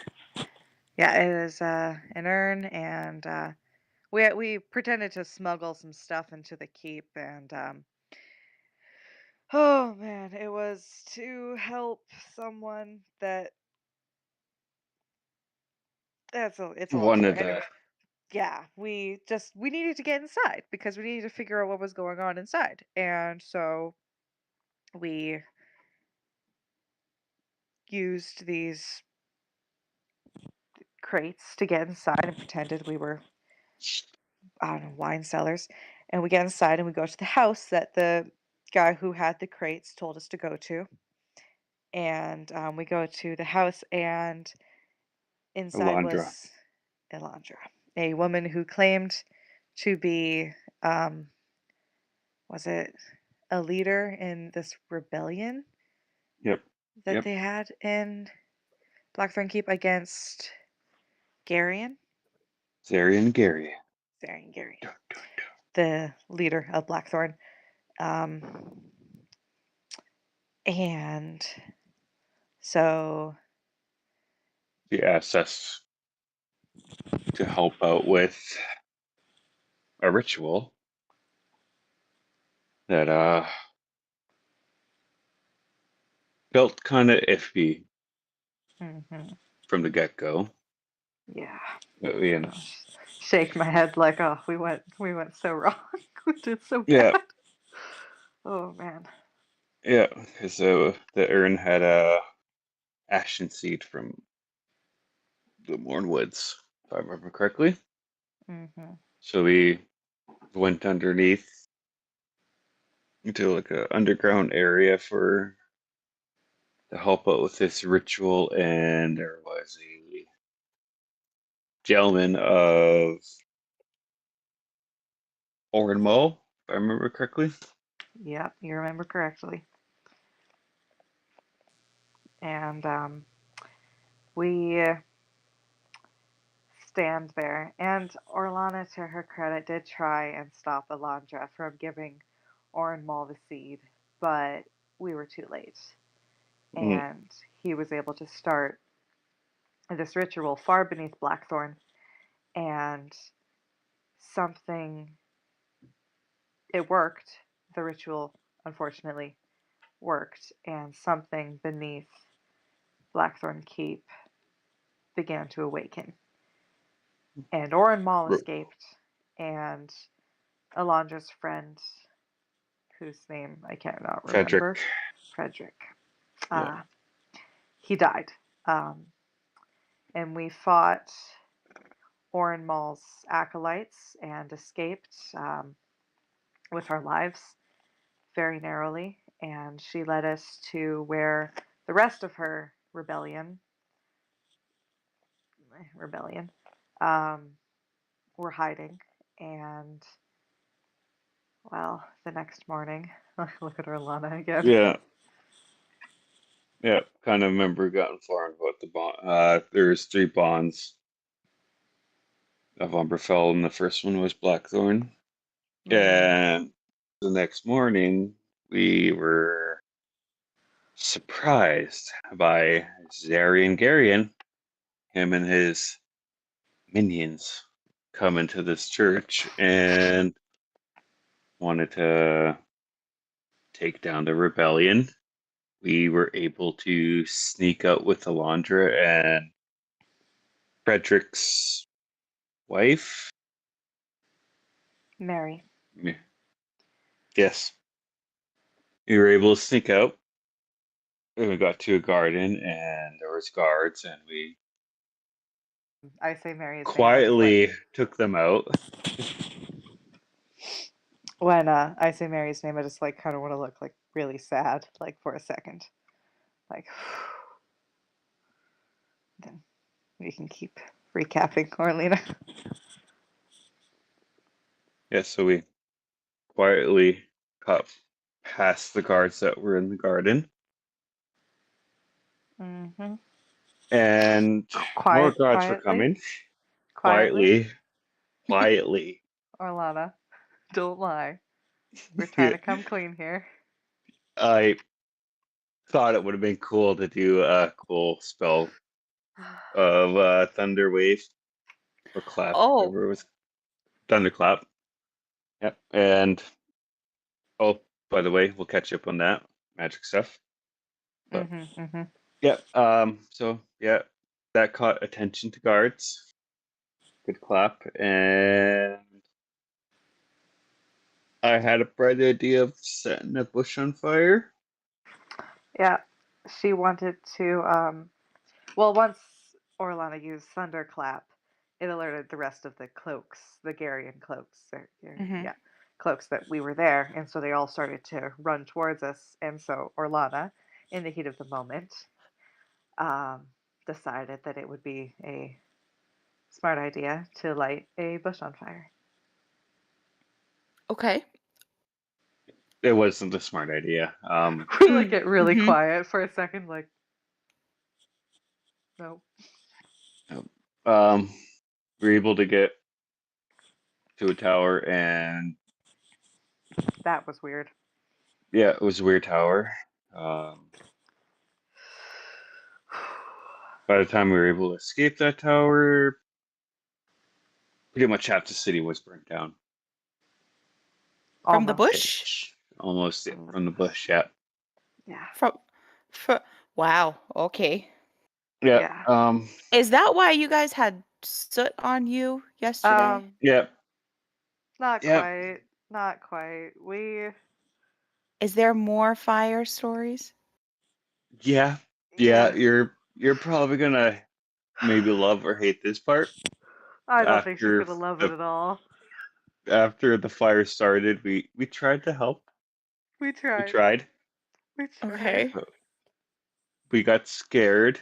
Yeah, it was an urn, and we pretended to smuggle some stuff into the keep, and oh man, it was to help someone that it's a long One of story. the Anyway, yeah, we needed to get inside because we needed to figure out what was going on inside, and so we used these crates to get inside and pretended we were, I don't know, wine cellars. And we get inside and we go to the house that the guy who had the crates told us to go to. And we go to the house, and inside Alondra. was Elandra, a woman who claimed to be, um, was it a leader in this rebellion Yep. that Yep. they had in Blackthorn Keep against Garion? Zarian Gary. Zarian Garion, the leader of Blackthorn. And so, She asked us to help out with a ritual that felt kind of iffy mhm, from the get-go. yeah, But we I'll shake my head like, oh, we went so wrong. We did so yeah, bad. Oh man. yeah, because the urn had a ashen seed from the Mornwoods, if I remember correctly. Mhm. So we went underneath into like a underground area for to help out with this ritual, and there was a gentleman of Orenmo, if I remember correctly. Yep, you remember correctly. And we stand there, and Orlana, to her credit, did try and stop Elandra from giving Orenmal the seed, but we were too late. Mm, And he was able to start this ritual far beneath Blackthorn, and something, it worked. The ritual, unfortunately, worked, and something beneath Blackthorn Keep began to awaken. And Oren Mall r- escaped, and Alondra's friend, whose name I cannot Frederick. remember, Frederick, Yeah. uh, he died. Um, and we fought Oren Mall's acolytes and escaped with our lives very narrowly. And she led us to where the rest of her rebellion um, were hiding. And well, the next morning, look at Orlana again. Yeah. Yeah. Kind of remember got informed about the bond. There's 3 bonds of Umberfell, and the first one was Blackthorn. Mhm. And the next morning, we were surprised by Zarian Garion, him and his minions, come into this church and wanted to take down the rebellion. We were able to sneak out with Alondra and Frederick's wife. Mary. Yes. We were able to sneak out. And we got to a garden and there was guards, and we I say Mary's name. I just like quietly took them out. when I say Mary's name. I just like kind of want to look like really sad, like for a second, like. Then we can keep recapping, Orlina. Yeah, so we quietly got past the guards that were in the garden, Mm-hmm. and more guards were Quietly, coming. quietly. Quietly, quietly. Orlana, don't lie. We're trying to come clean here. I thought it would have been cool to do a cool spell of thunder wave or clap, Oh, whatever it was. Thunderclap. Yep. And oh, by the way, we'll catch up on that magic stuff. But Mm-hmm. yeah, so yeah, that caught attention to guards. Good clap. And I had a bright idea of setting a bush on fire. Yeah, she wanted to. Well, once Orlana used Thunderclap, it alerted the rest of the cloaks, the Garian cloaks, hmm yeah, cloaks that we were there, and so they all started to run towards us. And so Orlana, in the heat of the moment, um, decided that it would be a smart idea to light a bush on fire. okay. It wasn't a smart idea. We like get really Mm-hmm. quiet for a second, like, no. um, we were able to get to a tower, and That was weird. yeah, it was a weird tower. Um, by the time we were able to escape that tower, pretty much half the city was burnt down. From the Almost. bush? Almost from the bush, yeah. Yeah. From wow. Okay. Yeah. Yeah. Is that why you guys had soot on you yesterday? Yeah. Not Yeah. quite. Not quite. We. Is there more fire stories? Yeah. Yeah. You're probably gonna maybe love or hate this part. I don't think she's After gonna love it the at all. after the fire started, we tried to help. We We tried. tried. We tried. Okay. We got scared,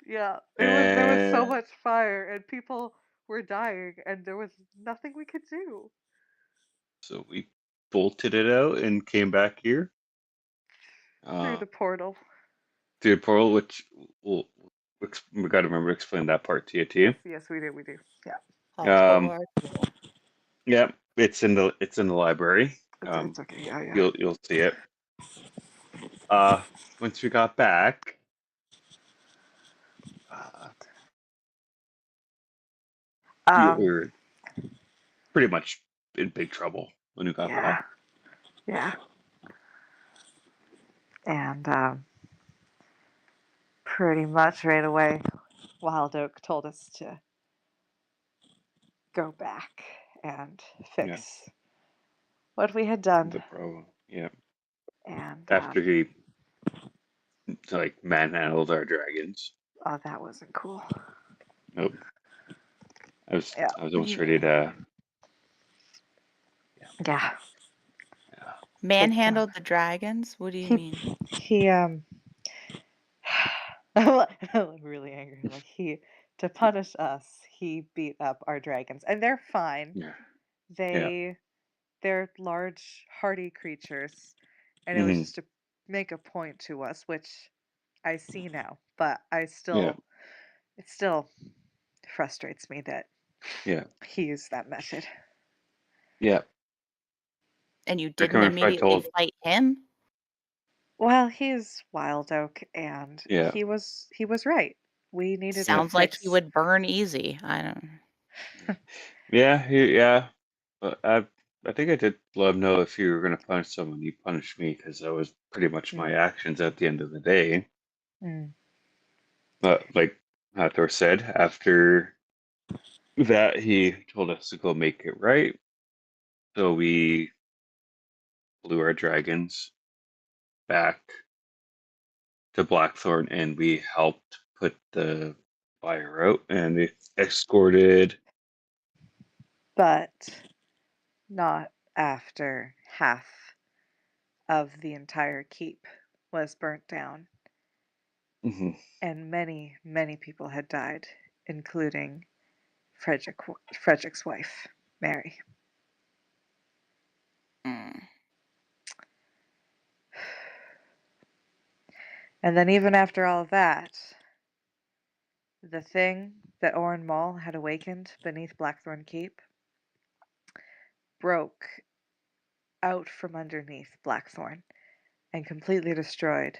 Yeah. There was so and much fire and people were dying and there was nothing we could do. so we bolted it out and came back here. Through Uh, the portal. through the portal, which we got to remember to explain that part to you too. Yes, we do. Yeah. Oh, Um, Lord. yeah, it's in the library. It's okay. Yeah. You'll see it. Once we got back, uh, we Um, were pretty much in big trouble when we got yeah. back. Yeah. And pretty much right away Wild Oak told us to go back and Yeah, fix what we had done. the problem. Yeah, And after he like manhandled our dragons. oh, that wasn't cool. Nope. Yeah. I was almost ready to. Yeah. Yeah. Manhandled the dragons? What do you mean? He I'm really angry. Like to punish us, he beat up our dragons, and they're fine. Yeah. Yeah. They're large, hardy creatures, and it was Hmm. just to make a point to us, which I see now. But Yeah. it still frustrates me that Yeah. he used that method. Yeah. And you Pretty didn't much I immediately told. fight him? Well, he's Wild Oak, and Yeah. he was right. We needed to Yeah. Sounds like he fix. would burn easy. I don't. Yeah. But I think I did let him know if you were gonna punish someone, you punished me because that was pretty much my Mm, actions at the end of the day. mm. But like Hathor said, after that he told us to go make it right. So we flew our dragons back to Blackthorn and we helped put the fire out and we escorted. But not after half of the entire keep was burnt down, Mhm. and many, many people had died, including Frederick's wife, Mary. Mm. And then, even after all of that, the thing that Oren Mall had awakened beneath Blackthorn Keep broke out from underneath Blackthorn and completely destroyed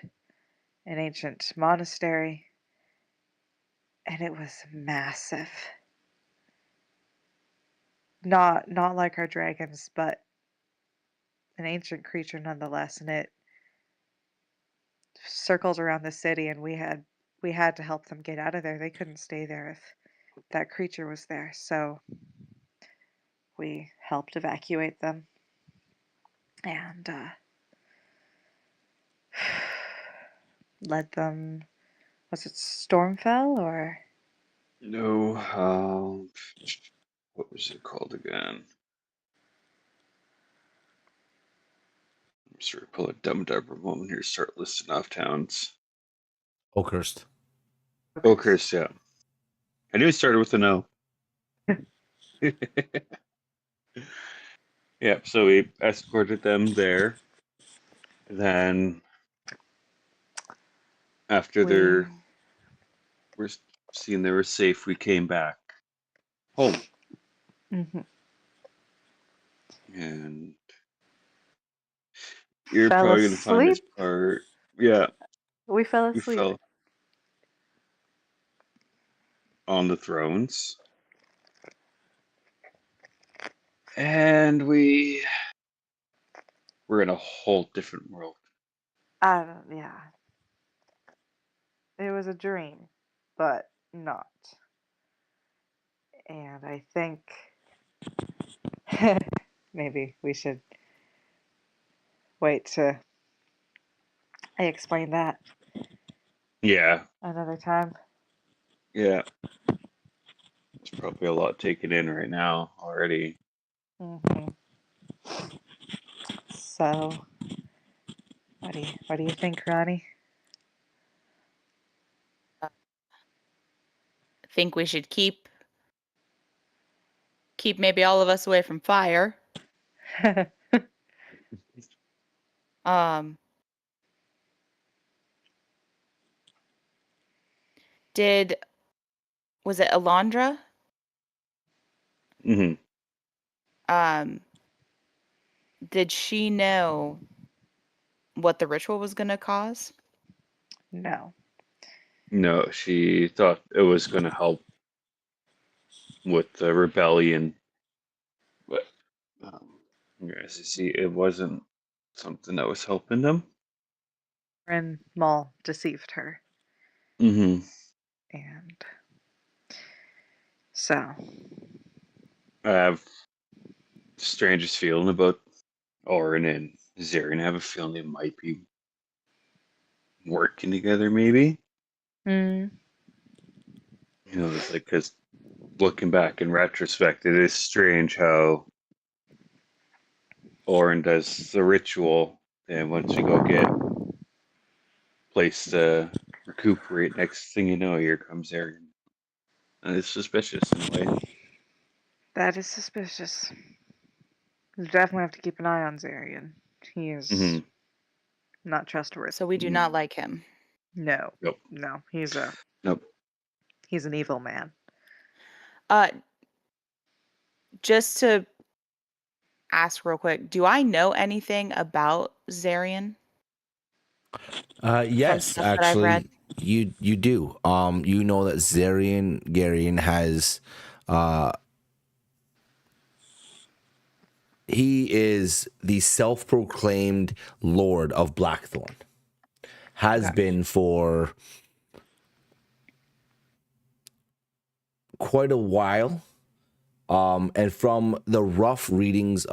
an ancient monastery, and it was massive. Not like our dragons, but an ancient creature nonetheless, and it circled around the city, and we had to help them get out of there. They couldn't stay there if that creature was there, so we helped evacuate them, and led them. Was it Stormfell or? No, what was it called again? I'm sort of pull a dumb dumber moment here. Start listing off towns. Oakhurst. Oakhurst, yeah. I knew it started with an O. Yeah, so we escorted them there. Then, after We we're seeing they were safe, we came back home. Mhm. And you're fell probably going to find this asleep. part. Yeah, We fell we asleep. fell on the thrones. And we're in a whole different world. Yeah. It was a dream, but not. And I think maybe we should wait to explain that Yeah, another time. yeah. There's probably a lot taken in right now already. hmm So, what do you think, Ronnie? I think we should keep maybe all of us away from fire. Um, was it Alondra? Hmm. Did she know what the ritual was going to cause? No. No, she thought it was going to help with the rebellion, but as you see, it wasn't something that was helping them. And Maul deceived her, Mm-hmm. and so I have the strangest feeling about Orin and Zarian. I have a feeling they might be working together, maybe. mm, You know, it's like, because looking back in retrospect, it is strange how Orin does the ritual, and once we go get place to recuperate, next thing you know, here comes Zarian. And it's suspicious in a way. that is suspicious. You definitely have to keep an eye on Zarian. He Mm-hmm. is not trustworthy. So we do not like him. No, Nope. no, Nope. he's an evil man. Just to ask real quick, do I know anything about Zarian? Yes, stuff that I've read? actually, you do. You know that Garion has, he is the self-proclaimed Lord of Blackthorn. Has Okay. been for quite a while. And from the rough readings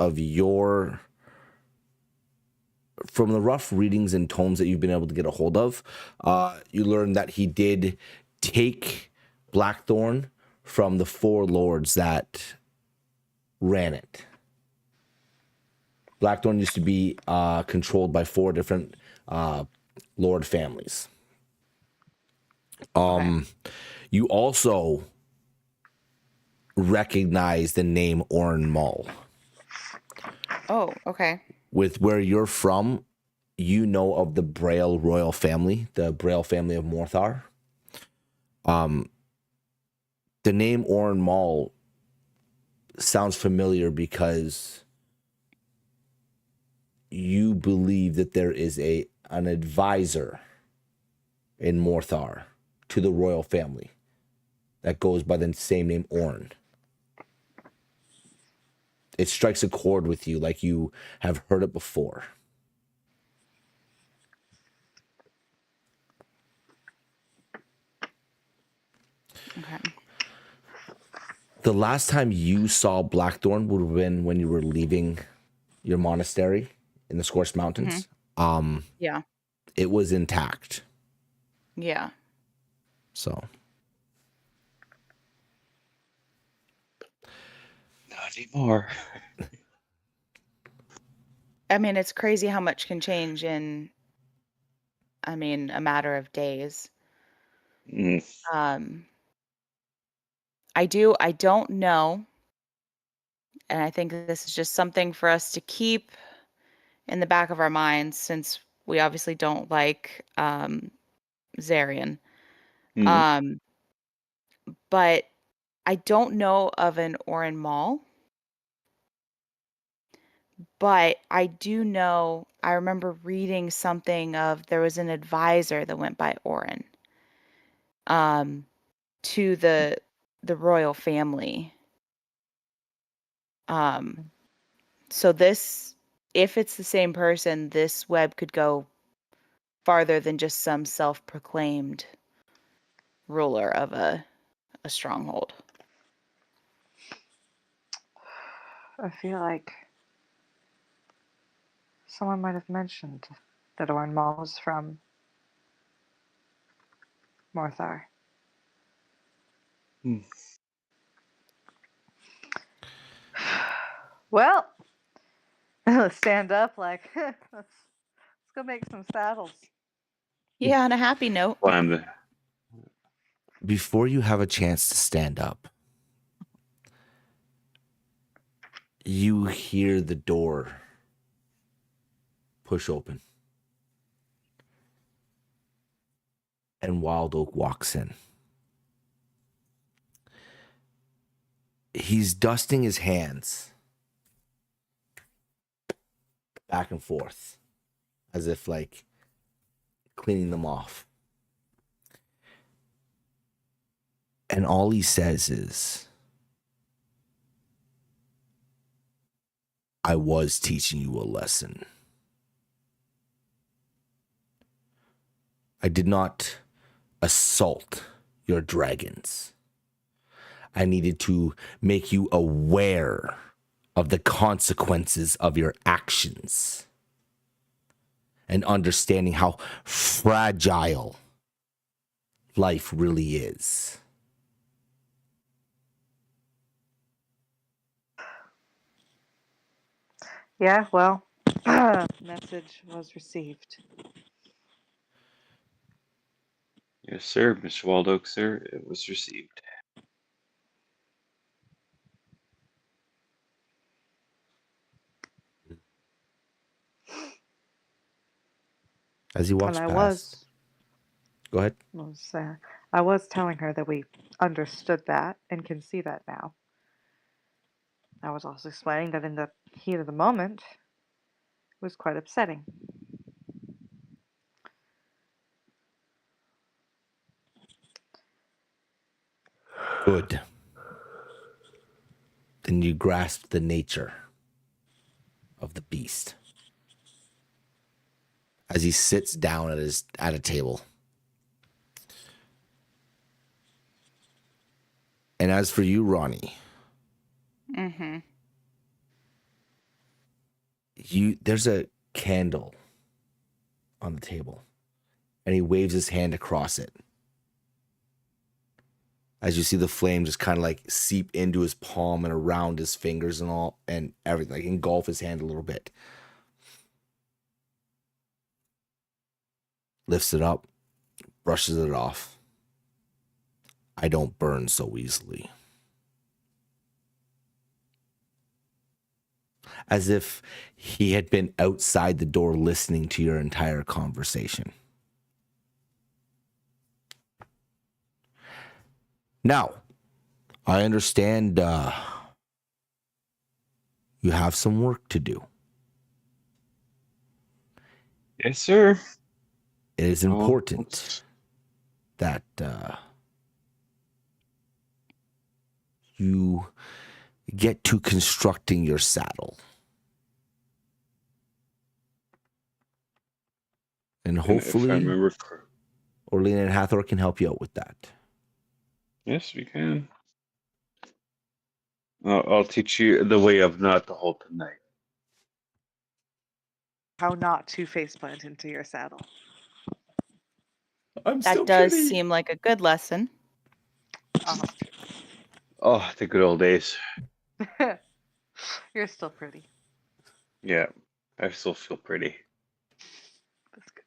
and tomes that you've been able to get a hold of, you learn that he did take Blackthorn from the 4 lords that ran it. Blackthorn used to be controlled by 4 different lord families. You also recognize the name Orin Mull. Oh, okay. With where you're from, you know of the Braille royal family, the Braille family of Morthar. The name Orin Mull sounds familiar because you believe that there is an advisor in Morthar to the royal family that goes by the same name, Orn. It strikes a chord with you like you have heard it before. Okay. The last time you saw Blackthorn would have been when you were leaving your monastery in the Scorched Mountains. Yeah. It was intact. Yeah. So Not anymore. I mean, it's crazy how much can change in, I mean, a matter of days. Mm. I don't know, and I think this is just something for us to keep in the back of our minds since we obviously don't like Zarian. Mm. But I don't know of an Orin Mall. But I do know, I remember reading something of there was an advisor that went by Orin to the royal family. So this, if it's the same person, this web could go farther than just some self-proclaimed ruler of a stronghold. I feel like someone might have mentioned that Orin Mall was from Morthar. Mm. Well, let's stand up like, let's go make some saddles. Yeah, on a happy note. Climb the. before you have a chance to stand up, you hear the door push open. And Wild Oak walks in. He's dusting his hands back and forth as if like cleaning them off. And all he says is, I was teaching you a lesson. I did not assault your dragons. I needed to make you aware of the consequences of your actions and understanding how fragile life really is. Yeah, well, message was received. Yes, sir, Mr. Waldoak, sir. It was received. As he walks And past. Go ahead. I was telling her that we understood that and can see that now. I was also explaining that in the heat of the moment, it was quite upsetting. Good. Then you grasp the nature of the beast as he sits down at a table. And as for you, Ronnie, there's a candle on the table, and he waves his hand across it. As you see the flame just kind of like seep into his palm and around his fingers and all and everything, like engulf his hand a little bit. Lifts it up, brushes it off. I don't burn so easily. As if he had been outside the door listening to your entire conversation. Now, I understand you have some work to do. Yes, sir. It is Oh, important that you get to constructing your saddle. And and if I hopefully, remember, Orlean and Hathor can help you out with that. yes, we can. I'll teach you the way of not to hold the knife. How not to faceplant into your saddle. I'm That does seem like a good lesson. Oh, the good old days. You're still pretty. Yeah, I still feel pretty. That's good.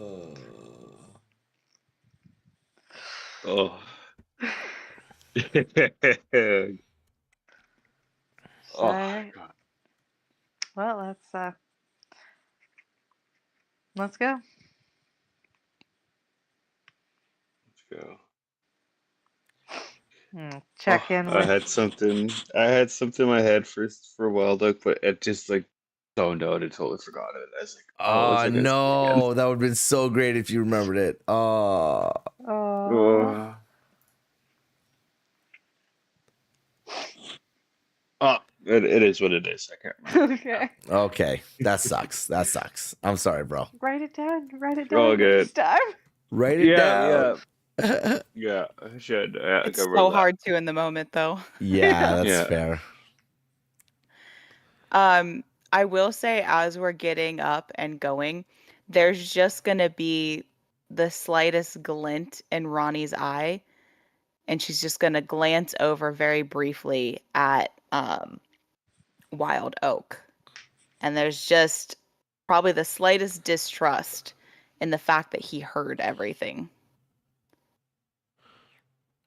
Oh. Oh, Alright. God. Well, let's go. Let's go. Check in I with. had something. I had something in my head for a while, Doug, but it just like zoned out and totally forgot it. I was like, "Oh, what was Oh I gonna say again?" no, that would have been so great if you remembered it. Oh, Oh. It is what it is. I can't remember. Okay. okay, that sucks. That sucks. I'm sorry, bro. Write it down. Write it All down good. next time. Write it down. Yeah. I should. I It's gotta so remember that. hard to in the moment, though. Yeah, that's Yeah. fair. I will say, as we're getting up and going, there's just gonna be the slightest glint in Ronnie's eye, and she's just gonna glance over very briefly at Wild Oak. And there's just probably the slightest distrust in the fact that he heard everything.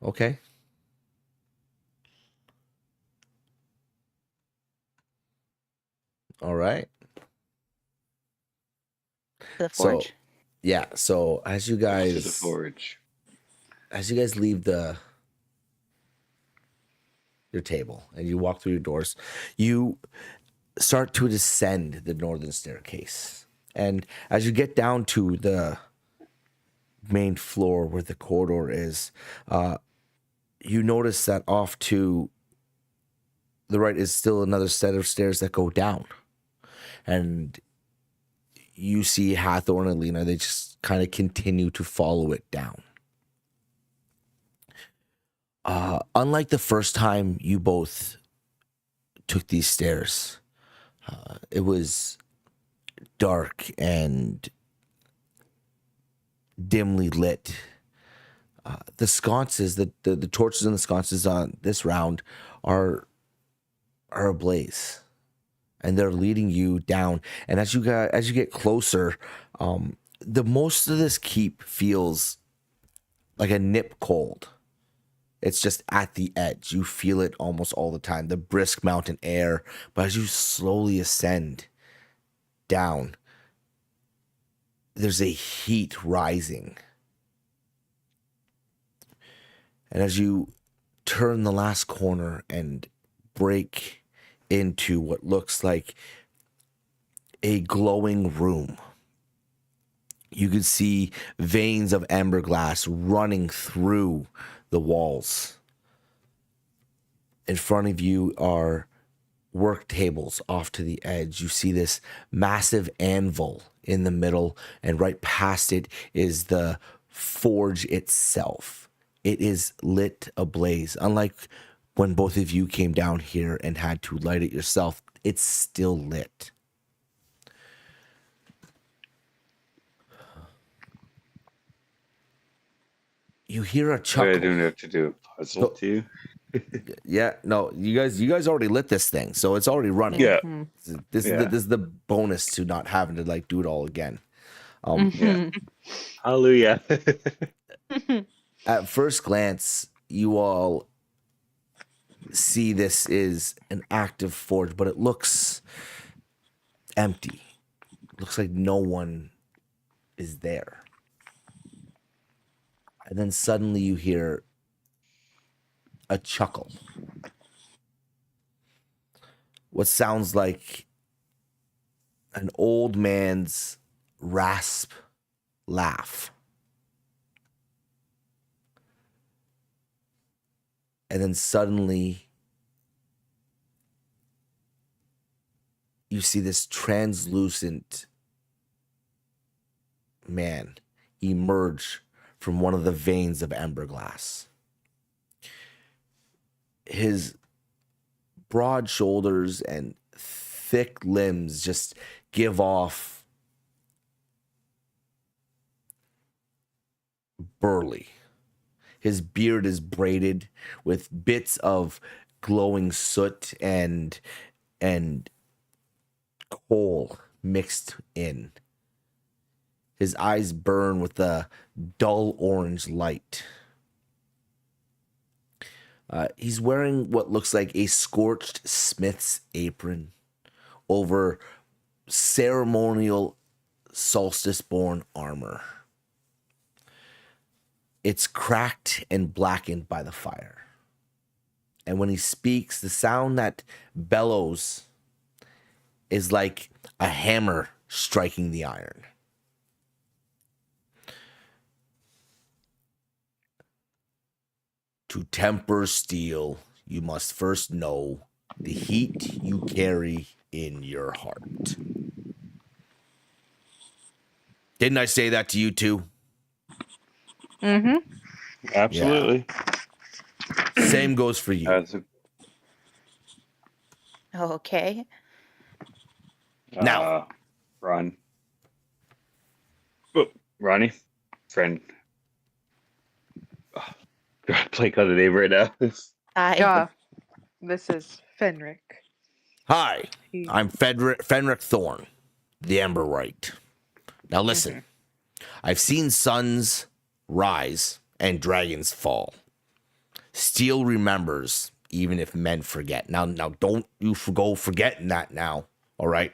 Okay. All right. The So, forge. yeah. So as you To the guys forge. leave your table and you walk through your doors, you start to descend the northern staircase. And as you get down to the main floor where the corridor is, you notice that off to the right is still another set of stairs that go down. And you see Hathor and Alina, they just kind of continue to follow it down. Unlike the first time you both took these stairs, it was dark and dimly lit. The sconces, the torches in the sconces on this round are ablaze, and they're leading you down. And as you get closer, the most of this keep feels like a nip cold. It's just at the edge. You feel it almost all the time, the brisk mountain air. But as you slowly ascend down, there's a heat rising. And as you turn the last corner and break into what looks like a glowing room, you can see veins of amber glass running through the walls. In front of you are work tables off to the edge. You see this massive anvil in the middle, and right past it is the forge itself. It is lit ablaze. Unlike when both of you came down here and had to light it yourself, it's still lit. You hear a I chuckle. don't have to do a puzzle to you. Yeah, no, you guys already lit this thing, so it's already running. Yeah. This is the bonus to not having to like do it all again. Yeah. Hallelujah. At first glance, you all see this is an active forge, but it looks empty. It looks like no one is there. And then suddenly you hear a chuckle. What sounds like an old man's rasp laugh. And then suddenly you see this translucent man emerge from one of the veins of ember glass. His broad shoulders and thick limbs just give off burly. His beard is braided with bits of glowing soot and coal mixed in. His eyes burn with a dull orange light. He's wearing what looks like a scorched smith's apron over ceremonial solstice-born armor. It's cracked and blackened by the fire. And when he speaks, the sound that bellows is like a hammer striking the iron. To temper steel, you must first know the heat you carry in your heart. Didn't I say that to you too? Mm-hmm. Absolutely. Same goes for you. Okay. Now. Ron. Oh, Ronnie, friend. Oh, God, Blake on the name right now. I This is Fenric. Hi, I'm Fenric Thorn, the Emberwright. Now listen, I've seen suns rise and dragons fall. Steel remembers, even if men forget. Now don't you go forgetting that now, all right?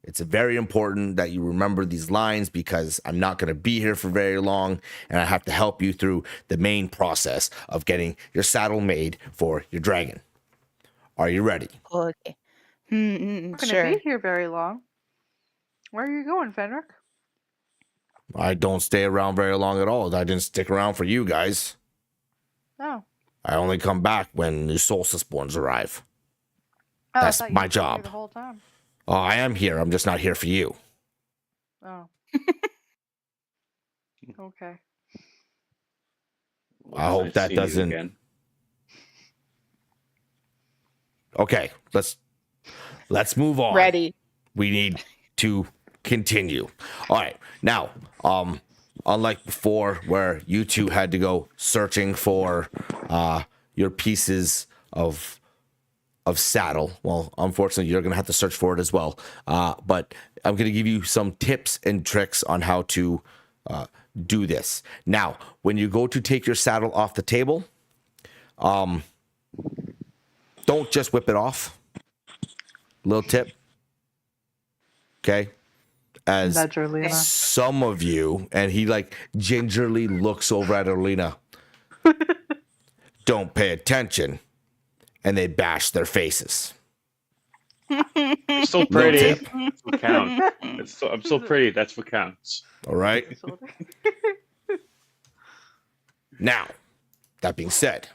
It's very important that you remember these lines because I'm not going to be here for very long and I have to help you through the main process of getting your saddle made for your dragon. Are you ready? okay. Not gonna Sure. be here very long. Where are you going, Fenric? I don't stay around very long at all. I didn't stick around for you guys. Oh. I only come back when the solstice borns arrive. Oh, That's I thought you my were here job. the whole time. Oh, I am here. I'm just not here for you. Oh. Okay. I hope Nice that seeing you doesn't- again. Okay, let's move on. Ready. We need to continue. All right. Now, unlike before where you two had to go searching for your pieces of saddle, well, unfortunately you're going to have to search for it as well. But I'm going to give you some tips and tricks on how to do this. Now, when you go to take your saddle off the table, don't just whip it off. Little tip. Okay. As Nudge Orlena. some of you, and he like gingerly looks over at Orlena, don't pay attention, and they bash their faces. You're still Little pretty. tip. That's what counts. I'm still pretty. That's what counts. All right. Now, that being said,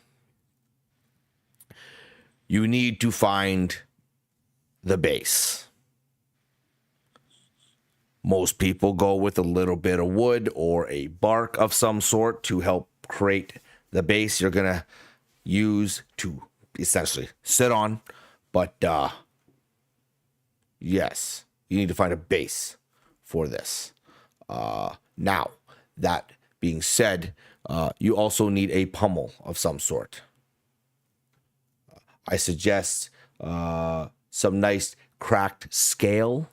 you need to find the base. Most people go with a little bit of wood or a bark of some sort to help create the base you're going to use to essentially sit on. But yes, you need to find a base for this. Now, that being said, you also need a pommel of some sort. I suggest some nice cracked scale,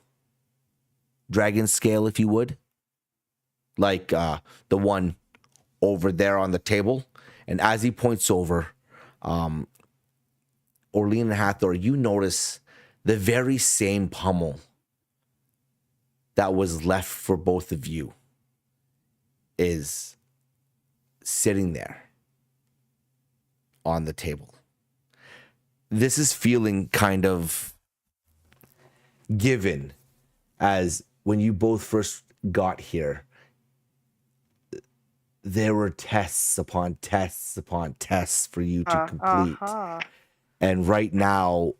dragon scale, if you would, like the one over there on the table. And as he points over, Orlean and Hathor, you notice the very same pommel that was left for both of you is sitting there on the table. This is feeling kind of given as when you both first got here, there were tests upon tests upon tests for you to complete. And right now,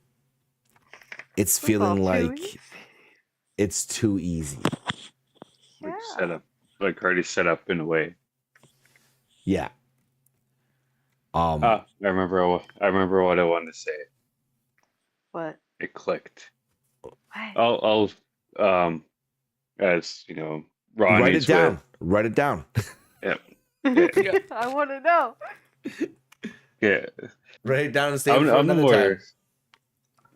it's feeling like it's too easy. Like set up, like already set up in a way. Yeah. I remember what I wanted to say. What? It clicked. I'll as you know, Ron Write it needs down. Write it down. Yep. Yeah. I want to know. Yeah. Write it down and save I'm it for another time.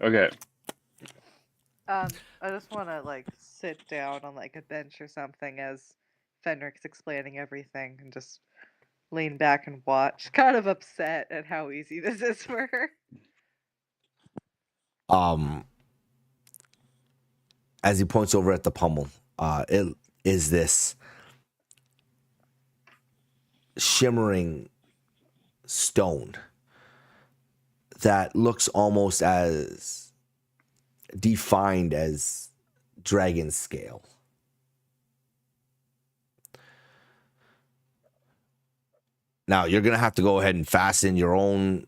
Okay. I just want to like sit down on like a bench or something as Fenric's explaining everything and just lean back and watch. Kind of upset at how easy this is for her. As he points over at the pommel, it is this shimmering stone that looks almost as defined as dragon scale. Now, you're going to have to go ahead and fasten your own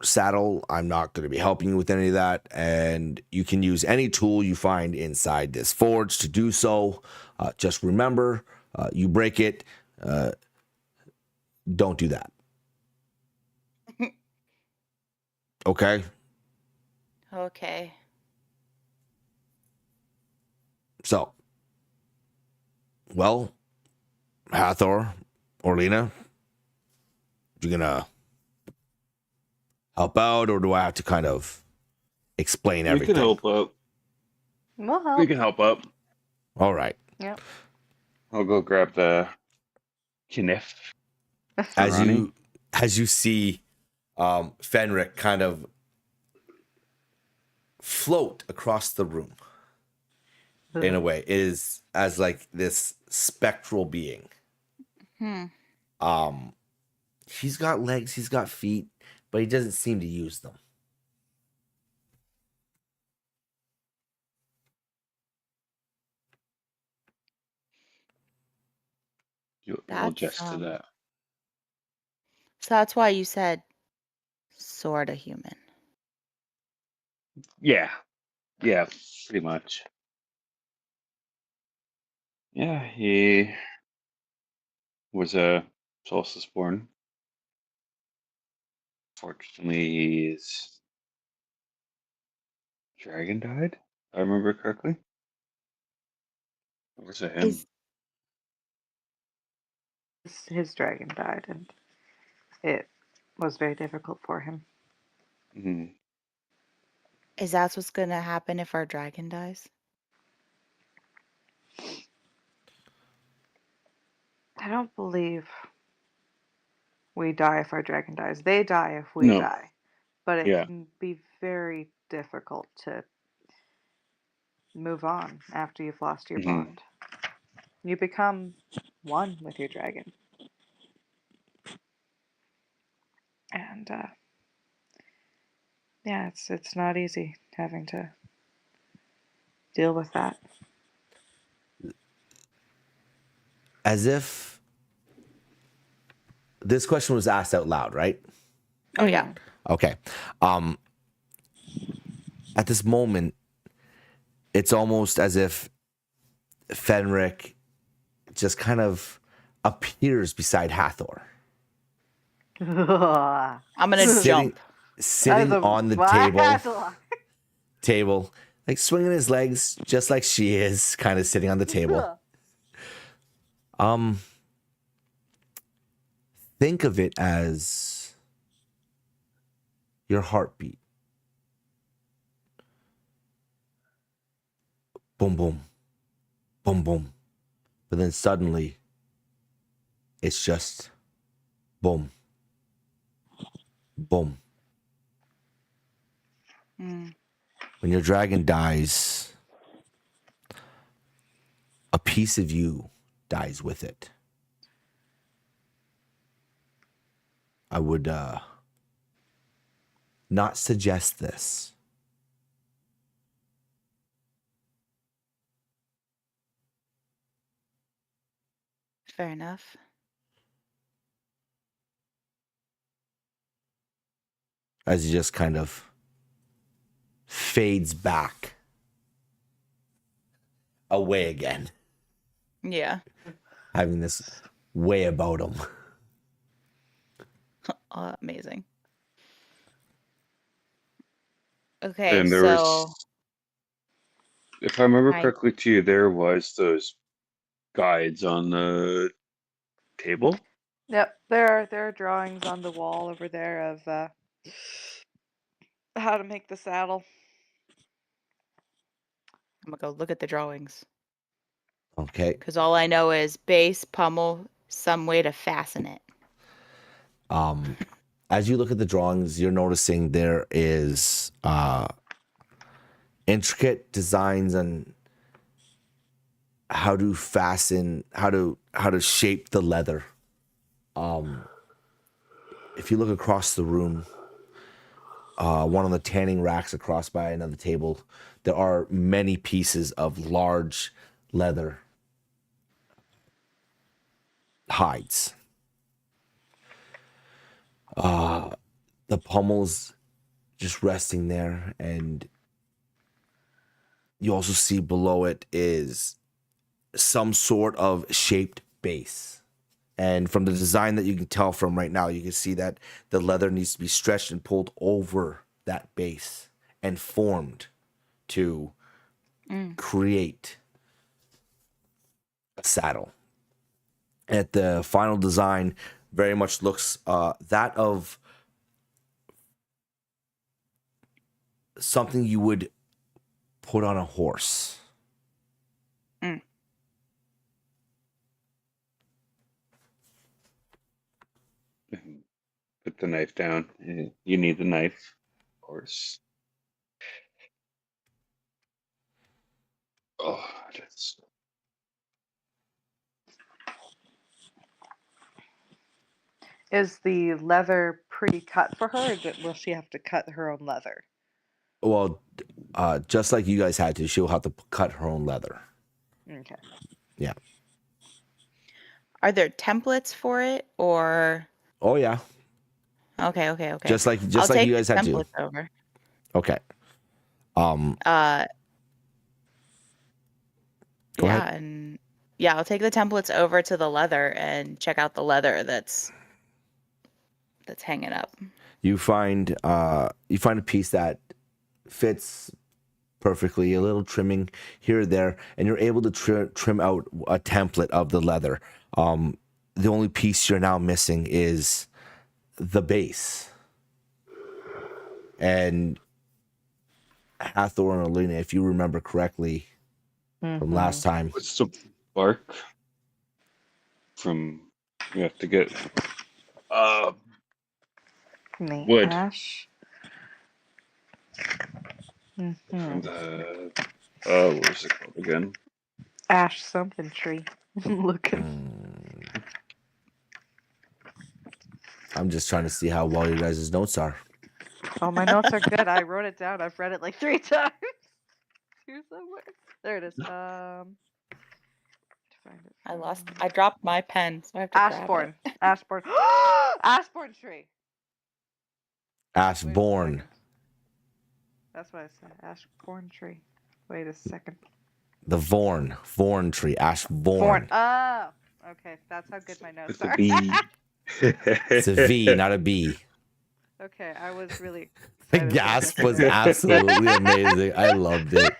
saddle. I'm not going to be helping you with any of that. And you can use any tool you find inside this forge to do so. Just remember, you break it, don't do that. Okay? Okay. So, well, Hathor, Orlina, you gonna help out, or do I have to kind of explain everything? We can help out. We'll help. We can help out. All right. Yep. I'll go grab the kniff. As you see Fenric kind of float across the room in a way, is as like this spectral being. He's got legs, he's got feet, but he doesn't seem to use them. You'll adjust to that. So that's why you said sort of human. Yeah, pretty much. Yeah, he was a solstice born. Fortunately, his dragon died. If I remember correctly. Or was it him? His dragon died, and it was very difficult for him. Mm-hmm. Is that what's going to happen if our dragon dies? I don't believe we die if our dragon dies. They die if we die. But it can be very difficult to move on after you've lost your bond. You become one with your dragon. And yeah, it's not easy having to deal with that. As if this question was asked out loud, right? Oh yeah. Okay. At this moment, it's almost as if Fenric just kind of appears beside Hathor. I'm gonna jump. Sitting on the table, like swinging his legs just like she is, kind of sitting on the table. Think of it as your heartbeat. Boom, boom, boom, boom. But then suddenly, it's just boom, boom. When your dragon dies, a piece of you dies with it. I would not suggest this. Fair enough. As he just kind of fades back away again, Yeah. having this way about him. Amazing. Okay, And there so was, if I remember I correctly, too, there was those guides on the table. Yep, there are drawings on the wall over there of how to make the saddle. I'm gonna go look at the drawings Okay. because all I know is base, pommel, some way to fasten it. As you look at the drawings, you're noticing there is intricate designs on how to fasten, how to shape the leather. If you look across the room, one of the tanning racks across by another table, there are many pieces of large leather hides. The pommel's just resting there, and you also see below it is some sort of shaped base. And from the design that you can tell from right now, you can see that the leather needs to be stretched and pulled over that base and formed to create a saddle. At the final design, very much looks that of something you would put on a horse. Mm. Put the knife down. You need the knife, of course. Oh, that's Is the leather pre-cut for her, or will she have to cut her own leather? Well, just like you guys had to, she'll have to cut her own leather. Okay. Yeah. Are there templates for it or? Oh yeah. Okay. Just like I'll take you the guys had to. templates over. Okay. Uh, Go yeah, ahead. and yeah, I'll take the templates over to the leather and check out the leather that's hanging up. You find a piece that fits perfectly, a little trimming here or there, and you're able to trim out a template of the leather. The only piece you're now missing is the base. And Hathor and Alina, if you remember correctly from last time, what's the bark from? You have to get The wood ash. from the what was it called again? Ash something tree. Looking. I'm just trying to see how well your guys' notes are. Oh, my notes are good. I wrote it down. I've read it like 3 times. Here somewhere. There it is. To find it. I dropped my pen, so I have to grab Ashbourne. it. Ashbourne. Ashbourne tree. Wait a Ashbourne. second. That's what I said. Ashbourne tree. Wait a second. The Vorn tree. Ashbourne. Bourne. Oh, okay. That's how good my notes With the are. bee. It's a V, not a B. Okay, I was really The excited. gasp was absolutely amazing. I loved it.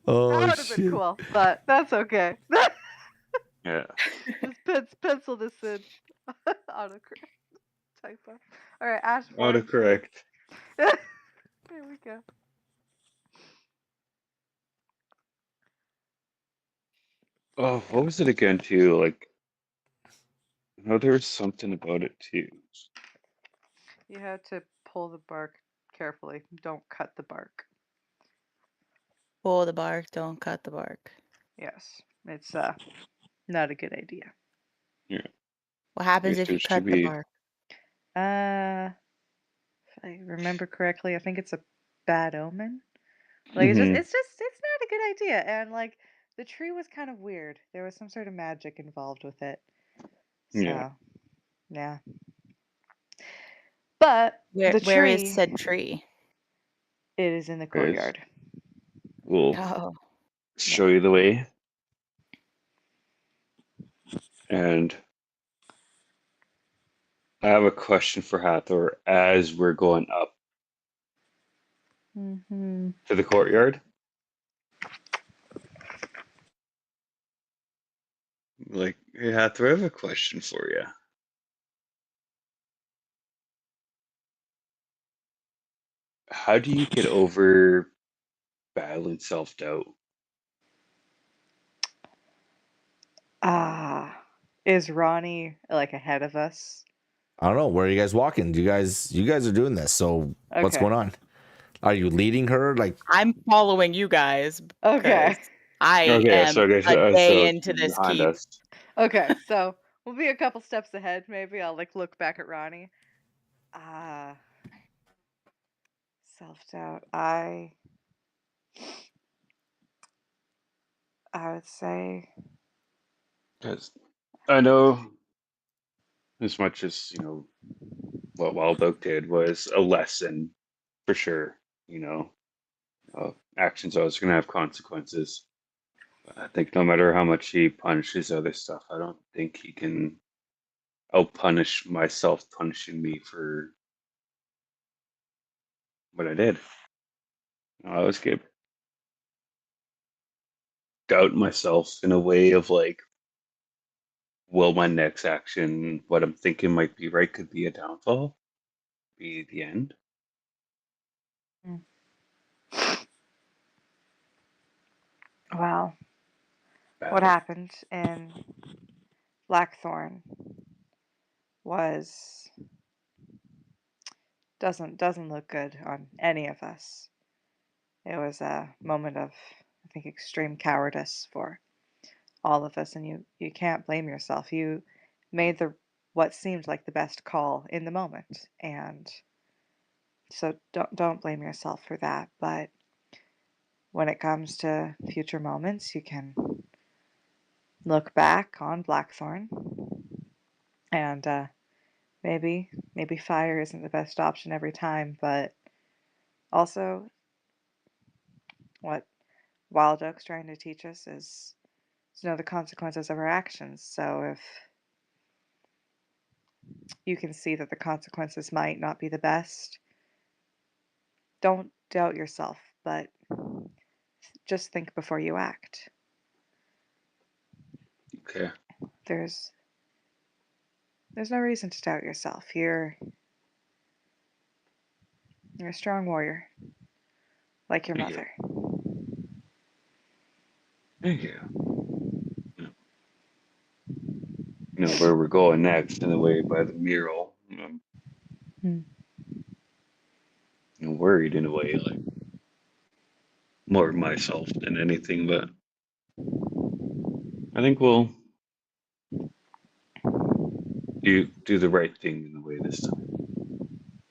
Oh, That would have been shit. cool, but that's okay. Yeah. Just pencil this in. Autocorrect. Typo. All right, Ashbourne. Autocorrect. There we go. Oh, what was it again too? Like, I know there was something about it too. You have to pull the bark carefully. Don't cut the bark. Pull the bark, don't cut the bark. Yes, it's not a good idea. Yeah. What happens guess if you there should cut the be- bark? If I remember correctly, I think it's a bad omen. Like it's not a good idea. And like the tree was kind of weird. There was some sort of magic involved with it. Yeah. So, yeah. But Where the where is tree, said tree? it is in the Guys, courtyard. we'll Oh, show you the way. And I have a question for Hathor as we're going up Mm-hmm. to the courtyard. Like, hey, Hathor, I have a question for you. How do you get over battling self-doubt? Is Ronnie like ahead of us? I don't know. Where are you guys walking? You guys are doing this. So what's Okay. going on? Are you leading her? Like, I'm following you guys Okay. because I Okay, am so I guess a day so into this behind keep. us. Okay, so we'll be a couple steps ahead, maybe. I'll like look back at Ronnie. Self-doubt. I would say, Because I know as much as, what Wild Oak did was a lesson for sure. Actions always going to have consequences. But I think no matter how much he punishes other stuff, I don't think he can out-punish myself punishing me for what I did. I always get doubt myself in a way of like, will my next action, what I'm thinking might be right, could be a downfall, be the end. well, what Battle. happened in Blackthorn was doesn't look good on any of us. It was a moment of, I think, extreme cowardice for all of us, and you can't blame yourself. You made the what seemed like the best call in the moment, and so don't blame yourself for that. But when it comes to future moments, you can look back on Blackthorn, and maybe fire isn't the best option every time, but also what Wild Oak's trying to teach us is to know the consequences of our actions. So if you can see that the consequences might not be the best, don't doubt yourself, but just think before you act. Okay. There's no reason to doubt yourself. You're a strong warrior, like your Thank you. mother. Thank you. Where we're going next, in the way by the mural. Hmm. Worried in a way, like more myself than anything, but I think we'll do the right thing in the way this time.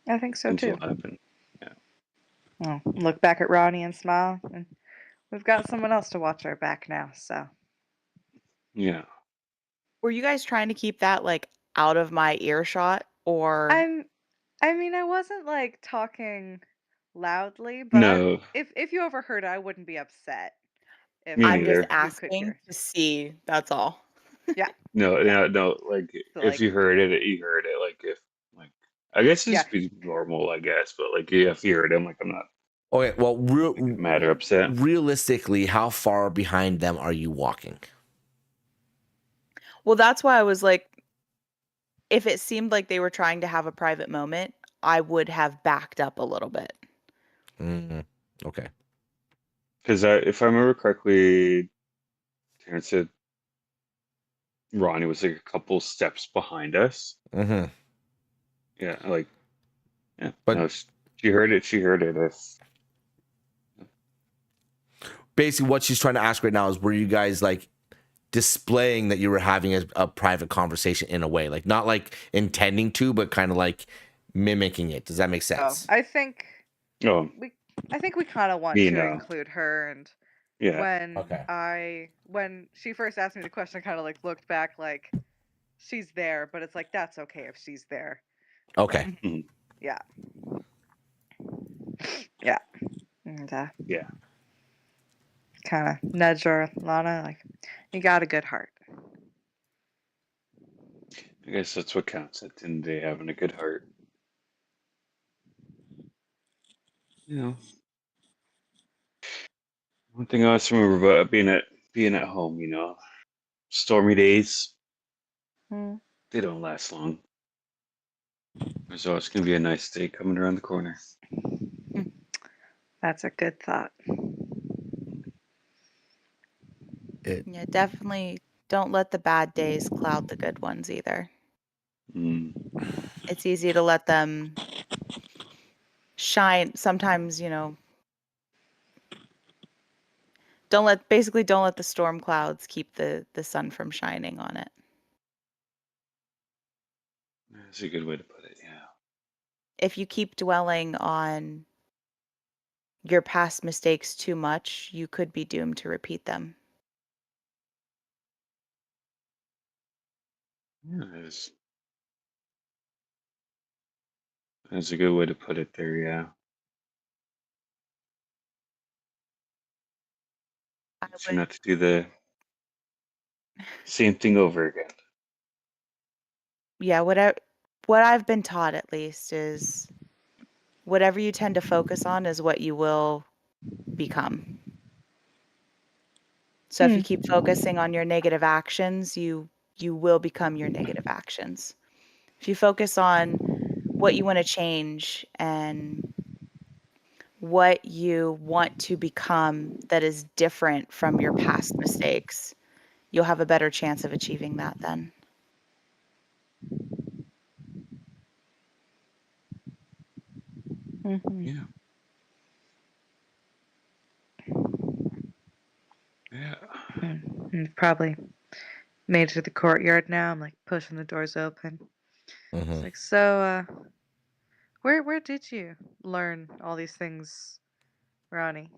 I think so Things too. will happen. Yeah. Well, look back at Ronnie and smile, and we've got someone else to watch our back now. So Yeah. Were you guys trying to keep that like out of my earshot or I wasn't like talking loudly, but No, if you overheard it, I wouldn't be upset if me I'm just neither. you could hear asking it. to see, that's all. Yeah, No, yeah. no. Like So if you heard it, you heard it. Like if like I guess yeah. it's be normal, I guess. But like yeah, if you heard it, I'm like I'm not okay, well, mad or upset. realistically, how far behind them are you walking? Well, that's why I was like, if it seemed like they were trying to have a private moment, I would have backed up a little bit. Okay. Because if I remember correctly, Terrence said Ronnie was like a couple steps behind us. Mm-hmm. Yeah, like yeah. But No, she heard it. She heard it. basically, what she's trying to ask right now is, were you guys like displaying that you were having a private conversation in a way, like not like intending to, but kind of like mimicking it? Does that make Oh, sense? I think Oh, we kind of want me to no. include her and Yeah. Okay. When she first asked me the question, I kind of like looked back, like she's there, but it's like that's okay if she's there. Okay. Like, Mhm. yeah, yeah, and Yeah. kind of nudge her, Lana, like you got a good heart. I guess that's what counts at the end of the day, having a good heart. You know, one thing I always remember about being at home, you know, stormy days, Mm. they don't last long. There's always gonna be a nice day coming around the corner. That's a good thought. Yeah, definitely don't let the bad days cloud the good ones either. Mm. It's easy to let them shine. Sometimes, don't let the storm clouds keep the sun from shining on it. That's a good way to put it. Yeah. If you keep dwelling on your past mistakes too much, you could be doomed to repeat them. Yeah, that's a good way to put it there. Yeah. I So would, not to do the same thing over again. yeah, what I've been taught at least is whatever you tend to focus on is what you will become. So if you keep focusing on your negative actions, you will become your negative actions. If you focus on what you want to change and what you want to become that is different from your past mistakes, you'll have a better chance of achieving that then. Mm-hmm. Yeah. Yeah. Probably made it to the courtyard now. I'm like pushing the doors open. Mm-hmm. It's like, so, where did you learn all these things, Ronnie?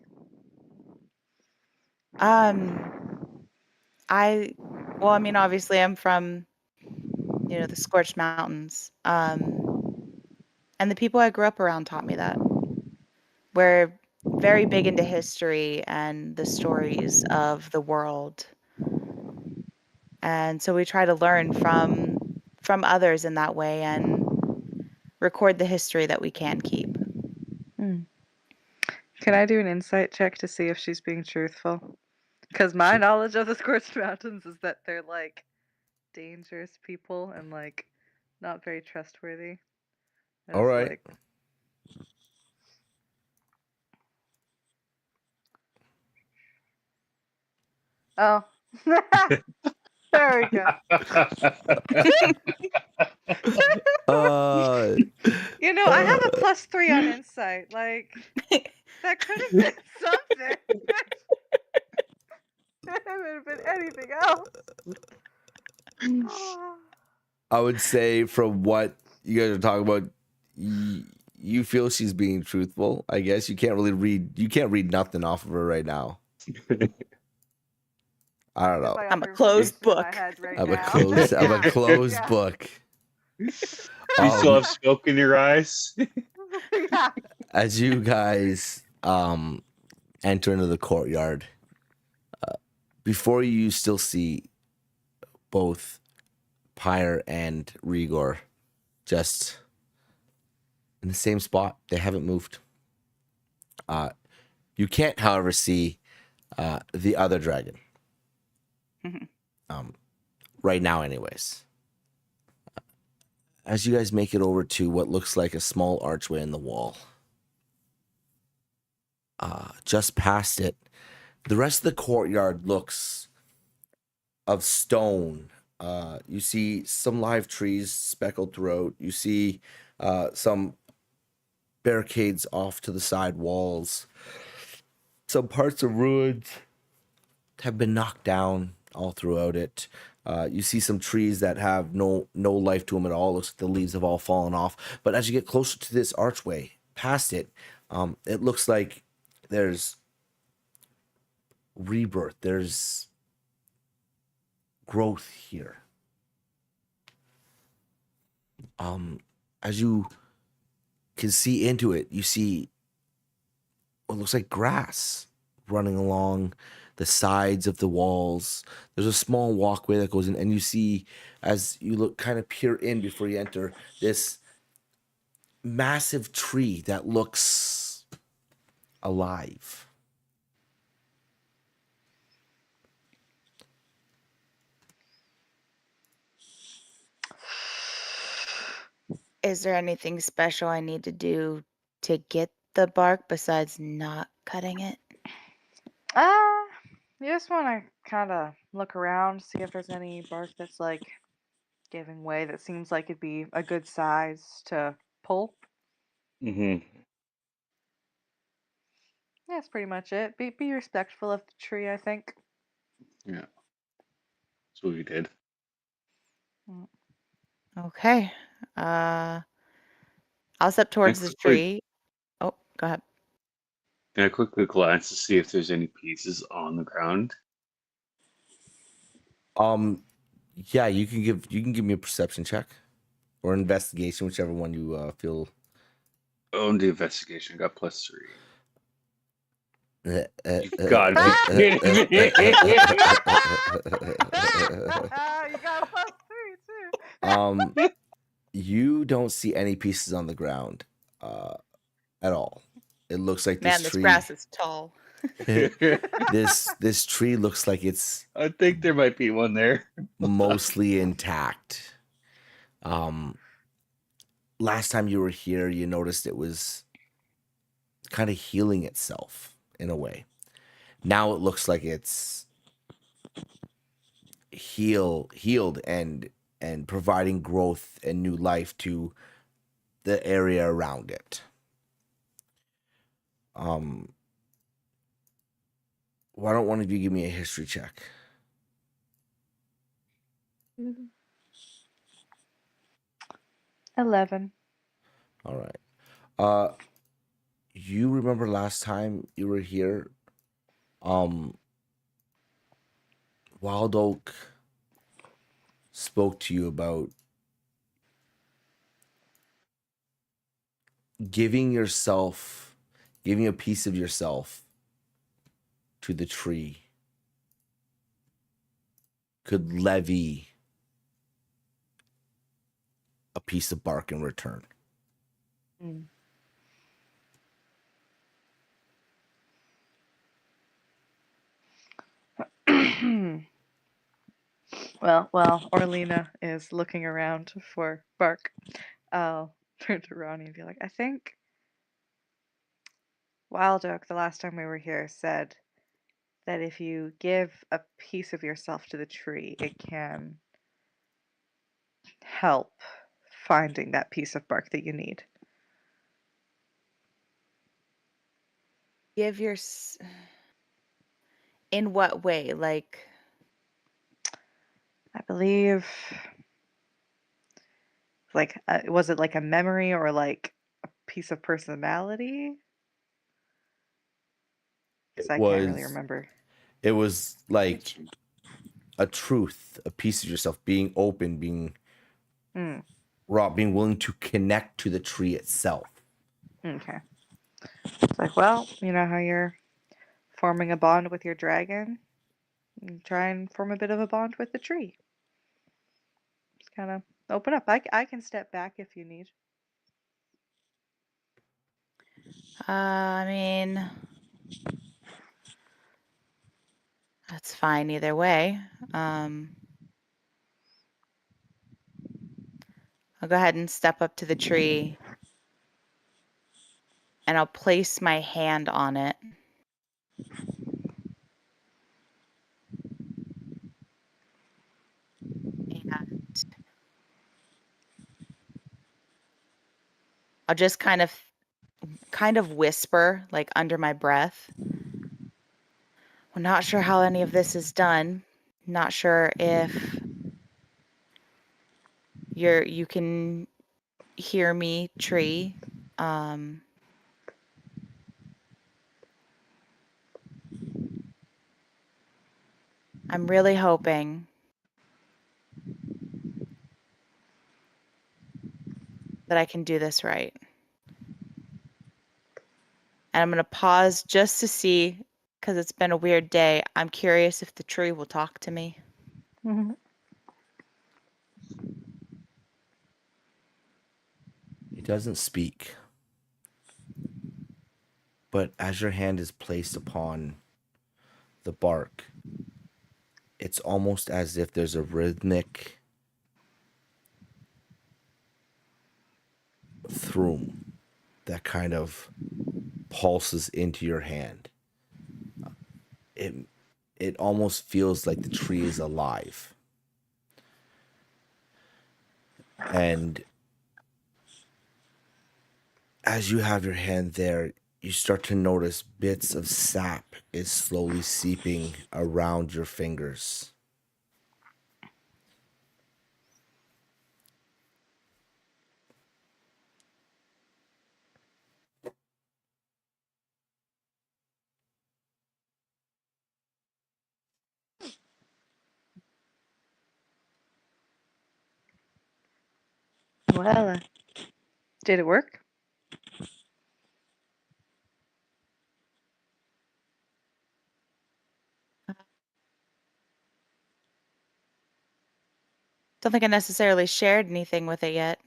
Well, I mean, obviously I'm from, the scorched mountains. And the people I grew up around taught me that. We're very big into history and the stories of the world. And so we try to learn from others in that way and record the history that we can keep. Can I do an insight check to see if she's being truthful? Because my knowledge of the Scorched Mountains is that they're like dangerous people and like not very trustworthy. And All it's right. like, oh, there we go. Uh, I have a +3 on insight. Like, that could have been something. It would have been anything else. Oh. I would say from what you guys are talking about, you feel she's being truthful. I guess you can't really read. You can't read nothing off of her right now. I don't know. My I'm a other closed voice in my book. head right I'm a now. closed. I'm a Yeah. closed Yeah. book. You still have smoke in your eyes? Yeah. As you guys enter into the courtyard, before you still see both Pyre and Rigor just in the same spot. They haven't moved. You can't, however, see the other dragon. Right now, anyways. As you guys make it over to what looks like a small archway in the wall, just past it, the rest of the courtyard looks of stone. You see some live trees speckled throughout. You see some barricades off to the side walls. Some parts of ruins have been knocked down all throughout it. You see some trees that have no life to them at all. Looks like the leaves have all fallen off. But as you get closer to this archway, past it, it looks like there's rebirth. There's growth here. As you can see into it, you see what looks like grass running along the sides of the walls. There's a small walkway that goes in, and you see, as you look, kind of peer in before you enter, this massive tree that looks alive. Is there anything special I need to do to get the bark besides not cutting it? You just want to kind of look around, see if there's any bark that's like giving way that seems like it'd be a good size to pull. Mm-hmm. Yeah, that's pretty much it. Be respectful of the tree, I think. Yeah. That's what we did. Okay. I'll step towards the tree. Oh, go ahead. Can I quickly glance to see if there's any pieces on the ground? Yeah, you can give me a perception check or investigation, whichever one you feel. Oh, the investigation. I got +3. You You gotta be kidding me. You got +3 too. You don't see any pieces on the ground at all. It looks like Man, this this tree. grass is tall. This tree looks like it's I think there might be one there. mostly intact. Last time you were here, you noticed it was kind of healing itself in a way. Now it looks like it's healed and providing growth and new life to the area around it. Why don't one of you give me a history check? 11. All right. You remember last time you were here? Wild Oak spoke to you about giving a piece of yourself to the tree could levy a piece of bark in return. Well, Orlena is looking around for bark. I'll turn to Ronnie and be like, I think Wild Oak, the last time we were here, said that if you give a piece of yourself to the tree, it can help finding that piece of bark that you need. Give your. In what way? Like, I believe, like, was it like a memory or like a piece of personality? Because I can't really remember. It was like a truth, a piece of yourself, being open, being raw, being willing to connect to the tree itself. Okay. It's like, well, you know how you're forming a bond with your dragon? You try and form a bit of a bond with the tree. Just kind of open up. I can step back if you need. I mean, that's fine either way. I'll go ahead and step up to the tree and I'll place my hand on it. And I'll just kind of whisper, like under my breath. We're not sure how any of this is done. Not sure if you can hear me, tree. I'm really hoping that I can do this right. And I'm going to pause just to see, because it's been a weird day. I'm curious if the tree will talk to me. Mhm. He doesn't speak. But as your hand is placed upon the bark, it's almost as if there's a rhythmic thrum that kind of pulses into your hand. It almost feels like the tree is alive. And as you have your hand there, you start to notice bits of sap is slowly seeping around your fingers. Well, did it work? Don't think I necessarily shared anything with it yet.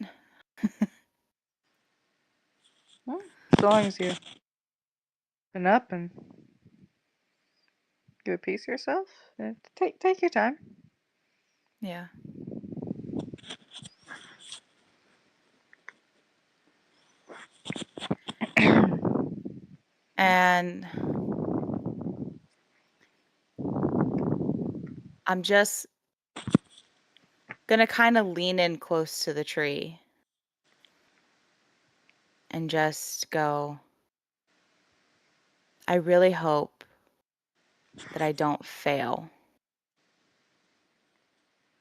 Well, as long as you open up and give a piece of yourself, take your time. Yeah. And I'm just gonna kind of lean in close to the tree and just go, I really hope that I don't fail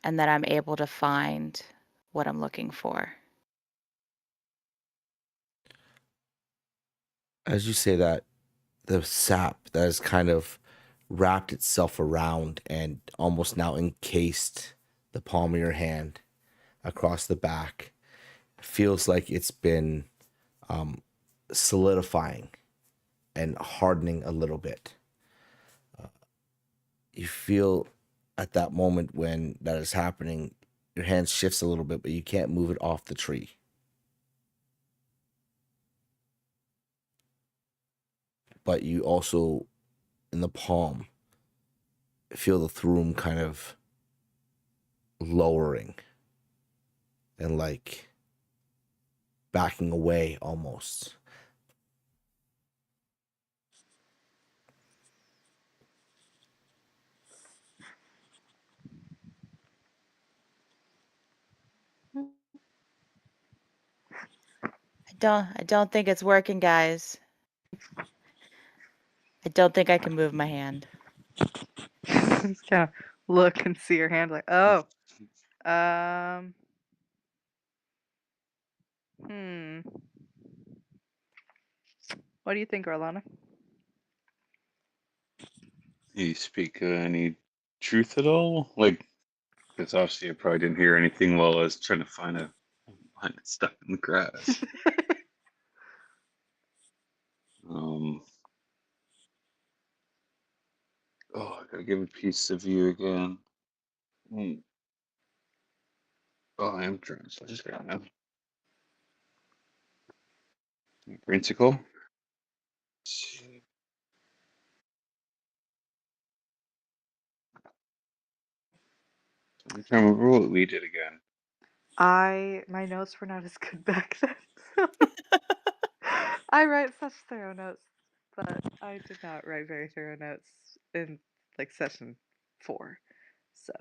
and that I'm able to find what I'm looking for. As you say that, the sap that has kind of wrapped itself around and almost now encased the palm of your hand across the back feels like it's been solidifying and hardening a little bit. You feel at that moment when that is happening, your hand shifts a little bit, but you can't move it off the tree. But you also, in the palm, feel the thrum kind of lowering and like backing away almost. I don't think it's working, guys. I don't think I can move my hand. Just kind of look and see your hand, like, oh, um, what do you think, Orlana? You speak any truth at all? Like, because obviously I probably didn't hear anything while I was trying to find stuff in the grass. Um, oh, I gotta give a piece of you again. Hmm. Oh, I am trying. So I just got now. Principle. I'm trying to remember what we did again. My notes were not as good back then. I write such thorough notes, but I did not write very thorough notes in like session 4, so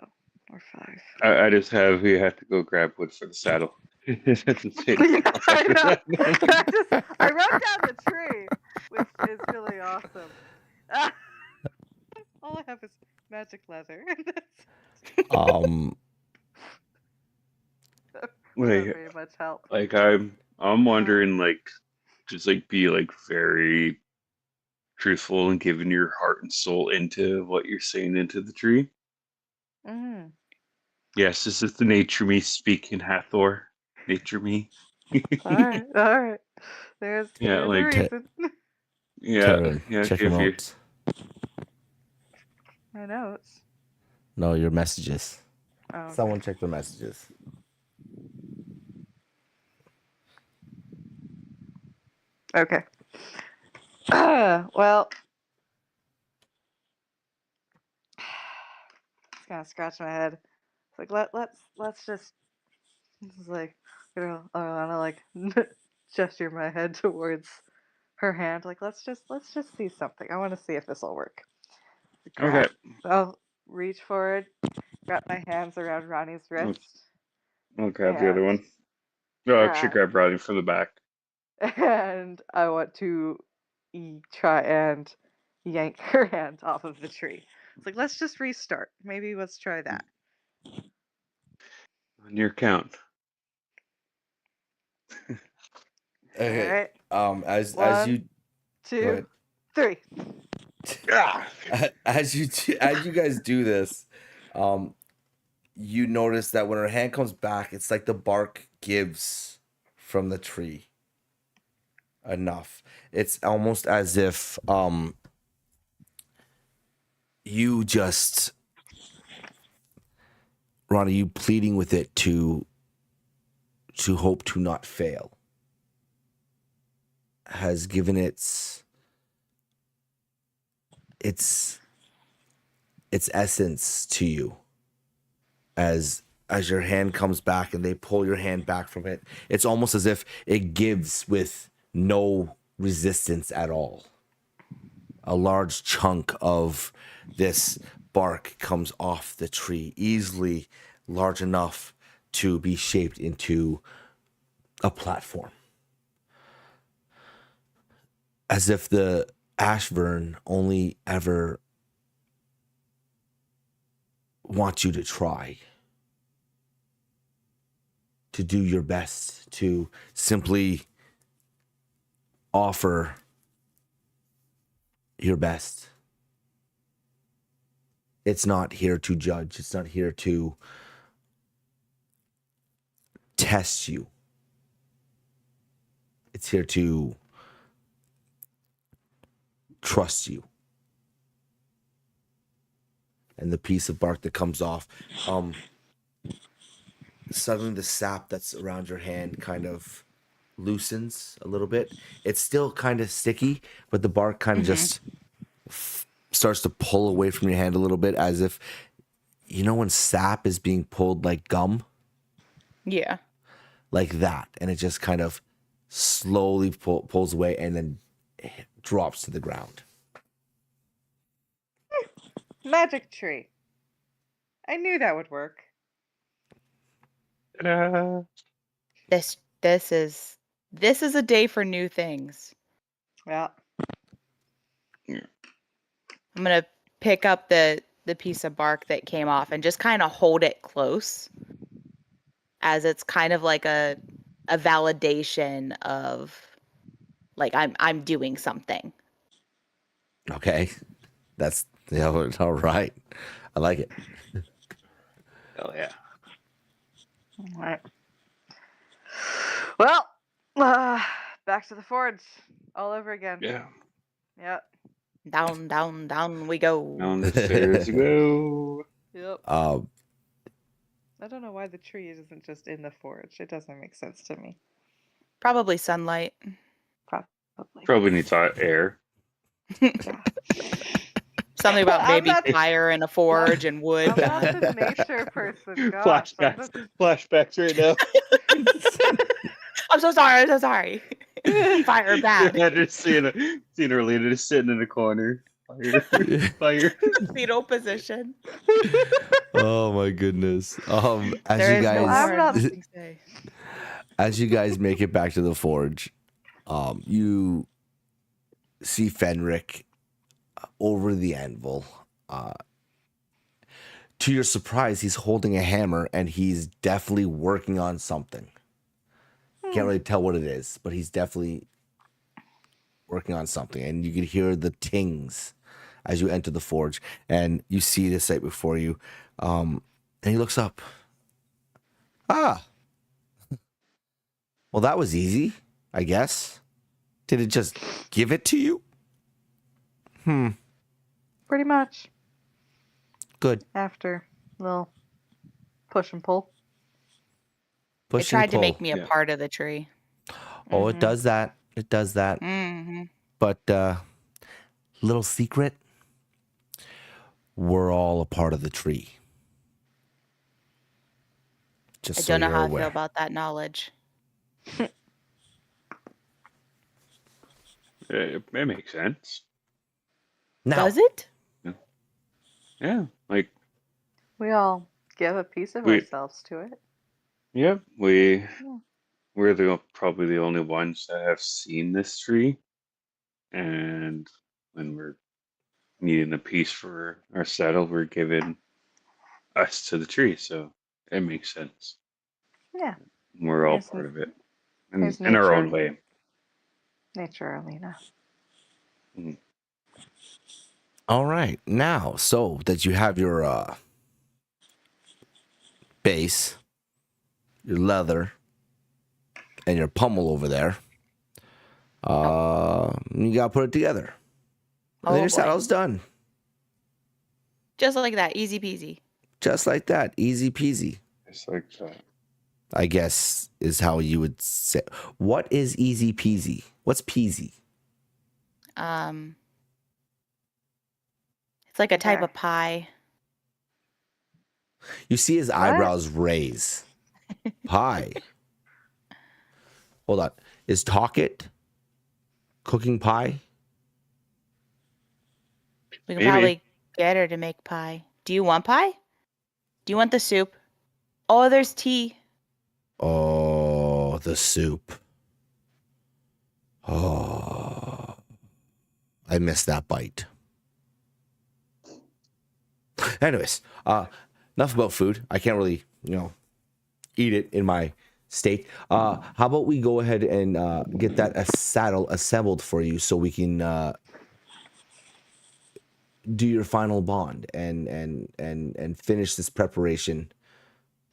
or 5. I just have we have to go grab wood for the saddle. At the same Yeah, I know. time. I wrote down the tree, which is really awesome. All I have is magic leather. Um, That Wait, very much help. like I'm wondering, like, just like be like very truthful and giving your heart and soul into what you're saying into the tree. Mm. Yes, this is the nature me speaking, Hathor. Nature me. All right, all right. Yeah, There's a like reason. yeah, Taryn, yeah. check your Give you. notes. My notes. No, your messages. Oh, okay. Someone check their messages. Okay. Well, it's kind of scratching my head. It's like let's just. It's like I wanna like gesture my head towards her hand. Like let's just see something. I want to see if this will work. Okay. I'll reach forward, wrap my hands around Ronnie's wrist, I'll grab the other and one. No, actually, uh, grab Rodney from the back. and I want to try and yank her hand off of the tree. It's like let's just restart. Maybe let's try that. On your count. Okay. All right. As One, you go 2, ahead. 3. Ah! As you guys do this, you notice that when her hand comes back, it's like the bark gives from the tree enough. It's almost as if you just, Ronnie, you pleading with it to hope to not fail, has given its essence to you. As your hand comes back and they pull your hand back from it, it's almost as if it gives with no resistance at all. A large chunk of this bark comes off the tree, easily large enough to be shaped into a platform. As if the ashvern only ever wants you to try, to do your best, to simply offer your best. It's not here to judge. It's not here to test you. It's here to trust you. And the piece of bark that comes off, suddenly the sap that's around your hand kind of loosens a little bit. It's still kind of sticky, but the bark kind of just starts to pull away from your hand a little bit, as if, you know, when sap is being pulled like gum? Yeah. Like that. And it just kind of slowly pulls away and then drops to the ground. Magic tree. I knew that would work. Ta-da. This is a day for new things. Yeah. I'm gonna pick up the piece of bark that came off and just kind of hold it close, as it's kind of like a validation of, like, I'm doing something. Okay. That's, yeah, all right. I like it. Hell yeah. All right. Well, back to the forge all over again. Yeah. Yep. Down, down, down we go. Down the stairs we go. Yep. Um, I don't know why the tree isn't just in the forge. It doesn't make sense to me. Probably sunlight. Probably. Probably needs hot air. Something about I'm maybe not- fire and a forge and wood. I'm not the nature person. Gosh, I'm just- Flashbacks right now. I'm so sorry. Fire bad. Yeah, just seeing Orlina just sitting in a corner. Fire. Fetal position. oh my goodness. As There you is no guys, I'm more not- to say. as you guys make it back to the forge, you see Fenric over the anvil. To your surprise, he's holding a hammer and he's definitely working on something. Can't really tell what it is, but he's definitely working on something. And you can hear the tings as you enter the forge, and you see the sight before you. And he looks up. Ah, well, that was easy, I guess. Did it just give it to you? Pretty much. Good. After a little push and pull. Push It tried and to make pull. me a Yeah. part of the tree. Oh, it does that. It does that. Mm-hmm. But little secret, we're all a part of the tree. Just I so don't know you're how I aware. feel about that knowledge. It makes sense. Now, Does it? Yeah, like We all give a piece of we, ourselves to it. yeah, we're probably the only ones that have seen this tree, and when we're needing a piece for our saddle, we're giving us to the tree, so it makes sense. Yeah. We're all There's, part of it, there's in our own nature. way. Nature, Alina. Mhm. all right. Now, so that you have your base, your leather, and your pummel over there, you gotta put it together. And then Oh, your boy. saddle's done. Just like that. Easy peasy. Just like that. Easy peasy. It's like that. I guess is how you would say. What is easy peasy? What's peasy? It's like a type There. of pie. You see his eyebrows raise. Pie. Hold on. Is Talkit cooking pie? We can Maybe. probably get her to make pie. Do you want pie? Do you want the soup? Oh, there's tea. Oh, the soup. Oh, I missed that bite. Anyways, enough about food. I can't really, eat it in my state. How about we go ahead and get that saddle assembled for you so we can do your final bond and finish this preparation,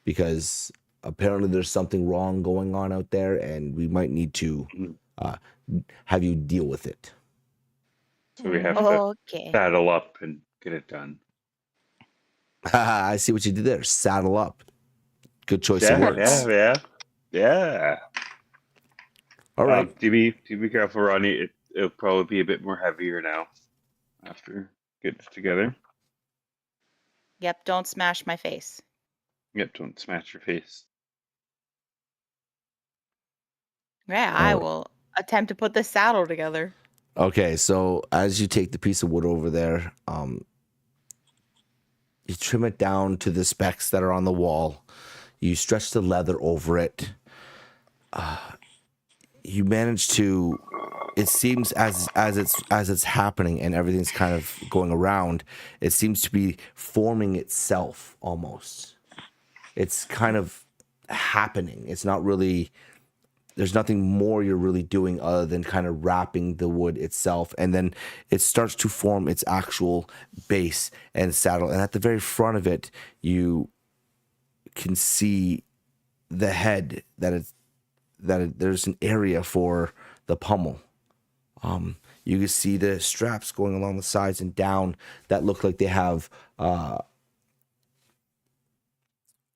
because apparently there's something wrong going on out there, and we might need to have you deal with it. So we have to Okay. saddle up and get it done. I see what you did there. Saddle up. Good choice of Yeah, words. yeah. All right. To be careful, Ronnie. It'll probably be a bit more heavier now after getting it together. Yep, don't smash my face. Yep, don't smash your face. Yeah, All I right. will attempt to put the saddle together. Okay, so as you take the piece of wood over there, you trim it down to the specks that are on the wall. You stretch the leather over it. You manage to. It seems as it's happening and everything's kind of going around, it seems to be forming itself almost. It's kind of happening. It's not really. There's nothing more you're really doing other than kind of wrapping the wood itself, and then it starts to form its actual base and saddle. And at the very front of it, you can see the head there's an area for the pummel. You can see the straps going along the sides and down that look like they have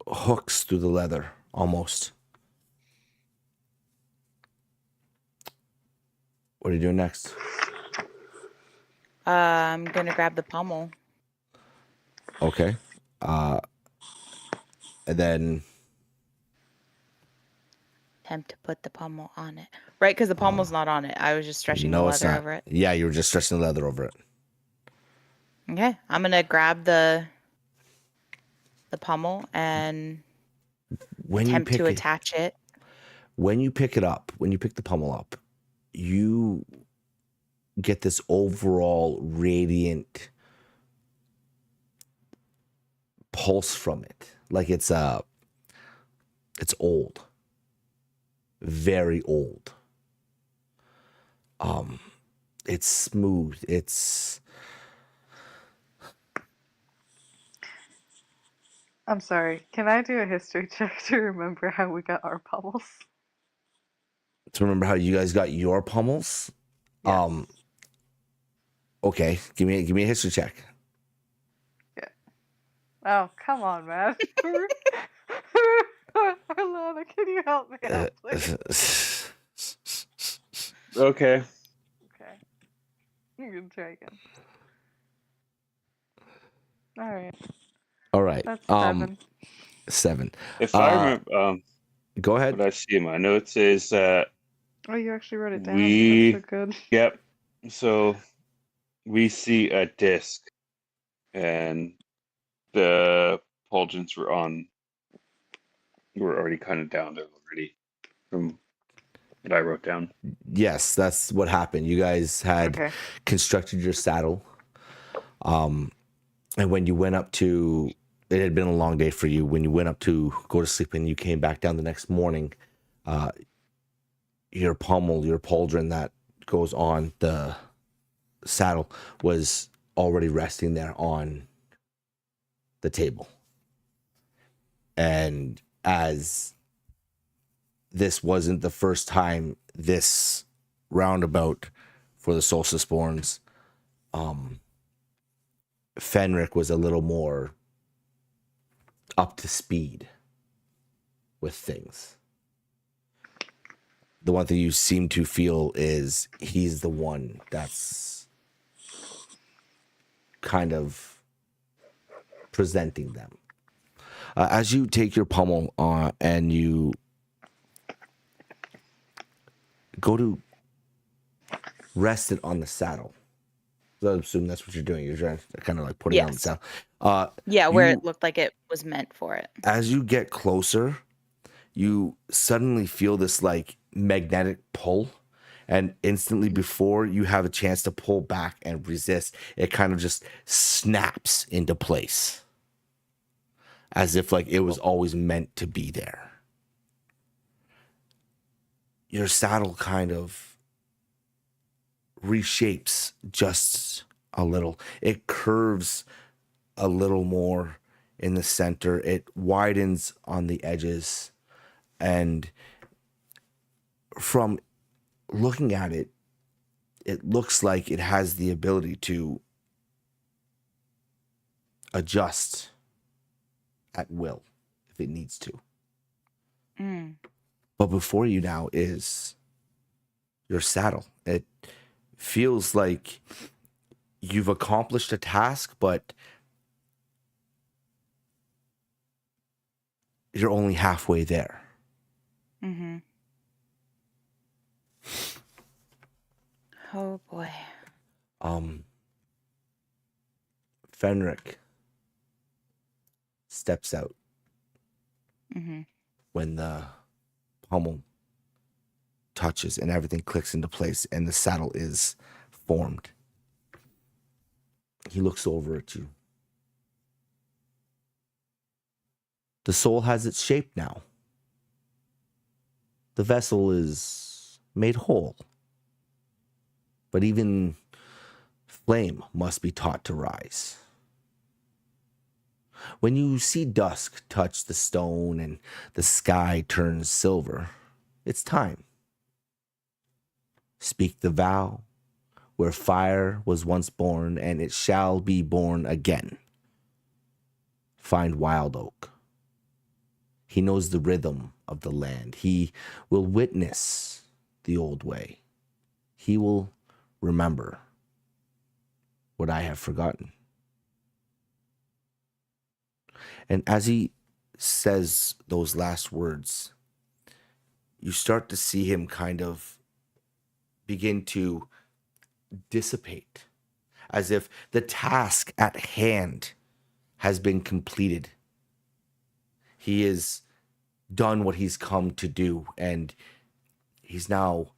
hooks through the leather almost. What are you doing next? I'm gonna grab the pommel. Okay. And then Attempt to put the pommel on it. Right, because the pommel's not on it. I was just stretching the it's leather not. over it. Yeah, you were just stretching the leather over it. Okay, I'm gonna grab the pommel and When you attempt pick to it, attach it. when you pick the pummel up, you get this overall radiant pulse from it. Like it's old. Very old. It's smooth. It's I'm sorry. Can I do a history check to remember how we got our pummels? To remember how you guys got your pummels. Yes. Okay, give me a history check. Yeah. Oh, come on, man. Alana, can you help me out, please? Okay. Okay. You can try again. Alright. All right. That's 7. 7. If I remember, Go ahead. what I see in my notes is that Oh, you actually wrote it down. we, That's so good. yep. So we see a disc, and the pauldrons were already kind of down there already, from what I wrote down. Yes, that's what happened. You guys had Okay. constructed your saddle. And when you went up to, it had been a long day for you. When you went up to go to sleep and you came back down the next morning, your pommel, your pauldron that goes on the saddle was already resting there on the table. And as this wasn't the first time this roundabout for the Solstice Borns, Fenric was a little more up to speed with things. The one thing you seem to feel is he's the one that's kind of presenting them. As you take your pommel and you go to rest it on the saddle. So I assume that's what you're doing. You're trying to kind of like putting it on the Yes. saddle. Yeah, where You- it looked like it was meant for it. As you get closer, you suddenly feel this like magnetic pull, and instantly before you have a chance to pull back and resist, it kind of just snaps into place as if like it was always meant to be there. Your saddle kind of reshapes just a little. It curves a little more in the center. It widens on the edges. And from looking at it, it looks like it has the ability to adjust at will if it needs to. Mm. But before you now is your saddle. It feels like you've accomplished a task, but you're only halfway there. Mm-hmm. Oh boy. Fenric steps out Mm-hmm. when the pommel touches and everything clicks into place and the saddle is formed. He looks over at you. The soul has its shape now. The vessel is made whole. But even flame must be taught to rise. When you see dusk touch the stone and the sky turns silver, it's time. Speak the vow, where fire was once born, and it shall be born again. Find Wild Oak. He knows the rhythm of the land. He will witness the old way. He will remember what I have forgotten. And as he says those last words, you start to see him kind of begin to dissipate, as if the task at hand has been completed. He has done what he's come to do, and he's now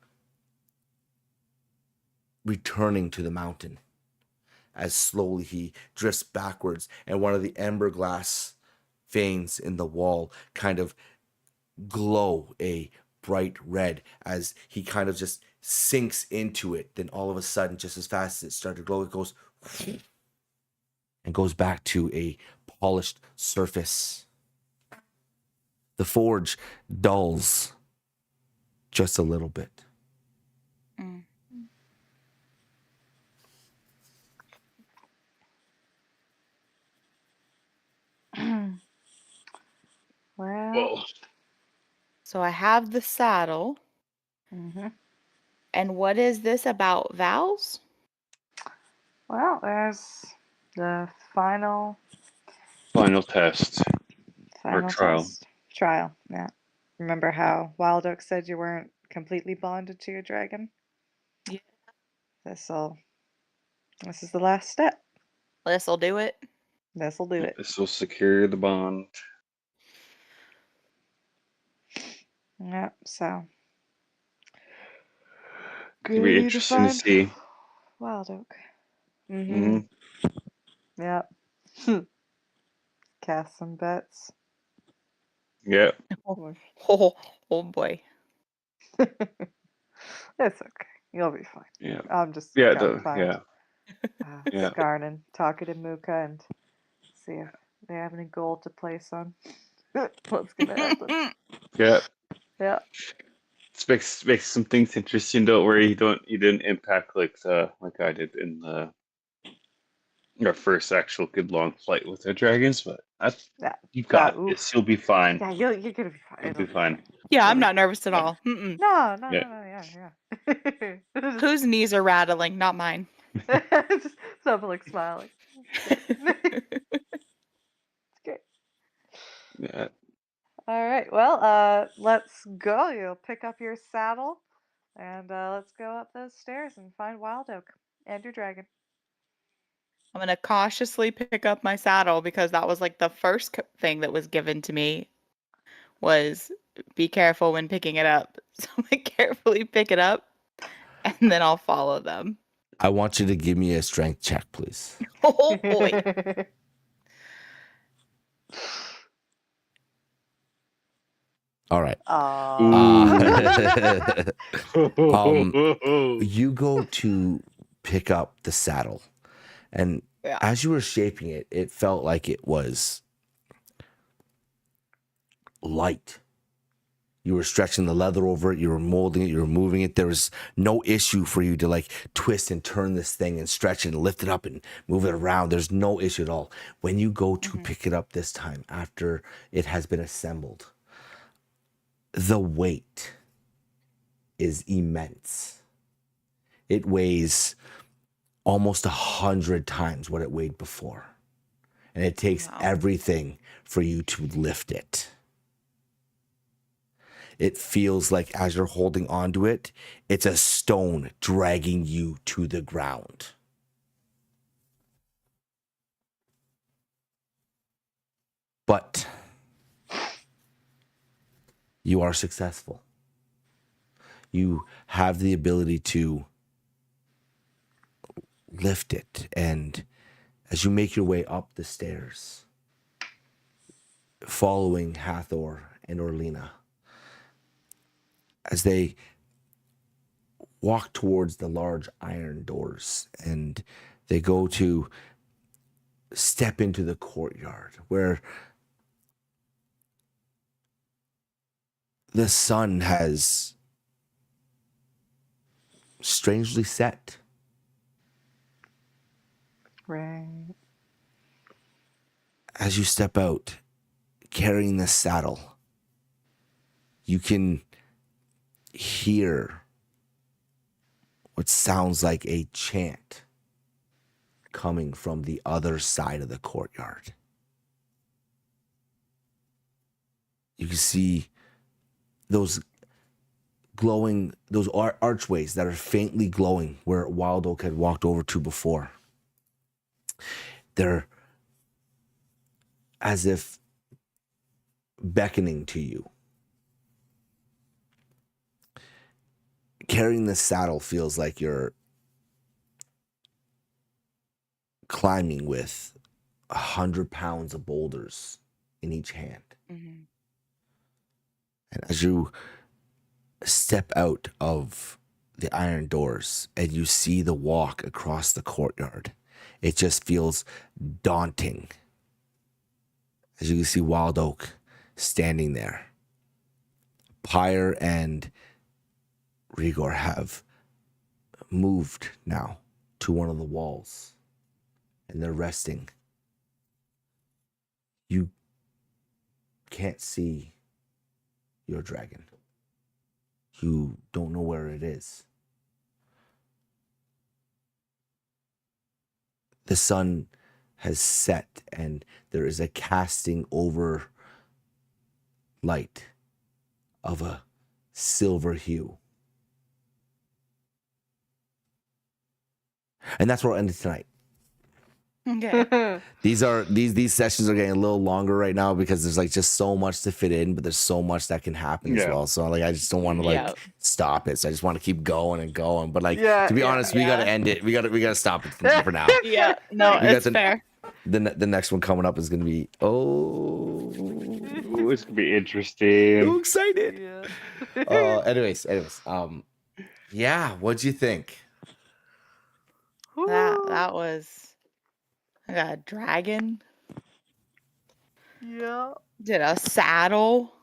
returning to the mountain as slowly he drifts backwards, and one of the ember glass veins in the wall kind of glow a bright red as he kind of just sinks into it. Then all of a sudden, just as fast as it started to glow, it goes and goes back to a polished surface. The forge dulls just a little bit. Mm. Well, Whoa. So I have the saddle. mhm. And what is this about vows? Well, there's the final Test or trial. test. Trial, yeah. Remember how Wild Oak said you weren't completely bonded to your dragon? Yeah. This is the last step. This'll do it. This'll do it. This will secure the bond. Yep, so. It'll be Ready to interesting to find see. Wild Oak. Hmm. Yep. Cast some bets. Yeah. Oh boy. It's okay. You'll be fine. Yeah. I'm just Yeah. gotta find Yeah. Skarn and talk to Muka and see if they have any gold to place on what's gonna happen. Yeah. Yeah. It makes some things interesting. Don't worry. You didn't impact like I did in our first actual good long flight with the dragons, but Yeah. you got oof. this. You'll be fine. Yeah, you're gonna be fine. You'll It'll be fine. Yeah, You'll I'm be not fine. nervous at all. Mm-mm. No, Yeah. yeah. Whose knees are rattling? Not mine. Just someone like smiling. It's great. Yeah. All right. Well, let's go. You'll pick up your saddle, and let's go up those stairs and find Wild Oak and your dragon. I'm gonna cautiously pick up my saddle because that was like the first thing that was given to me was be careful when picking it up. So I'm gonna carefully pick it up and then I'll follow them. I want you to give me a strength check, please. Oh boy. All right. You go to pick up the saddle, and Yeah. as you were shaping it, it felt like it was light. You were stretching the leather over it, you were molding it, you were moving it. There was no issue for you to like twist and turn this thing and stretch it and lift it up and move it around. There's no issue at all. When you go to pick it up this time after it has been assembled, the weight is immense. It weighs almost 100 times what it weighed before. And it takes everything for you to lift it. It feels like as you're holding onto it, it's a stone dragging you to the ground. But you are successful. You have the ability to lift it, and as you make your way up the stairs, following Hathor and Orlena, as they walk towards the large iron doors, and they go to step into the courtyard where the sun has strangely set. Right. As you step out, carrying the saddle, you can hear what sounds like a chant coming from the other side of the courtyard. You can see those glowing, those archways that are faintly glowing where Wild Oak had walked over to before. They're as if beckoning to you. Carrying the saddle feels like you're climbing with 100 pounds of boulders in each hand. Mm-hmm. And as you step out of the iron doors and you see the walk across the courtyard, it just feels daunting. as you can see Wild Oak standing there. Pyre and Rigor have moved now to one of the walls, and they're resting. You can't see your dragon. You don't know where it is. The sun has set, and there is a casting over light of a silver hue. And that's where we'll end it tonight. Okay. These sessions are getting a little longer right now because there's like just so much to fit in, but there's so much that can happen as Yeah. well. So like I just don't want to like stop it. So I just want to keep going and going. But like Yeah, to be yeah, honest, we gotta end it. We gotta stop it for now. Yeah. No, We got it's the- fair. The next one coming up is gonna be Ooh, it's gonna be interesting. so excited. Yeah. Anyways, yeah, what'd you think? That was. I got a dragon. Yeah. Did a saddle.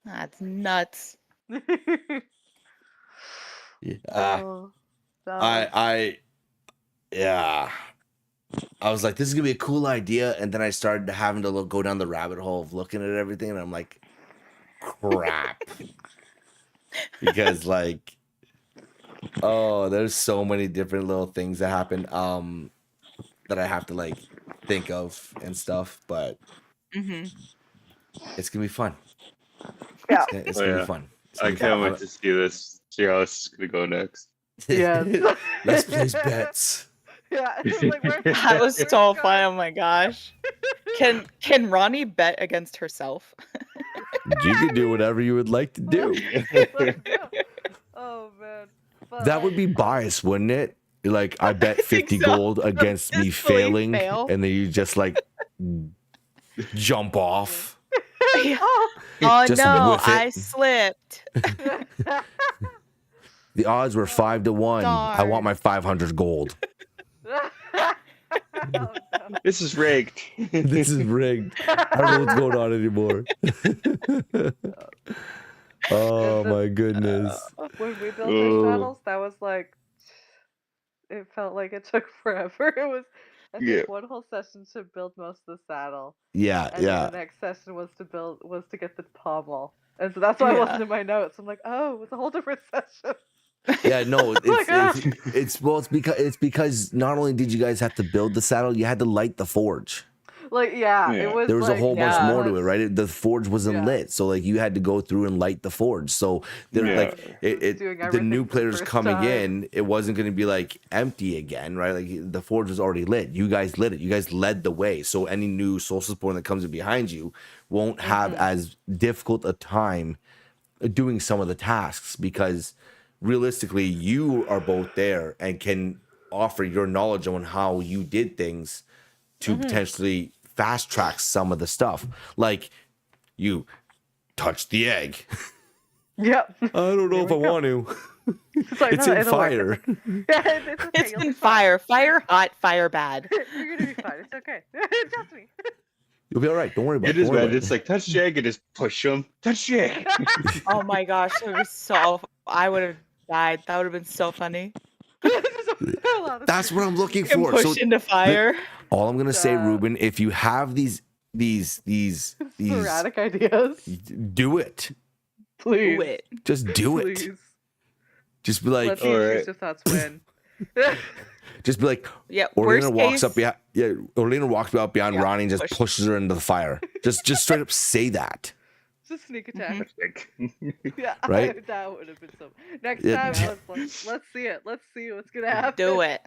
That's nuts. Yeah. Oh, that was- Yeah. I was like, this is gonna be a cool idea, and then I started having to go down the rabbit hole of looking at everything, and I'm like, crap, because like, oh, there's so many different little things that happen, that I have to like think of and stuff, but Mm-hmm. it's gonna be fun. Yeah. It's Oh, gonna yeah. be fun. It's I gonna be can't fun. wait to see this. See how this is gonna go next. Yes. Let's place bets. Yeah. It's like, where- That was where's so God? fun. Oh my gosh. Can Ronnie bet against herself? You can do whatever you would like to do. Let's go. Oh man. But, That would be biased, wouldn't it? Like, I bet I 50 think so. gold against me Just fully failing, fail. and then you just like jump off. Yeah. Oh Just no, whiff it. I slipped. The odds were 5 to 1. I Darn. want my 500 gold. Oh, no. This is rigged. This is rigged. I don't know what's going on anymore. Oh my goodness. When we built Oh. our saddles, that was like, it felt like it took forever. It was, I think, Yeah. one whole session to build most of the saddle, Yeah, and then yeah. the next session was to get the pommel, and so that's why it wasn't Yeah. in my notes. I'm like, oh, it's a whole different session. Yeah, no, Like, it's because not only did you guys have to build the saddle, you had to light the forge. Like, yeah, Yeah. it was. There was a like, whole bunch Yeah. more to it, right? The forge wasn't Yeah. lit, so like you had to go through and light the forge. So they're Yeah. like Doing the everything new for the players first coming time. in, it wasn't going to be like empty again, right? Like the forge was already lit. You guys lit it. You guys led the way. So any new social spawn that comes in behind you won't have Mm-hmm. as difficult a time doing some of the tasks because realistically, you are both there and can offer your knowledge on how you did things to Mm-hmm. potentially fast track some of the stuff. Like you touched the egg. Yep. I don't know There if I we go. want to. It's like, It's no, in it'll work. fire. Yeah, it's okay. It's you'll in be fine. fire. Fire hot, fire bad. You're gonna be fine. It's okay. Trust me. You'll be all right. Don't worry about It it. is Don't worry bad. about It's like touch Jake and just push him. Touch Jake. Oh my gosh, it was so. I would have died. That would have been so funny. That's what I'm looking And for. push So into fire. all I'm gonna say, Yeah. Ruben, if you have these Sporadic ideas. do it. Please. Do it. Just do it. Please. Just be like, Let the Alright. intrusive thoughts win. just be like, Yeah. Orlena Worst walks case, up behind. Yeah, Orlena walks out behind Yeah, Ronnie and just push. pushes her into the fire. Just straight up say that. Just sneak attack. Touch Jake. Yeah, Right? that would have been so. Next Yeah. time, let's see it. Let's see what's gonna happen. do it.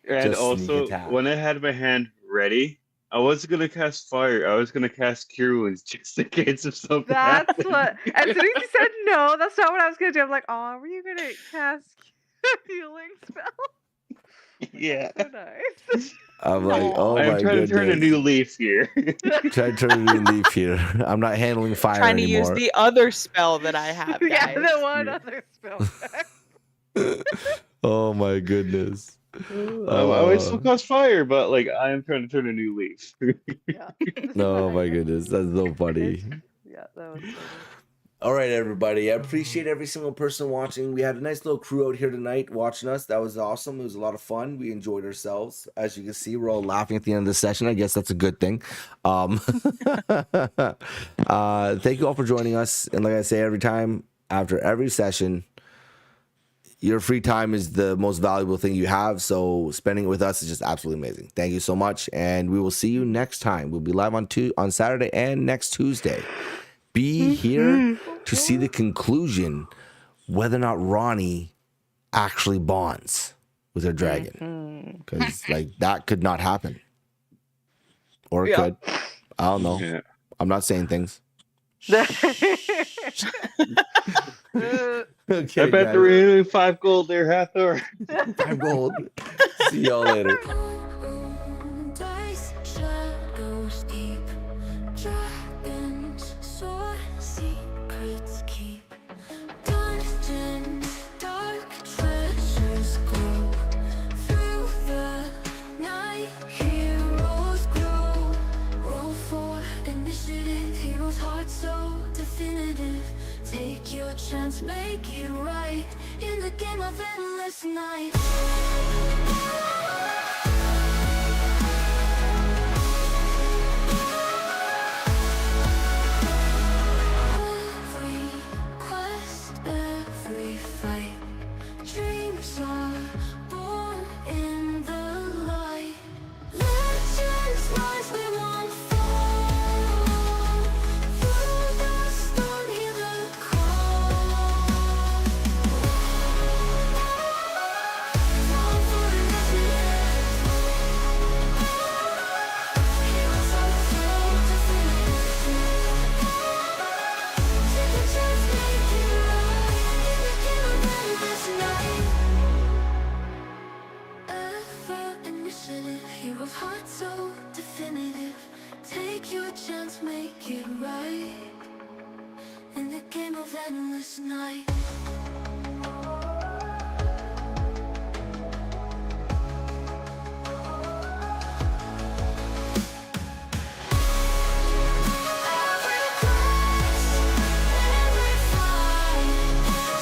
And Just sneak also, attack. when I had my hand ready, I wasn't gonna cast fire. I was gonna cast cure wounds just in case of something. That's happened. what. As soon as you said no, that's not what I was gonna do. I'm like, oh, were you gonna cast a healing spell? Yeah. So nice. I'm like, Aw. oh I'm my trying goodness. to turn a new leaf here. Trying to turn a new leaf here. I'm not handling fire Trying to anymore. use the other spell that I have, guys. Yeah, the one Yeah. other spell. Oh my goodness. I might still cause fire, but like I am trying to turn a new leaf. Yeah. Oh my goodness, that's so funny. Yeah, that was funny. All right, everybody. I appreciate every single person watching. We had a nice little crew out here tonight watching us. That was awesome. It was a lot of fun. We enjoyed ourselves. As you can see, we're all laughing at the end of the session. I guess that's a good thing. Thank you all for joining us. And like I say every time, after every session, your free time is the most valuable thing you have. So spending it with us is just absolutely amazing. Thank you so much. And we will see you next time. We'll be live on Saturday and next Tuesday. Be here to see the conclusion, whether or not Ronnie actually bonds with her dragon. Because like that could not happen. Or it could. I don't know. Yeah. I'm not saying things. Okay, I bet the remaining 5 gold there, Hathor. 5 gold. See y'all later. Dice, shadows deep, dragons soar, secrets keep. Dungeon, dark treasures glow. Through the night, heroes grow. Roll for initiative, heroes' heart so definitive. Take your chance, make it right in the game of endless night. Every quest, every fight, dreams are born in the light. Legends rise, we won't fall. Through the storm, hear the call. Fall for initiative. Heroes are afraid to finish. Take a chance, make it right. In the game of endless night. Ever initiative, hero's heart so definitive. Take your chance, make it right. In the game of endless night. Every quest, every fight,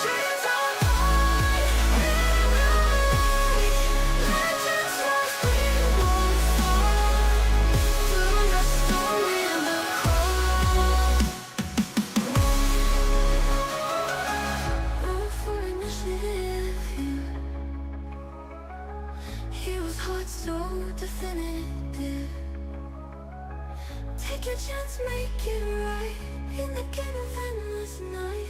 dreams are born in the light. Legends rise, we won't fall. Through the storm, hear the call. Roll for initiative here. Hero's heart so definitive. Take your chance, make it right. In the game of endless night.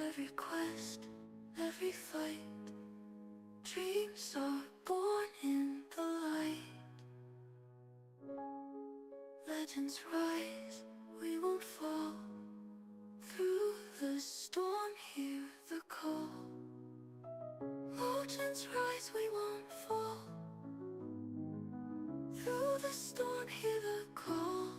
Every quest, every fight, dreams are born in the light. Legends rise, we won't fall. Through the storm, hear the call. Legends rise, we won't fall. Through the storm, hear the call.